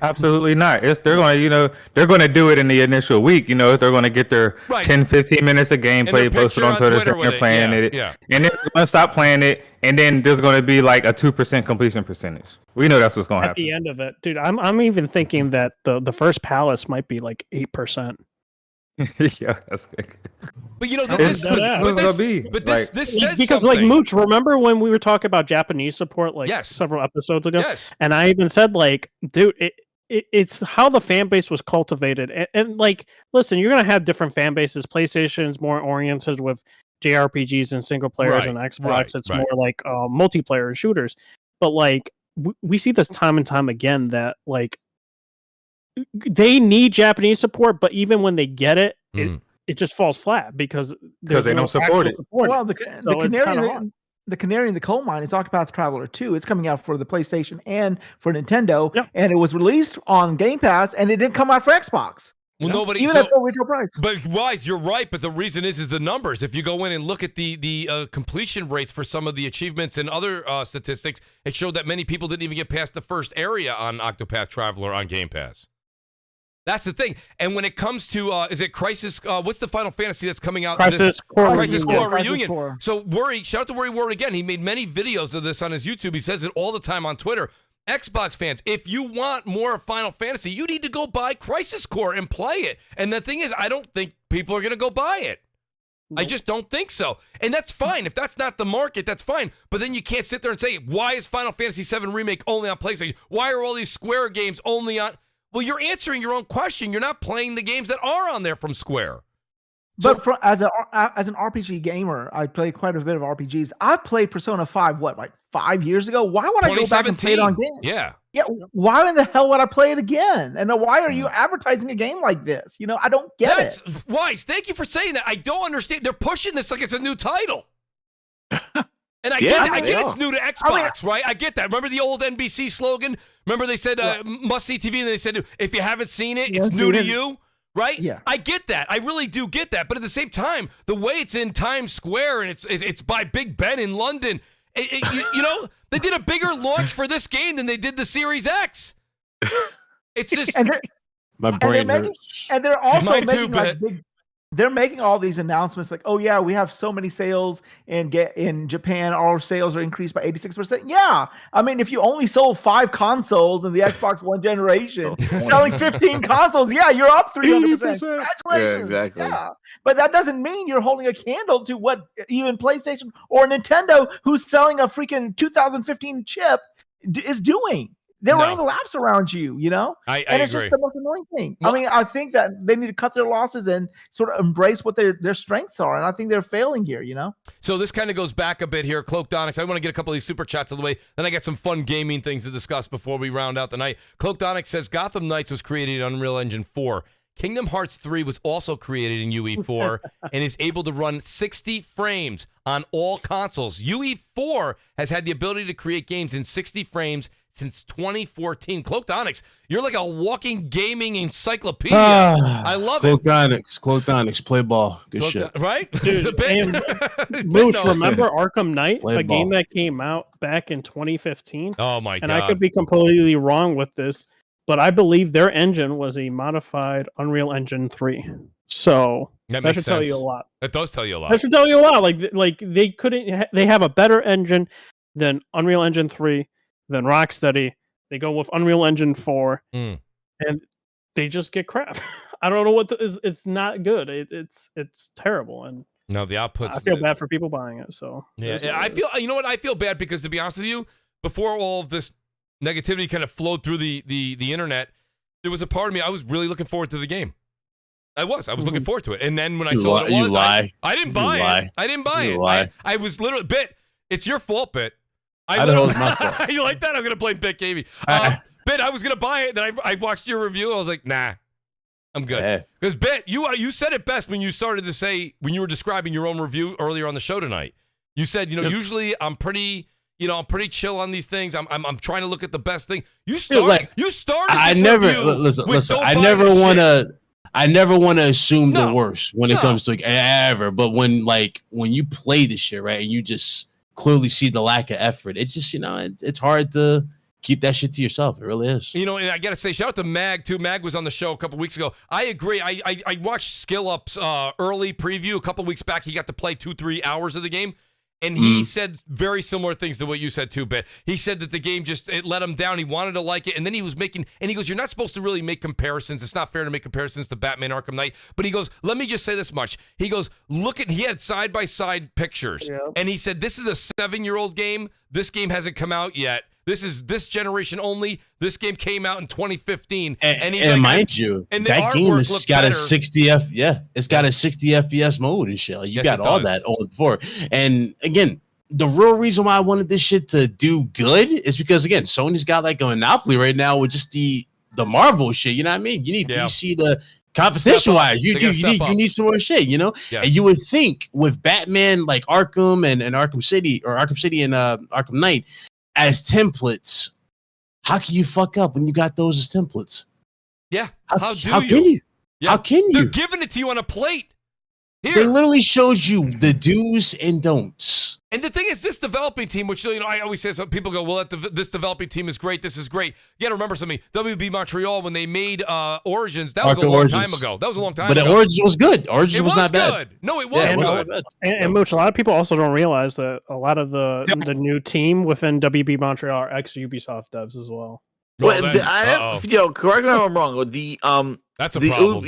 Absolutely not. They're going to do it in the initial week. They're going to get their 10-15 minutes of gameplay posted on Twitter, saying they're playing it, and then they're going to stop playing it, and then there's going to be a 2% completion percentage. We know that's what's going to happen at the end of it, dude. I'm even thinking that the first Palace might be 8%. Yeah, that's good. But this says because something. Mooch, remember when we were talking about Japanese support several episodes ago? Yes. And I even said dude, it's how the fan base was cultivated. And listen, you're gonna have different fan bases. PlayStation's more oriented with JRPGs and single players, and Xbox it's more multiplayer and shooters. But we see this time and time again that they need Japanese support, but even when they get it, it just falls flat because they don't support it. Well, the canary in the coal mine is Octopath Traveler 2. It's coming out for the PlayStation and for Nintendo, and it was released on Game Pass, and it didn't come out for Xbox. Well, nobody even at full retail price. But Wise, you're right. But the reason is the numbers. If you go in and look at the completion rates for some of the achievements and other statistics, it showed that many people didn't even get past the first area on Octopath Traveler on Game Pass. That's the thing. And when it comes to, is it Crisis? What's the Final Fantasy that's coming out? Crisis Core Reunion. So shout out to Worry Ward again. He made many videos of this on his YouTube. He says it all the time on Twitter. Xbox fans, if you want more Final Fantasy, you need to go buy Crisis Core and play it. And the thing is, I don't think people are going to go buy it. I just don't think so. And that's fine. If that's not the market, that's fine. But then you can't sit there and say, why is Final Fantasy VII Remake only on PlayStation? Why are all these Square games only on... Well, you're answering your own question. You're not playing the games that are on there from Square. But as an RPG gamer, I play quite a bit of RPGs. I played Persona 5, like 5 years ago? Why would I go back and play it on games? Yeah. Yeah, why in the hell would I play it again? And why are you advertising a game like this? I don't get it. Wise, thank you for saying that. I don't understand. They're pushing this like it's a new title. And I get it's new to Xbox, right? I get that. Remember the old NBC slogan? Remember they said, must see TV, and they said, if you haven't seen it, it's new to you, right? Yeah. I get that. I really do get that. But at the same time, the way it's in Times Square and it's by Big Ben in London, they did a bigger launch for this game than they did the Series X. It's just my brain hurts. And they're also making they're making all these announcements like, oh yeah, we have so many sales in Japan, our sales are increased by 86%. Yeah, I mean, if you only sold 5 consoles in the Xbox One generation, selling 15 consoles, yeah, you're up 300%. Congratulations. Yeah, exactly. Yeah. But that doesn't mean you're holding a candle to what even PlayStation or Nintendo, who's selling a freaking 2015 chip, is doing. They're running laps around you, I and it's agree. just the most annoying thing. Well, I mean, I think that they need to cut their losses and sort of embrace what their strengths are, and I think they're failing here, So this kind of goes back a bit here. Cloaked Onyx, I want to get a couple of these super chats out of the way. Then I got some fun gaming things to discuss before we round out the night. Cloaked Onyx says Gotham Knights was created in Unreal Engine 4. Kingdom Hearts 3 was also created in UE4 and is able to run 60 frames on all consoles. UE4 has had the ability to create games in 60 frames since 2014. Cloaked Onyx, you're like a walking gaming encyclopedia. I love it. Cloaked Onyx, play ball. Good shit. Right? Dude, Mooch, remember Arkham Knight? A game that came out back in 2015? Oh my God. And I could be completely wrong with this, but I believe their engine was a modified Unreal Engine 3. So that should tell you a lot. That does tell you a lot. That should tell you a lot. Like they couldn't. They have a better engine than Unreal Engine 3, than Rocksteady. They go with Unreal Engine 4, and they just get crap. I don't know what it's not good. It's terrible, and no, the outputs. I feel bad for people buying it. So yeah, I feel. You know what? I feel bad because, to be honest with you, before all of this negativity kind of flowed through the internet, there was a part of me, I was really looking forward to the game. I was looking forward to it. And then when I saw what it was, I didn't buy it. I didn't buy it. I was literally, Bit, it's your fault, Bit. I don't know it's my fault. You like that? I'm going to blame Bit Gaming. Bit, I was going to buy it. Then I watched your review. I was like, nah, I'm good. Because Bit, you said it best when you started to say, when you were describing your own review earlier on the show tonight. You said, usually I'm pretty chill on these things. I'm trying to look at the best thing. You started. I never listen. I never want to assume the worst when it comes to ever. But when you play this shit, right, and you just clearly see the lack of effort, it's just it's hard to keep that shit to yourself. It really is. And I gotta say, shout out to Mag too. Mag was on the show a couple weeks ago. I agree. I watched Skill Up's early preview a couple weeks back. He got to play 2-3 hours of the game. And he said very similar things to what you said too, Bit. He said that the game it let him down. He wanted to like it. And then he was and he goes, you're not supposed to really make comparisons. It's not fair to make comparisons to Batman Arkham Knight. But he goes, let me just say this much. He goes, he had side-by-side pictures. Yeah. And he said, this is a 7-year-old game. This game hasn't come out yet. This is this generation only. This game came out in 2015. And mind you, that game has got a 60 it's got a 60 FPS mode and shit. Like you got all that on before. And again, the real reason why I wanted this shit to do good is because again, Sony's got like a monopoly right now with just the Marvel shit. You know what I mean? You need DC to competition wise. You need some more shit, Yes. And you would think with Batman like Arkham and Arkham City and Arkham Knight as templates, how can you fuck up when you got those as templates? Yeah. How can you? Yeah. How can you? They're giving it to you on a plate. Here. They literally showed you the do's and don'ts. And the thing is, this developing team, which I always say, some people go, well, this developing team is great. This is great. You got to remember something. WB Montreal, when they made Origins, that was a long time ago. That was a long time ago. But Origins was good. Origins was not bad. No, it was good. And Mooch, a lot of people also don't realize that a lot of the new team within WB Montreal are ex-Ubisoft devs as well. Correct me if I'm wrong. That's a problem.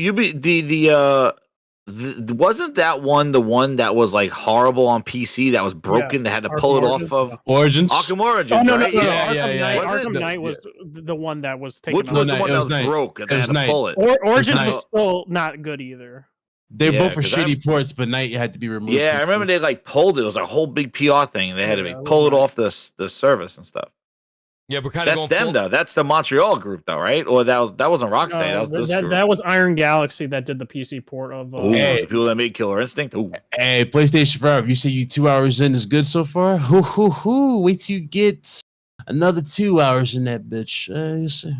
wasn't that one the one that was like horrible on PC that was broken? Yes, They had to Arkham pull it Origins, off of yeah. Origins. Arkham Origins, Oh no, right? no, Yeah, Arkham yeah, Knight. yeah. Was Arkham it? Knight was the one that was taken. Which was the Knight, one it that was was Knight. broke and It they was had to Knight. pull it? Origins Knight. was still not good either. They Yeah, both were 'cause shitty ports, but Knight had to be removed. Yeah, I from remember they like pulled it. It was a whole big PR thing. They had to Yeah, it pull was it nice. off the service and stuff. Yeah, we're kind of That's going them full. though. That's the Montreal group though, right? Or that wasn't Rocksteady. That was this group. that was Iron Galaxy that did the PC port of. Ooh, Hey. the people that made Killer Instinct. Ooh. Hey, PlayStation 5, you say you 2 hours in is good so far? Wait till you get another 2 hours in that bitch.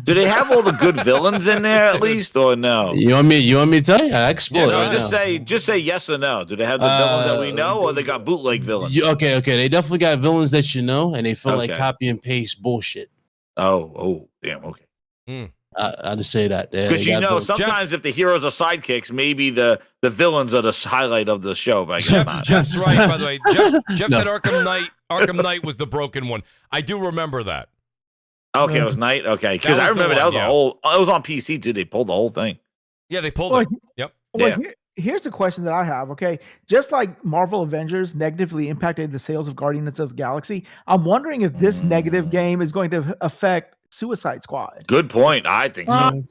Do they have all the good villains in there at least, or no? You want me to tell you? I can spoil No, it right just now. say yes or no. Do they have the villains that we know, or they got bootleg villains? Okay. They definitely got villains that you know, and they feel like Okay. copy and paste bullshit. Oh, damn. Okay. I just say that. Yeah, Because they got villains. sometimes if the heroes are sidekicks, maybe the villains are the highlight of the show. But I guess not. Jeff's right, by the way. Jeff No. said Arkham Knight was the broken one. I do remember that. Okay, it was Night. Okay, because That I was the remember that one, was yeah. a whole. It was on PC too. They pulled the whole thing. Yeah, they pulled Well, it. Yep. Well, Yeah. here's the question that I have. Okay, just like Marvel Avengers negatively impacted the sales of Guardians of the Galaxy, I'm wondering if this negative game is going to affect Suicide Squad. Good point. I think so.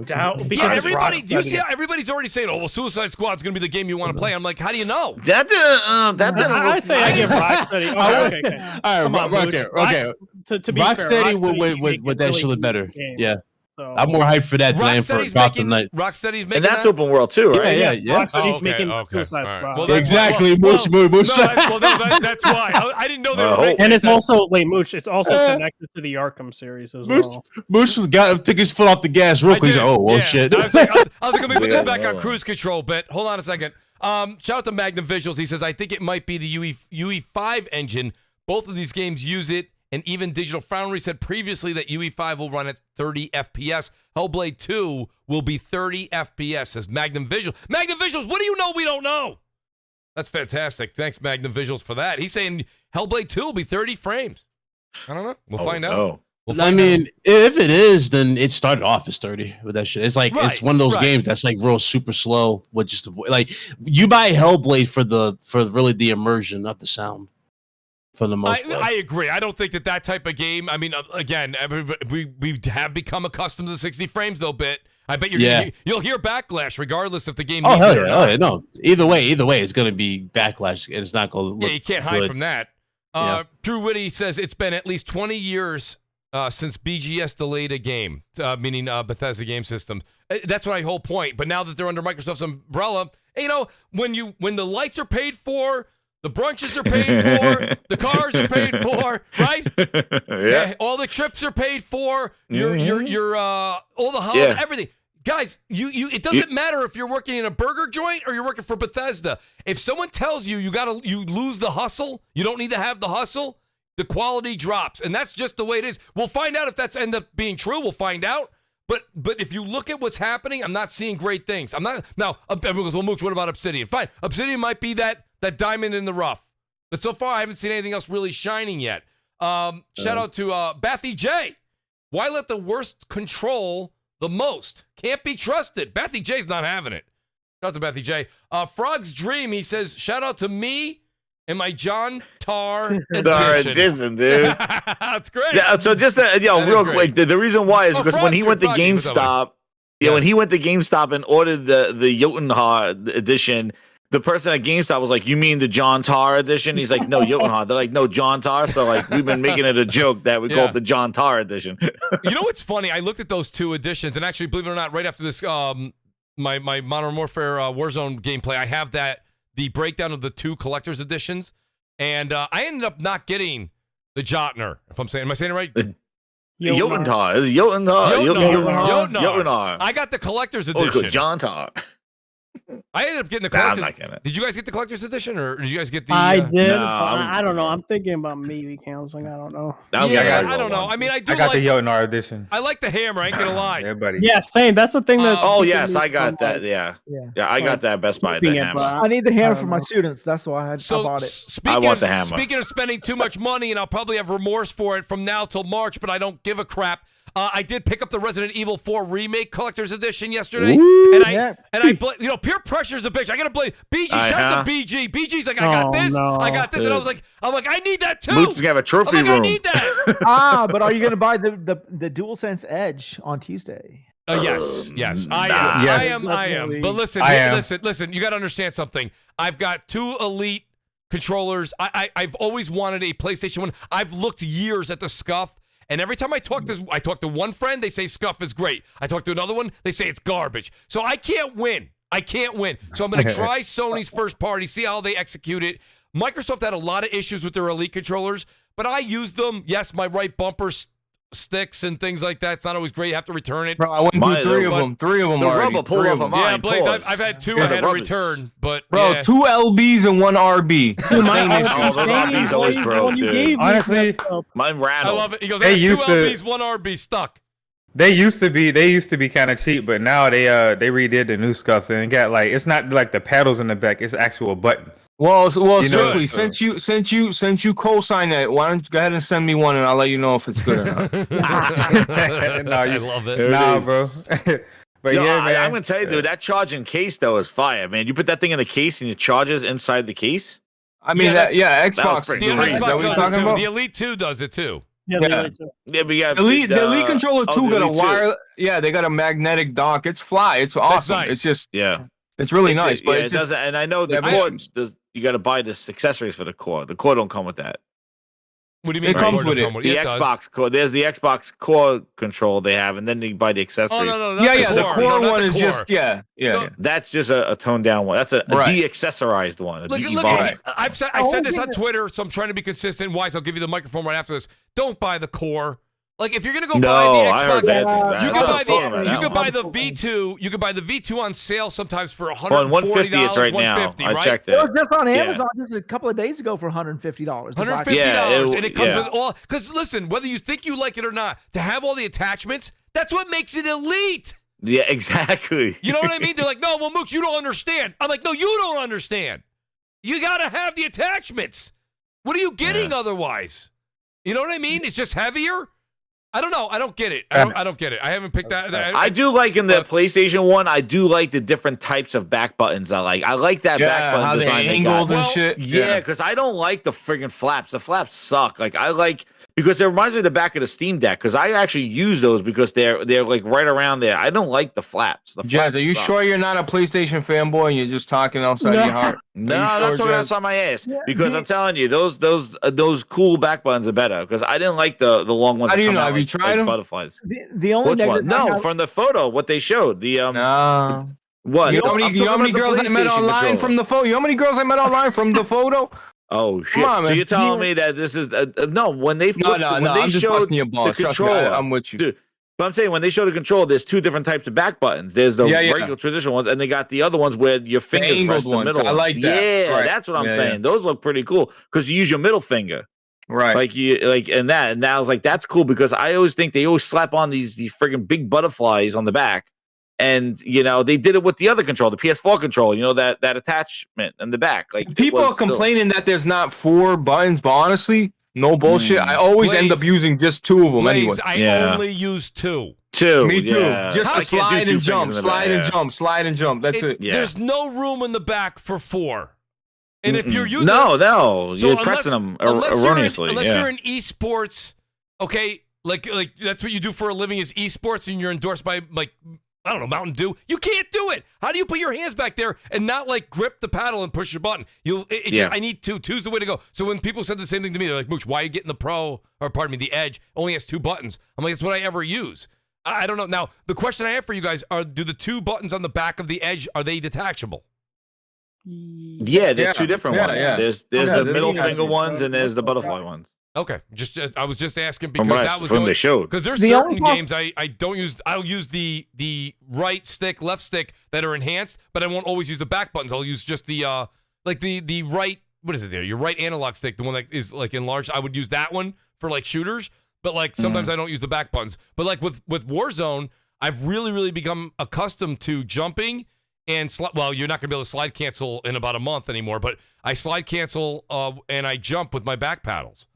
Doubt, Yeah, because everybody. Do you see Rocksteady- how everybody's already saying, "Oh, well, Suicide Squad's going to be the game you want to play"? I'm like, how do you know? That didn't. I say I give Rocksteady. Okay. All Come right, on, Mooch. okay. To be fair, Rocksteady Rocksteady with make that really shit look good better. games. Yeah, So, I'm more hyped for that than I am for Rocksteady's Gotham making. Knights. Rocksteady's making And that's that? open world too, right? Yeah. Rocksteady's Oh, okay, making okay, Suicide all right. Squad. Well, that's- Exactly, well, Mooch. No, that's why. I didn't know they were Oh. making And it. it's also Mooch. It's also connected to the Arkham series as well. Bush took his foot off the gas real I quick. He's did. like, oh, well, Yeah. shit. I was like, let me put Yeah, this back on no. cruise control bit. Hold on a second. Shout out to Magnum Visuals. He says, I think it might be the UE5 engine. Both of these games use it, and even Digital Foundry said previously that UE5 will run at 30 FPS. Hellblade 2 will be 30 FPS, says Magnum Visuals. Magnum Visuals, what do you know we don't know? That's fantastic. Thanks, Magnum Visuals, for that. He's saying Hellblade 2 will be 30 frames. I don't know. We'll find out. No. We'll I find mean, out. if it is, then it started off as 30 with that shit. It's like Right, it's one of those right. games that's like real super slow with just like you buy Hellblade for really the immersion of the sound for the most part. I agree. I don't think that type of game. I mean, again, we have become accustomed to the 60 frames though. Bit. I bet you'll hear backlash regardless if the game. Oh needs hell it or yeah! not. Oh, yeah, no. Either way, it's gonna be backlash, and it's not gonna look Yeah, you can't hide good. from that. Yeah. TrueWiddy says it's been at least 20 years since BGS delayed a game, meaning Bethesda Game Systems. That's my whole point. But now that they're under Microsoft's umbrella, you know, when the lights are paid for, the brunches are paid for, the cars are paid for, right? Yeah. All the trips are paid for. Your all the holiday, Yeah. everything. Guys, it doesn't matter if you're working in a burger joint or you're working for Bethesda. If someone tells you you lose the hustle, you don't need to have the hustle, the quality drops. And that's just the way it is. We'll find out if that's end up being true. We'll find out. But if you look at what's happening, I'm not seeing great things. I'm not. Now, everyone goes, well, Mooch, what about Obsidian? Fine. Obsidian might be that diamond in the rough. But so far, I haven't seen anything else really shining yet. Shout out to Bathy J. Why let the worst control the most? Can't be trusted. Bathy J's not having it. Shout out to Bathy J. Frog's Dream, he says, shout out to me and my John Tar edition. Dude. That's great. Yeah, so just That is real great. quick, the reason why is Oh, because when he went to Froggy, what's up, GameStop, Yes. when he went to GameStop and ordered the Jotunheim edition, the person at GameStop was like, "You mean the John Tar edition?" He's like, "No, Jotunheim." They're like, "No, John Tar." So like, we've been making it a joke that we call Yeah. it the John Tar edition. You know what's funny? I looked at those two editions, and actually, believe it or not, right after this, my Modern Warfare Warzone gameplay, I have the breakdown of the two collector's editions, and I ended up not getting the Jotner. If am I saying it right? Jotunheim. Is it Jotunheim? Jotunheim. I got the collector's Oh, edition. good. John Tar. I ended up getting the Nah, I'm collector's. not getting it. Did you guys get the collector's edition, or did you guys get the? I did. No, but I'm- I don't know. I'm thinking about maybe canceling. I don't know. Yeah, I don't know. I mean, I do I got like. the Yonar edition. I like the hammer. I ain't gonna lie. Everybody. Yeah, same. That's the thing that. Oh yes, I got that. Yeah, I got that Best Buy. The Keeping it, hammer. but I need the hammer I for don't my know. students. That's why I So bought it. speaking want of, the hammer. Speaking of spending too much money, and I'll probably have remorse for it from now till March, but I don't give a crap. I did pick up the Resident Evil 4 Remake Collector's Edition yesterday, and I peer pressure is a bitch. I gotta blame BG. Shout out to BG. BG's like, I got this, I got this, and I was like, I need that too. Mooch gonna have a trophy room. I need that. But are you gonna buy the DualSense Edge on Tuesday? Yes, I am. But listen. You got to understand something. I've got 2 Elite controllers. I've always wanted a PlayStation 1. I've looked years at the Scuff, and every time I talk to one friend, they say Scuff is great. I talk to another one, they say it's garbage. So I can't win. So I'm going to try Sony's first party, see how they execute it. Microsoft had a lot of issues with their Elite controllers, but I used them. Yes, my right bumper sticks and things like that. It's not always great. You have to return it. Bro, I went through 3 of them. 3 of them the already. Rubber pull off of mine. Yeah, Blaze, I've had 2 I had to return, but bro, yeah. 2 LBs and 1 RB. Those RBs always broke, dude. Honestly, mine rattled. I love it. He goes, I have 2 LBs, 1 RB stuck. They used to be kind of cheap, but now they redid the new Scuffs and got like it's not like the paddles in the back; it's actual buttons. Well, strictly since you co-sign that, why don't you go ahead and send me one and I'll let you know if it's good or not. I love it. Nah, bro. But Yo, yeah, man. I'm gonna tell you, dude, that charging case though is fire, man. You put that thing in the case and it charges inside the case. I mean, Xbox. The Is that what you're talking about? The Elite 2 does it too. Yeah, Yeah, but yeah, the Elite controller 2 got a wire. Yeah, they got a magnetic dock. It's fly. It's awesome. Nice. It's just it's really nice. But it doesn't. And I know the cord. You got to buy this accessories for the core. The core don't come with that. What do you mean? It comes with it. The Xbox core. There's the Xbox core control they have, and then you buy the accessories. Oh no, the core one is just That's just a toned down one. That's a de-accessorized one. I said this on Twitter, so I'm trying to be consistent. Wise, I'll give you the microphone right after this. Don't buy the core. Like if you're gonna go buy the Xbox, you can buy the V2. You can buy the V2 on sale sometimes for $140. $150 right now. I checked it. It was just on Amazon just a couple of days ago for $150. $150, and it comes with all. Because listen, whether you think you like it or not, to have all the attachments, that's what makes it elite. Yeah, exactly. You know what I mean? They're like, no, well, Mooch, you don't understand. I'm like, no, you don't understand. You gotta have the attachments. What are you getting otherwise? You know what I mean? It's just heavier. I don't know. I don't get it. I don't get it. I haven't picked that. I do like in the PlayStation 1. I do like the different types of back buttons. I like that back button how design. They angled and shit. Yeah, because I don't like the friggin' flaps. The flaps suck. Like I like because it reminds me of the back of the Steam Deck. Because I actually use those because they're like right around there. I don't like the flaps. The Jazz, flaps are you suck. sure you're not a PlayStation fanboy and you're just talking outside your heart? No, I'm not talking outside my ass because I'm telling you, those cool back buttons are better. Because I didn't like the long ones. How do you know? Have you tried them? Butterflies. The only Which one? No, from the photo, what they showed. The what? You know how many girls I met online from the photo? You know how many girls I met online from the photo? Oh shit! So you're telling me that this is no? When they no, I'm just busting your balls. The controller, I'm with you. Dude, but I'm saying when they show the control, there's 2 different types of back buttons. There's the regular traditional ones, and they got the other ones where your fingers press the middle. I like that. Yeah, that's what I'm saying. Yeah. Those look pretty cool because you use your middle finger. Right. And I was like, that's cool because I always think they always slap on these friggin' big butterflies on the back. And they did it with the other control, the PS4 control, that attachment in the back. Like people are complaining that there's not 4 buttons, but honestly, no bullshit. I always end up using just 2 of them anyway. I only use 2. Me too. Just to slide and jump, slide and jump. That's it. There's no room in the back for 4. And if you're using you're pressing them erroneously. Unless you're in esports, okay, like that's what you do for a living is esports, and you're endorsed by I don't know, Mountain Dew. You can't do it. How do you put your hands back there and not grip the paddle and push your button? I need 2. 2's the way to go. So when people said the same thing to me, they're like, Mooch, why are you getting the Edge only has 2 buttons? I'm like, it's what I ever use. I don't know. Now, the question I have for you guys are, do the 2 buttons on the back of the Edge, are they detachable? Yeah, there's 2 different ones. Yeah. There's the middle finger ones and there's the butterfly ones. Okay, I was just asking because that was they showed. Because there's certain games I don't use. I'll use the right stick, left stick that are enhanced, but I won't always use the back buttons. I'll use just the the right. What is it there? Your right analog stick, the one that is enlarged. I would use that one for shooters, but sometimes I don't use the back buttons. But with Warzone, I've really become accustomed to jumping and you're not gonna be able to slide cancel in about a month anymore. But I slide cancel and I jump with my back paddles.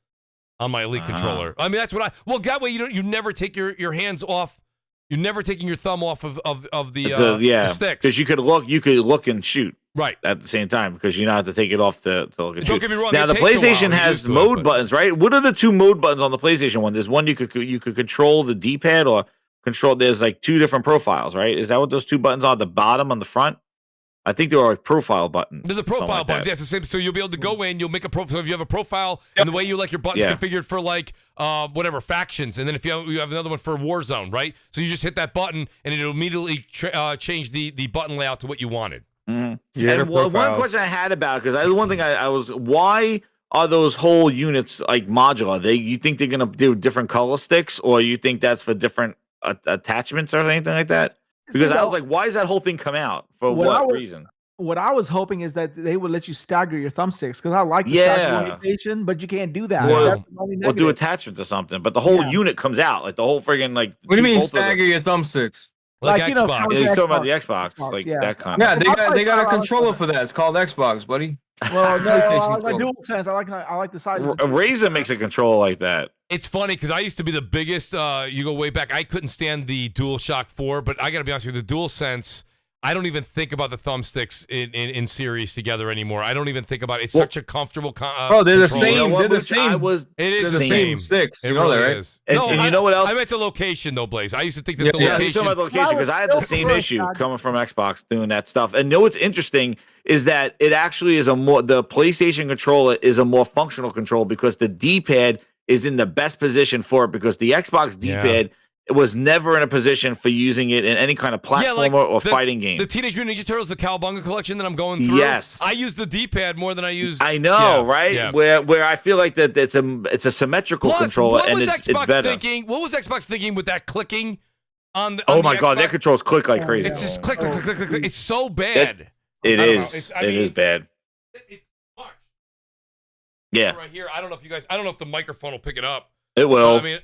on my Elite controller. I mean, that's what well, that way you never take your hands off. You're never taking your thumb off of the sticks. Because you could look and shoot right at the same time because you don't have to take it off to look and shoot. Don't get me wrong. Now the PlayStation has mode buttons, right? What are the 2 mode buttons on the PlayStation one? There's one you could control the D-pad or control. There's like 2 different profiles, right? Is that what those 2 buttons are? The bottom on the front. I think they are like profile buttons. They're the profile buttons. Yes, the same. So you'll be able to go in. You'll make a profile. So if you have a profile, and the way you like your buttons configured for like whatever factions, and then if you have another one for Warzone, right? So you just hit that button, and it'll immediately change the button layout to what you wanted. Mm-hmm. Yeah. And one question I had about it, because one thing I was, why are those whole units like modular? You think they're gonna do different color sticks, or you think that's for different attachments or anything like that? Because I was like, why does that whole thing come out? For what reason? What I was hoping is that they would let you stagger your thumbsticks, because I like the stagger orientation, but you can't do that. Or do attachment to something, but the whole unit comes out, like the whole friggin' like. What do you mean stagger your thumbsticks? Like Xbox. Yeah, he's talking about the Xbox, like that kind. Yeah, they got a controller for that. It's called Xbox, buddy. Well, no, I like DualSense. I like the size. Razer makes a controller like that. It's funny because I used to be the biggest. You go way back. I couldn't stand the DualShock 4, but I got to be honest with you, the DualSense. I don't even think about the thumbsticks in series together anymore. I don't even think about it. It's such a comfortable. Bro, they're the same. They're the same. It is the same sticks. It really right? is. And you know what else? I meant the location though, Blaze. I used to think that the location. location. You're talking about the location because I had the same issue coming from Xbox doing that stuff. And you know what's interesting is that it actually is the PlayStation controller is a more functional control because the D-pad is in the best position for it because the Xbox D-pad. It was never in a position for using it in any kind of platformer or fighting game. The Teenage Mutant Ninja Turtles, the Cowabunga collection that I'm going through. Yes, I use the D-pad more than I use. I know, right? Yeah. Where I feel like that it's a symmetrical controller, and it's better. What was Xbox thinking with that clicking on the? Oh my God, their controls click like crazy. It's just click. It's so bad. It is bad. It's much. Yeah. Right here. I don't know if the microphone will pick it up. It will. I mean.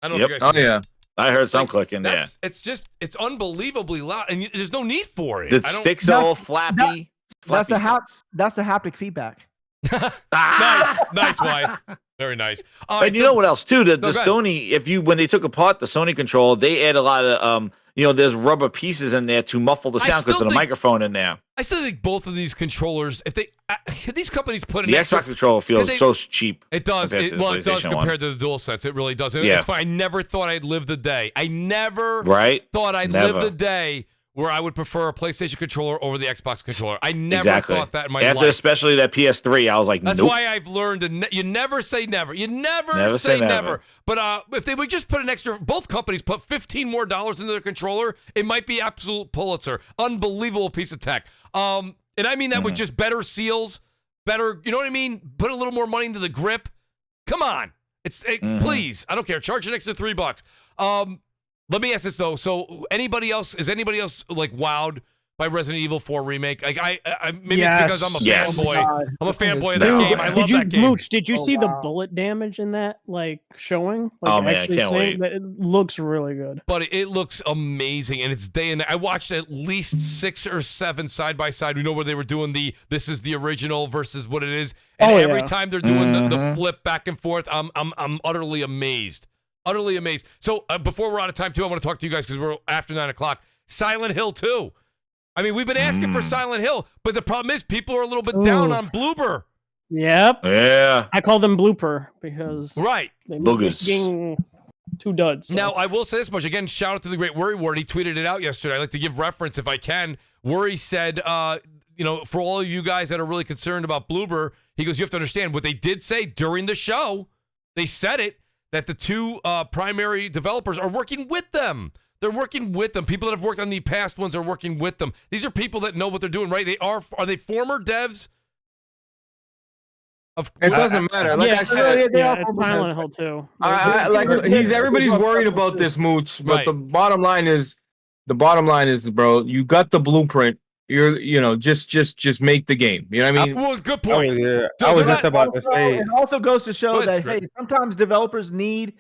I don't know if you guys yeah. I heard some clicking. Yeah. It's unbelievably loud, and there's no need for it. The sticks are all flappy. That's the haptic feedback. Nice, Wise. Very nice. And you know what else too? The Sony, when they took apart the Sony controller, they add a lot of there's rubber pieces in there to muffle the sound because of the microphone in there. I still think both of these controllers, if these companies put an the Xbox controller feels so cheap. It does. It does compared to the DualSense. It really does. It's fine. I never thought I'd live the day. I never thought I'd live the day where I would prefer a PlayStation controller over the Xbox controller. I never thought that in my life. Especially that PS3, I was like, that's why I've learned you never say never. You never say never. But if they would just put both companies put $15 more into their controller, it might be absolute Pulitzer. Unbelievable piece of tech. And I mean that with just better seals, better, you know what I mean? Put a little more money into the grip. Come on. Please. I don't care. Charge an extra $3. Let me ask this though. So is anybody else like wowed by Resident Evil 4 remake? Like maybe it's because I'm a fanboy. I'm a fanboy of that game. I love that game. Mooch, did you see the bullet damage in that showing? Oh man, I can't wait. It looks really good. But it looks amazing, and it's day and night. I watched at least 6 or 7 side by side. We know where they were doing this is the original versus what it is, and every time they're doing the flip back and forth, I'm utterly amazed. Utterly amazed. So before we're out of time, too, I want to talk to you guys because we're after 9 o'clock. Silent Hill 2. I mean, we've been asking for Silent Hill, but the problem is people are a little bit down on Bloober. Yep. Yeah. I call them Blooper because they're making 2 duds. So. Now, I will say this much. Again, shout out to the great Worry Ward. He tweeted it out yesterday. I like to give reference if I can. Worry said, for all of you guys that are really concerned about Bloober, he goes, you have to understand what they did say during the show. They said it. That the 2 primary developers are working with them. They're working with them. People that have worked on the past ones are working with them. These are people that know what they're doing, right? Are they former devs? It doesn't matter. Like I said, it's Silent Hill 2. Everybody's worried about this, Mooch. But the bottom line is, bro, you got the blueprint. Just make the game. You know what I mean? Well, good point. I was just about to say. It also goes to show that sometimes developers need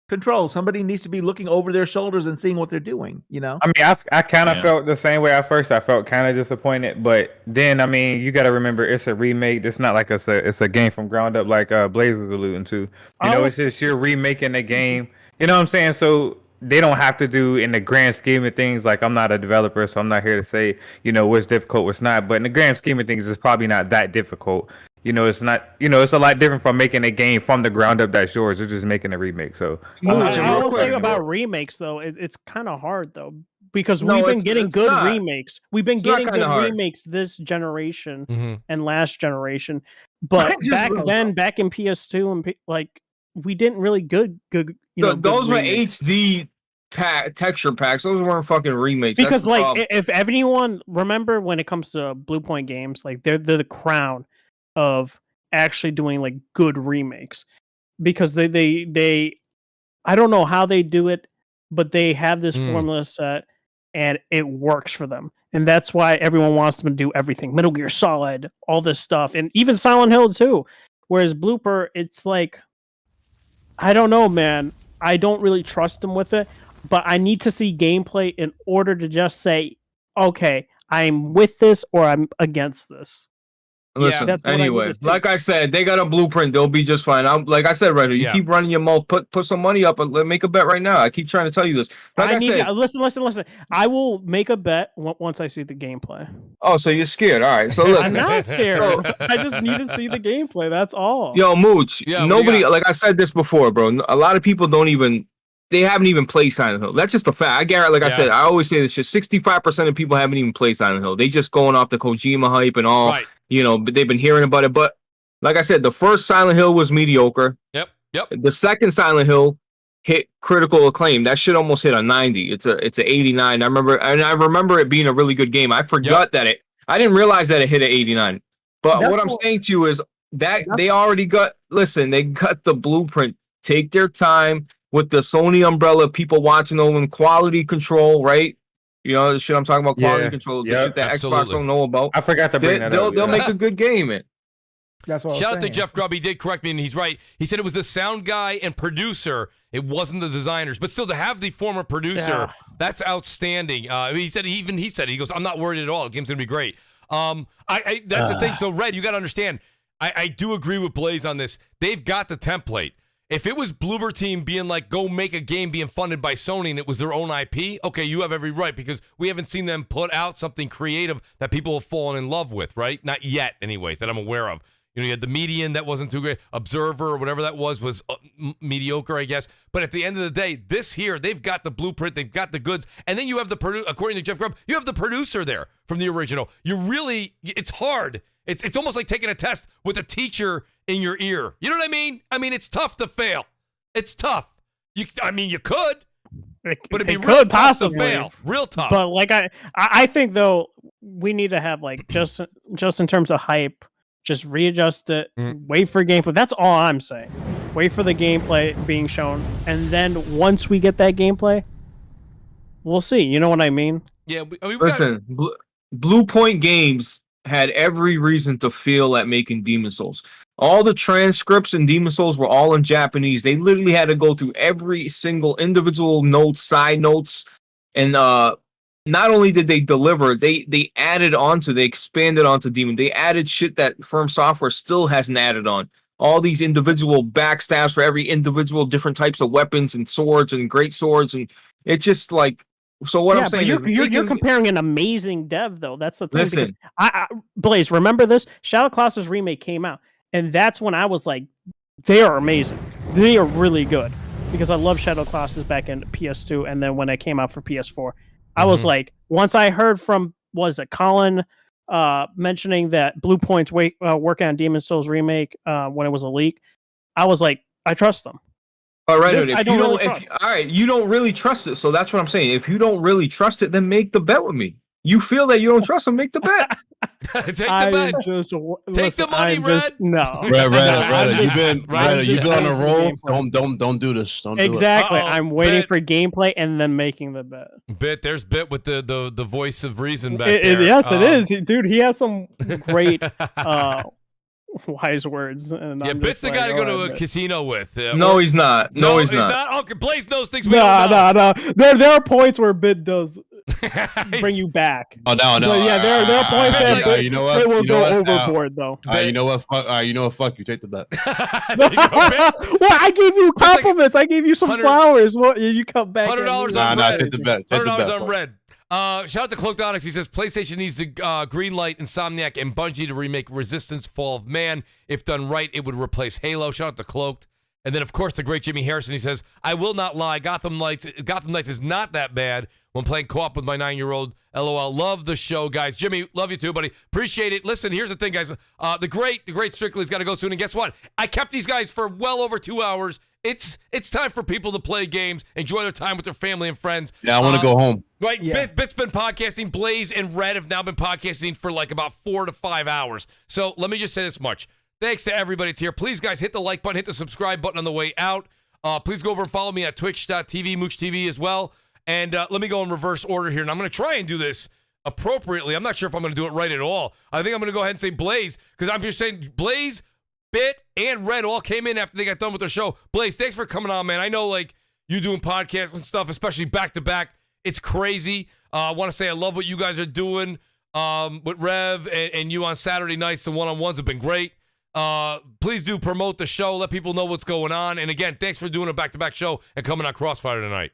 control. Somebody needs to be looking over their shoulders and seeing what they're doing. You know. I mean, I kind of felt the same way at first. I felt kind of disappointed, but then I mean, you got to remember it's a remake. It's not like it's a game from ground up like Blaze was alluding to. You know, it's just you're remaking the game. You know what I'm saying? So they don't have to do in the grand scheme of things. Like, I'm not a developer, so I'm not here to say, you know, what's difficult, what's not. But in the grand scheme of things, it's probably not that difficult. You know, it's not. You know, it's a lot different from making a game from the ground up that's yours. You're just making a remake. So I will say about remakes though, it's kind of hard though because we've been getting good remakes. We've been getting good remakes this generation and last generation, but back in PS2 and like we didn't really good. You know, those were remakes. HD texture packs. Those weren't fucking remakes. Because like if anyone remember when it comes to Bluepoint Games, like they're the crown of actually doing like good remakes because they I don't know how they do it, but they have this formula set and it works for them. And that's why everyone wants them to do everything. Metal Gear Solid, all this stuff, and even Silent Hill too. Whereas Blooper, it's like, I don't know, man. I don't really trust them with it, but I need to see gameplay in order to just say, okay, I'm with this or I'm against this. Listen, anyway, like I said, they got a blueprint. They'll be just fine. Like I said, right here, you keep running your mouth. Put some money up and make a bet right now. I keep trying to tell you this. Like I said, listen. I will make a bet once I see the gameplay. Oh, so you're scared? All right. So listen, I'm not scared. I just need to see the gameplay. That's all. Yo, Mooch. Nobody, like I said this before, bro. A lot of people they haven't even played Silent Hill. That's just a fact. I guarantee, like I said, I always say this shit. 65% of people haven't even played Silent Hill. They just going off the Kojima hype and all. Right. You know, but they've been hearing about it. But like I said, the first Silent Hill was mediocre. Yep. The second Silent Hill hit critical acclaim. That shit almost hit a 90. It's a 89. I remember it being a really good game. I forgot that I didn't realize that it hit an 89. But what I'm saying to you is that they already got. Listen, they got the blueprint. Take their time with the Sony umbrella. People watching them in quality control, right? You know the shit I'm talking about, quality control, the shit that Xbox don't know about. I forgot to bring that up. They'll make a good game, man. That's what Shout out to Jeff Grubb. He did correct me, and he's right. He said it was the sound guy and producer. It wasn't the designers, but still to have the former producer, that's outstanding. He said he goes, I'm not worried at all. The game's gonna be great. That's the thing. So Red, you got to understand. I do agree with Blaze on this. They've got the template. If it was Bloober Team being like, go make a game being funded by Sony and it was their own IP, okay, you have every right because we haven't seen them put out something creative that people have fallen in love with, right? Not yet, anyways, that I'm aware of. You know, you had the Median that wasn't too great. Observer or whatever that was mediocre, I guess. But at the end of the day, this here, they've got the blueprint, they've got the goods, and then you have according to Jeff Grubb, you have the producer there from the original. It's hard. It's almost like taking a test with a teacher in your ear. You know what I mean? I mean, it's tough to fail. It's tough. You could, but it'd be real tough to fail. Real tough. But like I think though, we need to have like just in terms of hype, just readjust it, wait for gameplay. That's all I'm saying. Wait for the gameplay being shown, and then once we get that gameplay, we'll see. You know what I mean? Yeah. Listen, Bluepoint Games had every reason to feel at making Demon Souls. All the transcripts in Demon Souls were all in Japanese. They literally had to go through every single individual notes, side notes, and not only did they deliver, they expanded onto Demon. They added shit that Firm Software still hasn't added on. All these individual backstabs for every individual different types of weapons and swords and great swords, and it's just like. So what I'm saying is you're comparing an amazing dev though. That's the thing. Listen, because Blaze, remember this? Shadow Colossus Remake came out, and that's when I was like, they are amazing. They are really good because I love Shadow Colossus back in PS2, and then when it came out for PS4, I was like, once I heard from Colin mentioning that Bluepoint's working on Demon Souls Remake when it was a leak, I was like, I trust them. All right, you don't really trust it, so that's what I'm saying. If you don't really trust it, then make the bet with me. You feel that you don't trust him, make the bet. Take the bet. Take the money, Red. No, Red. You've been on a roll. Don't do this. Don't exactly. Do it. I'm waiting for gameplay and then making the bet. There's Bit with the voice of reason back there. Yes, it is, dude. He has some great wise words. And Yeah, I'm Bit's just the like, guy to go to alright, a but- casino with. No, he's not. No, he's not. Okay, Blaze knows things we don't No, know. no. There are points where Bit does bring you back. Oh no, no. But yeah, there are points that that you know what? they will You know go what? overboard though. You know what? You know what? Fuck you. Take the bet. There you go, Bit. Well, I gave you like compliments. I gave you some 100 flowers. What you come back? $100 and- on Nah, red. take the bet. Take the $100 bet. on fuck. red. Shout out to Cloaked Onyx. He says PlayStation needs to greenlight Insomniac and Bungie to remake Resistance: Fall of Man. If done right, it would replace Halo. Shout out to Cloaked. And then, of course, the great Jimmy Harrison. He says, I will not lie. Gotham Knights is not that bad when playing co-op with my 9-year-old. LOL. Love the show, guys. Jimmy, love you too, buddy. Appreciate it. Listen, here's the thing, guys. The great Strictly's got to go soon. And guess what? I kept these guys for well over 2 hours. It's time for people to play games, enjoy their time with their family and friends. Yeah, I want to go home. Right, Yeah. Bit's been podcasting. Blaze and Red have now been podcasting for like about 4 to 5 hours. So let me just say this much. Thanks to everybody that's here. Please, guys, hit the like button, hit the subscribe button on the way out. Please go over and follow me at twitch.tv, Mooch TV as well. And let me go in reverse order here. And I'm going to try and do this appropriately. I'm not sure if I'm going to do it right at all. I think I'm going to go ahead and say Blaze, because I'm just saying Blaze, Bit, and Red all came in after they got done with their show. Blaze, thanks for coming on, man. I know, like, you doing podcasts and stuff, especially back-to-back. It's crazy. I want to say I love what you guys are doing with Rev and you on Saturday nights. The one-on-ones have been great. Please do promote the show. Let people know what's going on. And again, thanks for doing a back-to-back show and coming on CrossFire tonight.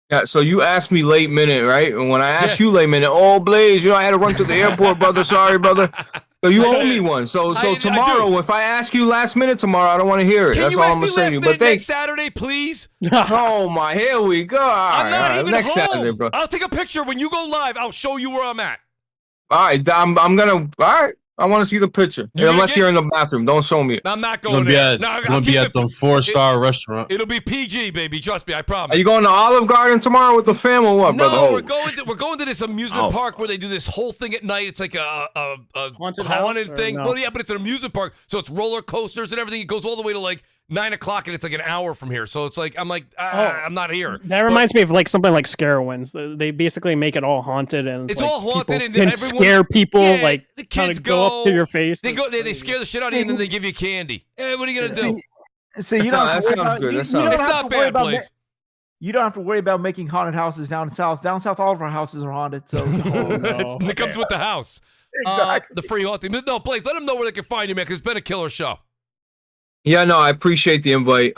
Yeah, so you asked me late minute, right? And when I asked you late minute, oh, Blaze, I had to run to the airport, brother. Sorry, brother. So you owe me one. So tomorrow, if I ask you last minute tomorrow, I don't want to hear it. Can That's you all ask I'm me going to say last to you. minute But thanks. next Saturday, please? Oh, my. Here we go. I'm not even next home. Saturday, bro. I'll take a picture. When you go live, I'll show you where I'm at. All right, I'm going to. All right. I want to see the picture. Unless you're in the bathroom. Don't show me it. I'm not You're going gonna be there. at, you're gonna be at the 4-star restaurant. It'll be PG, baby. Trust me, I promise. Are you going to Olive Garden tomorrow with the fam or what, brother? No, Oh. we're going to this amusement park where they do this whole thing at night. It's like a haunted thing. No? Well, yeah, but it's an amusement park, so it's roller coasters and everything. It goes all the way to like 9 o'clock, and it's like an hour from here. So it's like I'm not here. That reminds me of like something like Scarowinds. They basically make it all haunted, and It's like all haunted, people and can everyone- scare people. Yeah, like the kind kids of go up to your face. They It's go. They crazy. scare the shit out of you, and then they give you candy. Hey, what are you gonna do? See, you No, don't. that have to worry sounds about- good. you- That you sounds- don't It's have not to worry bad, about Blaze. You don't have to worry about making haunted houses down south. Down south, all of our houses are haunted. So It comes with the house. The free haunting. No, Blaze, let them know where they can find you, man, because it's been a killer show. Yeah, no, I appreciate the invite.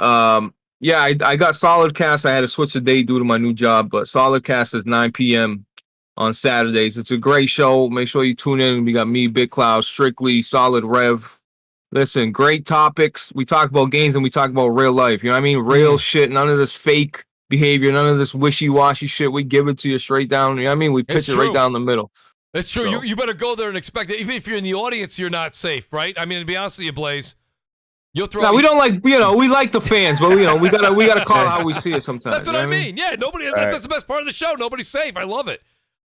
Yeah, I got Solid Cast. I had to switch the date due to my new job, but Solid Cast is 9 p.m. on Saturdays. It's a great show. Make sure you tune in. We got me, Big Cloud, Strictly, Solid Rev. Listen, great topics. We talk about games and we talk about real life. You know what I mean? Real shit. None of this fake behavior. None of this wishy-washy shit. We give it to you straight down. You know what I mean? We pitch it true. right down the middle. It's true. So- You better go there and expect it. Even if you're in the audience, you're not safe, right? I mean, to be honest with you, Blaze, you'll throw. No, we don't like, we like the fans, but we gotta call it how we see it sometimes. That's what you I know mean. Yeah, nobody. Right. That's the best part of the show. Nobody's safe. I love it.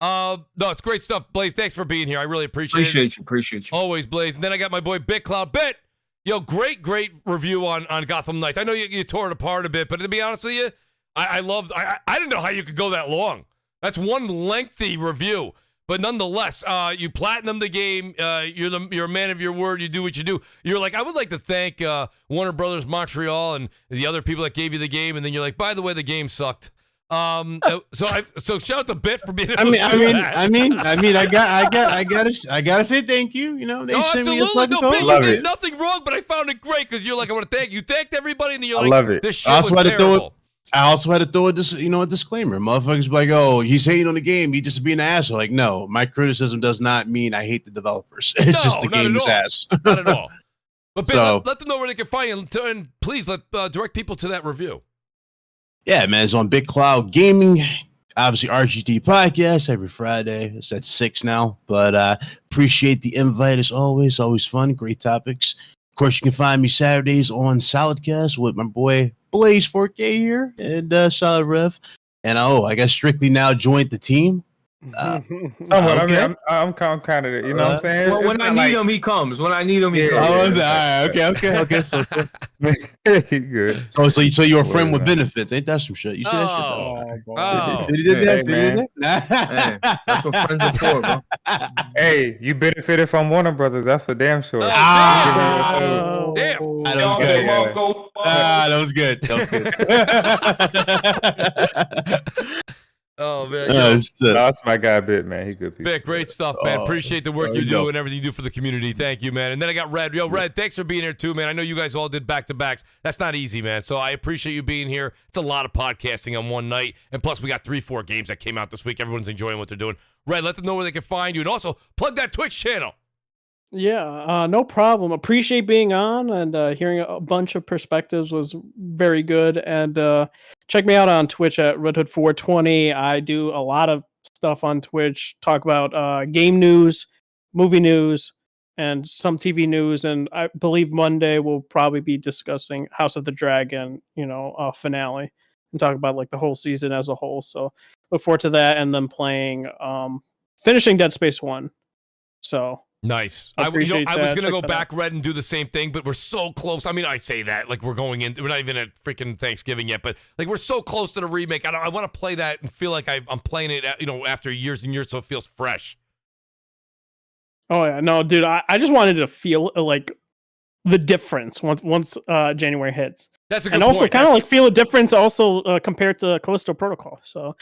No, it's great stuff, Blaze. Thanks for being here. I really appreciate it. Appreciate you. Always, Blaze. And then I got my boy Bit Cloud. Bit, yo, great review on Gotham Knights. I know you tore it apart a bit, but to be honest with you, I didn't know how you could go that long. That's one lengthy review. But nonetheless, you platinum the game. You're a man of your word. You do what you do. You're like, I would like to thank Warner Brothers Montreal and the other people that gave you the game. And then you're like, by the way, the game sucked. So shout out to Bit for being. I gotta say thank you. You know, they No, sent me a absolutely. fucking No, code. Bit, you Love did it. nothing wrong, but I found it great because you're like, I want to thank you. Thanked everybody, and then you're I like, love it. this shit I also was had to throw terrible. I also had to throw a disclaimer. Motherfuckers be like, oh, he's hating on the game. He just being an asshole. Like, no, my criticism does not mean I hate the developers. It's No, just the not at game's all. ass. Not at all. But Bit, So- let them know where they can find you, and please direct people to that review. Yeah, man, it's on Big Cloud Gaming. Obviously, RGT podcast every Friday. It's at 6 now. But appreciate the invite as always. Always fun. Great topics. Of course, you can find me Saturdays on Solidcast with my boy Blaze 4K here and Solid Rev. And I guess Strictly now joined the team. Somewhat. Okay. I mean, I'm kind of, you know what I'm saying? Well, It's when I not need like- him, he comes. When I need him, he Yeah, comes. Oh, yeah. is it? All right. Okay. He good. So you're a friend with Whatever. benefits. Ain't that some shit? You see that shit? Oh, though? oh. See what he did there? Hey, See what he did man. there? Hey, that's what friends are for, bro. Hey, you benefited from Warner Brothers. That's for damn sure. Oh, Ah! damn. That was good. That was good. That was good. Oh man, Oh, yo, shit. That's my guy, Bit, man. He good people. Vic, great stuff, man. Oh, Appreciate the work there you you do go. and everything you do for the community. Thank you, man. And then I got Red. Yo, Red, thanks for being here too, man. I know you guys all did back-to-backs. That's not easy, man. So I appreciate you being here. It's a lot of podcasting on one night. And plus, we got 3-4 games that came out this week. Everyone's enjoying what they're doing. Red, let them know where they can find you. And also, plug that Twitch channel. Yeah, no problem. Appreciate being on and hearing a bunch of perspectives was very good. And check me out on Twitch at RedHood420. I do a lot of stuff on Twitch, talk about game news, movie news, and some TV news. And I believe Monday we'll probably be discussing House of the Dragon, finale, and talk about like the whole season as a whole. So look forward to that, and then playing, finishing Dead Space 1. So. Nice. I I was appreciate going that. to Check go that back, Red, and do the same thing, but we're so close. I mean, I say that like we're going in. We're not even at freaking Thanksgiving yet, but like we're so close to the remake. I want to play that and feel like I'm playing it, after years and years, so it feels fresh. Oh yeah, no, dude. I just wanted to feel like the difference once January hits, That's a good and also point. kind of like feel a difference also compared to Callisto Protocol. So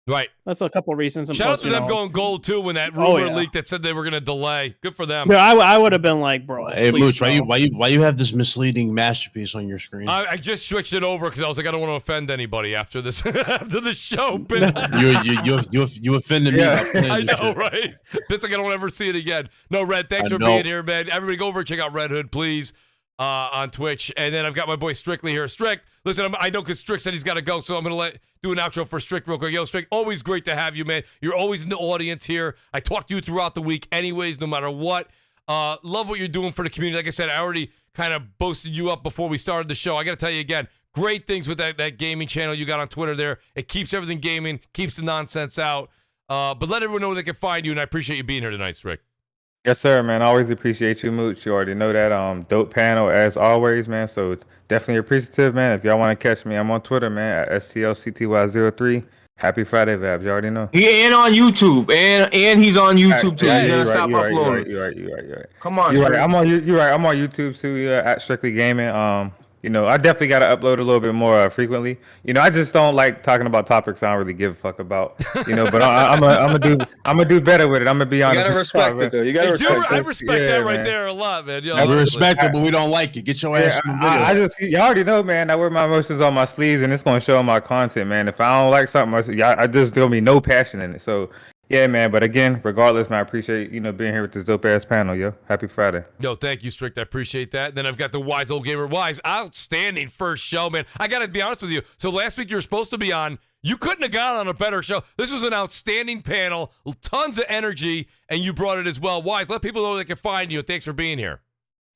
Right. that's a couple of reasons. And Shout out plus, to them going gold too when that Oh, rumor yeah. leaked that said they were going to delay. Good for them. Yeah, I would have been like, bro. Hey, please Mooch, no. why you have this misleading masterpiece on your screen? I just switched it over because I was like, I don't want to offend anybody after this after the show. But you offended me. Yeah. by playing I this know, shit. right? It's like I don't ever see it again. No, Red, thanks I for know. being here, man. Everybody go over and check out Red Hood, please, on Twitch. And then I've got my boy Strictly here. Strick, listen, I know because Strick said he's got to go, so I'm going to do an outro for Strick real quick. Yo, Strick, always great to have you, man. You're always in the audience here. I talk to you throughout the week anyways, no matter what. Love what you're doing for the community. Like I said, I already kind of boasted you up before we started the show. I got to tell you again, great things with that gaming channel you got on Twitter there. It keeps everything gaming, keeps the nonsense out. But let everyone know where they can find you, and I appreciate you being here tonight, Strick. Yes, sir, man. Always appreciate you, Mooch. You already know that. Dope panel as always, man. So definitely appreciative, man. If y'all want to catch me, I'm on Twitter, man, at STLCTY03. Happy Friday, Vabs. You already know. And on YouTube, and he's on YouTube too. Yeah, He's gonna you're stop right, uploading. You're right. Come on, You're right. Strick. You're right. I'm on YouTube too. Yeah, at Strictly Gaming. I definitely got to upload a little bit more frequently. I just don't like talking about topics I don't really give a fuck about. But I'm gonna do better with it. I'm gonna be You honest. gotta respect it though. You gotta respect I it. respect Yeah, that right man. there a lot, man. Yo, We honestly. respect it, but we don't like it. Get your ass in the video. I just, you already know, man. I wear my emotions on my sleeves, and it's gonna show in my content, man. If I don't like something, I just there'll be no passion in it. So, yeah, man. But again, regardless, man, I appreciate being here with this dope ass panel, yo. Happy Friday. Yo, thank you, Strict. I appreciate that. Then I've got the Wise Old Gamer. Wise, outstanding first show, man. I got to be honest with you. So last week you were supposed to be on. You couldn't have gone on a better show. This was an outstanding panel, tons of energy, and you brought it as well. Wise, let people know where they can find you. Thanks for being here.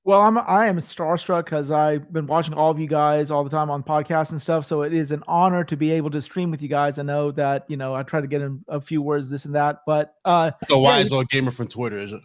Well, I am starstruck because I've been watching all of you guys all the time on podcasts and stuff. So it is an honor to be able to stream with you guys. I know that I try to get in a few words, this and that, but The wise old gamer from Twitter, is it?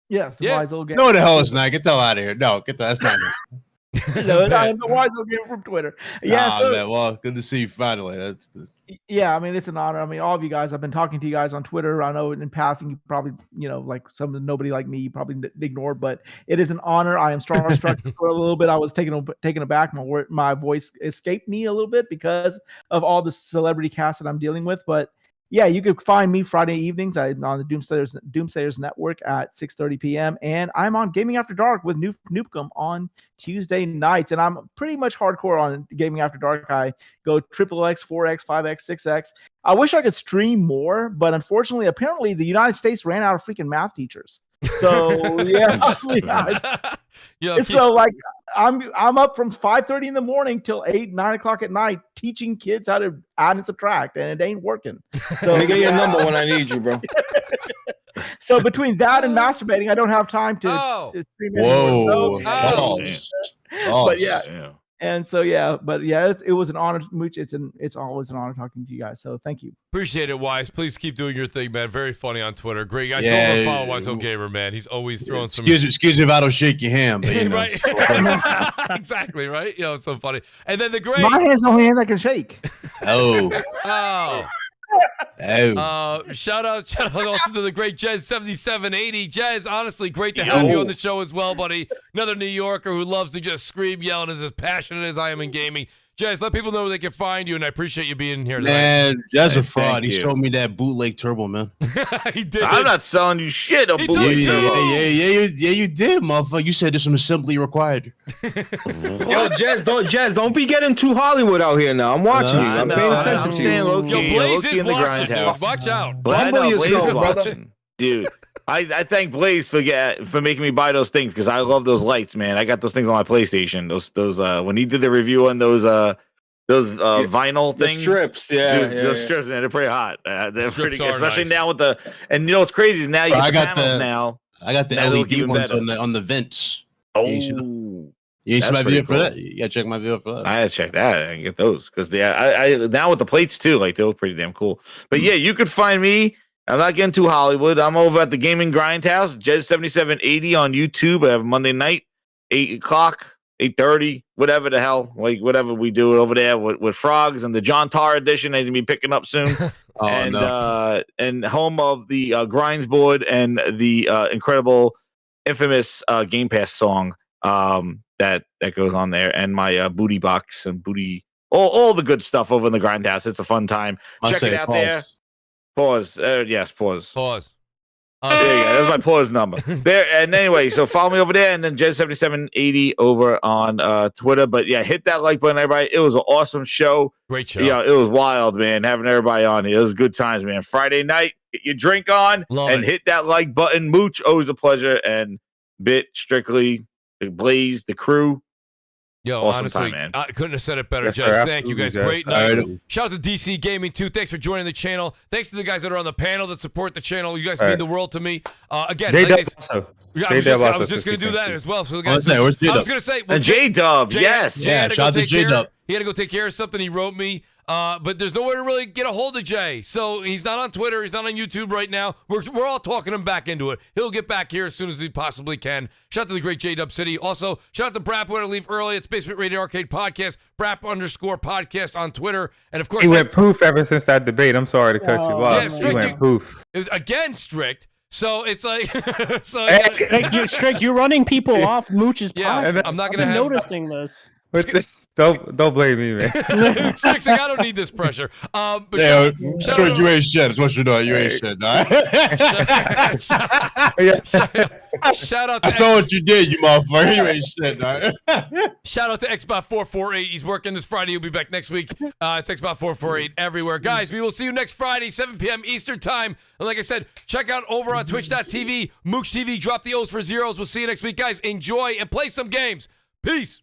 yes, the Yeah. wise old game. No, the hell it's not. Get the hell out of here. No, get the. That's not it. No, I am the wise old gamer from Twitter. Yeah, Nah, so man, well, good to see you finally. That's good. yeah, I mean it's an honor. I mean, all of you guys. I've been talking to you guys on Twitter. I know in passing, you probably like nobody like me, you probably ignored, but it is an honor. I am starstruck for a little bit. I was taken aback. My voice escaped me a little bit because of all the celebrity cast that I'm dealing with, but. Yeah, you can find me Friday evenings on the Doomsayers Network at 6:30 p.m. And I'm on Gaming After Dark with Noopcom on Tuesday nights. And I'm pretty much hardcore on Gaming After Dark. I go XXX, 4X, 5X, 6X. I wish I could stream more, but unfortunately, apparently the United States ran out of freaking math teachers. So Yeah, so like I'm up from 5:30 in the morning till 8-9 o'clock at night teaching kids how to add and subtract, and it ain't working. So Let me get your number when I need you, bro. So between that and masturbating, I don't have time to stream anymore. Whoa. So, Balls. but yeah. And so yeah, but yeah, it was an honor, Mooch. It's always an honor talking to you guys. So thank you. Appreciate it, Wise. Please keep doing your thing, man. Very funny on Twitter. Great guy. Yeah, Go follow Wise Gamer, man. He's always throwing some. Excuse me if I don't shake your hand, but you know. Right. Exactly, right? It's so funny. And then the great. My hand's the only hand I can shake. Oh. Shout out also to the great Jez7780. Jez, honestly, great to have you on the show as well, buddy. Another New Yorker who loves to just scream, yell, and is as passionate as I am in gaming. Jez, let people know where they can find you, and I appreciate you being here tonight. Man, that's a fraud. He showed me that bootleg turbo, man. He did. I'm not selling you shit. He told you. Yeah, you did, motherfucker. You said this was simply required. Yo, Jez, don't be getting too Hollywood out here now. I'm watching you. I'm paying attention to you. Low-key, Yo, Blaze low-key is in the watching, dude. grindhouse. Watch out. Humble yourself, brother. Watching. Dude. I thank Blaze for making me buy those things because I love those lights, man. I got those things on my PlayStation. Those when he did the review on those vinyl things, strips, those strips, man, they're pretty hot. They're pretty good, especially nice. now with the. And you know what's crazy is now you I got got the the- now. I got the That look LED even ones better. on the vents. Oh, You ain't see That's my video pretty for cool. that? You gotta check my video for that. I had to check that and get those because I now with the plates too, like they look pretty damn cool. But yeah, you could find me. I'm not getting too Hollywood. I'm over at the Gaming Grindhouse, Jez7780 on YouTube. I have Monday night, 8 o'clock, 8:30, whatever the hell, like whatever we do over there with Frogs and the John Tar edition. They're gonna be picking up soon. And home of the Grinds board and the incredible, infamous Game Pass song that goes on there, and my booty box and booty, all the good stuff over in the Grindhouse. It's a fun time. Check it out there. Pause. Yes, pause. Pause. There you go. That's my pause number. There. And anyway, so follow me over there, and then Jez7780 over on Twitter. But yeah, hit that like button, everybody. It was an awesome show. Great show. Yeah, it was wild, man. Having everybody on here. It was good times, man. Friday night, get your drink on and hit that like button. Mooch, always a pleasure. And Bit, Strictly, the Blaze, the crew. Yo, Awesome honestly, time, man. I couldn't have said it better, Yes, Jez. sir, Thank you guys. absolutely, Great night. Shout out to DC Gaming, too. Thanks for joining the channel. Thanks to the guys that are on the panel that support the channel. You guys mean the world to me. Again, J-Dub like also. I was just going to do that as well. So the guys, I was going to say, And J-Dub, yes. Yeah, shout out to J-Dub. He had to go take care of something. He wrote me. But there's nowhere to really get a hold of Jay. So he's not on Twitter. He's not on YouTube right now. We're all talking him back into it. He'll get back here as soon as he possibly can. Shout out to the great J-Dub City. Also, shout out to BRAP. We're going to leave early. It's Basement Radio Arcade Podcast. BRAP_podcast on Twitter. And of course, He went poof ever since that debate. I'm sorry to cut you off. Yeah, He Strict, went poof. it was again strict. So it's like, Strick, you're running people off Mooch's yeah, podcast. I'm not I've going to been have. noticing this. Don't blame me, man. Strick's like, I don't need this pressure. But Yeah, shout sure, out- you ain't shit. That's what you know. You ain't shit. Nah. Shout out to I saw what you did, you motherfucker. You ain't shit. Nah. Shout out to Xbot448. He's working this Friday. He'll be back next week. It's Xbot448 everywhere. Guys, we will see you next Friday, 7 p.m. Eastern Time. And like I said, check out over on Twitch.tv. Mooch TV, drop the O's for zeros. We'll see you next week. Guys, enjoy and play some games. Peace.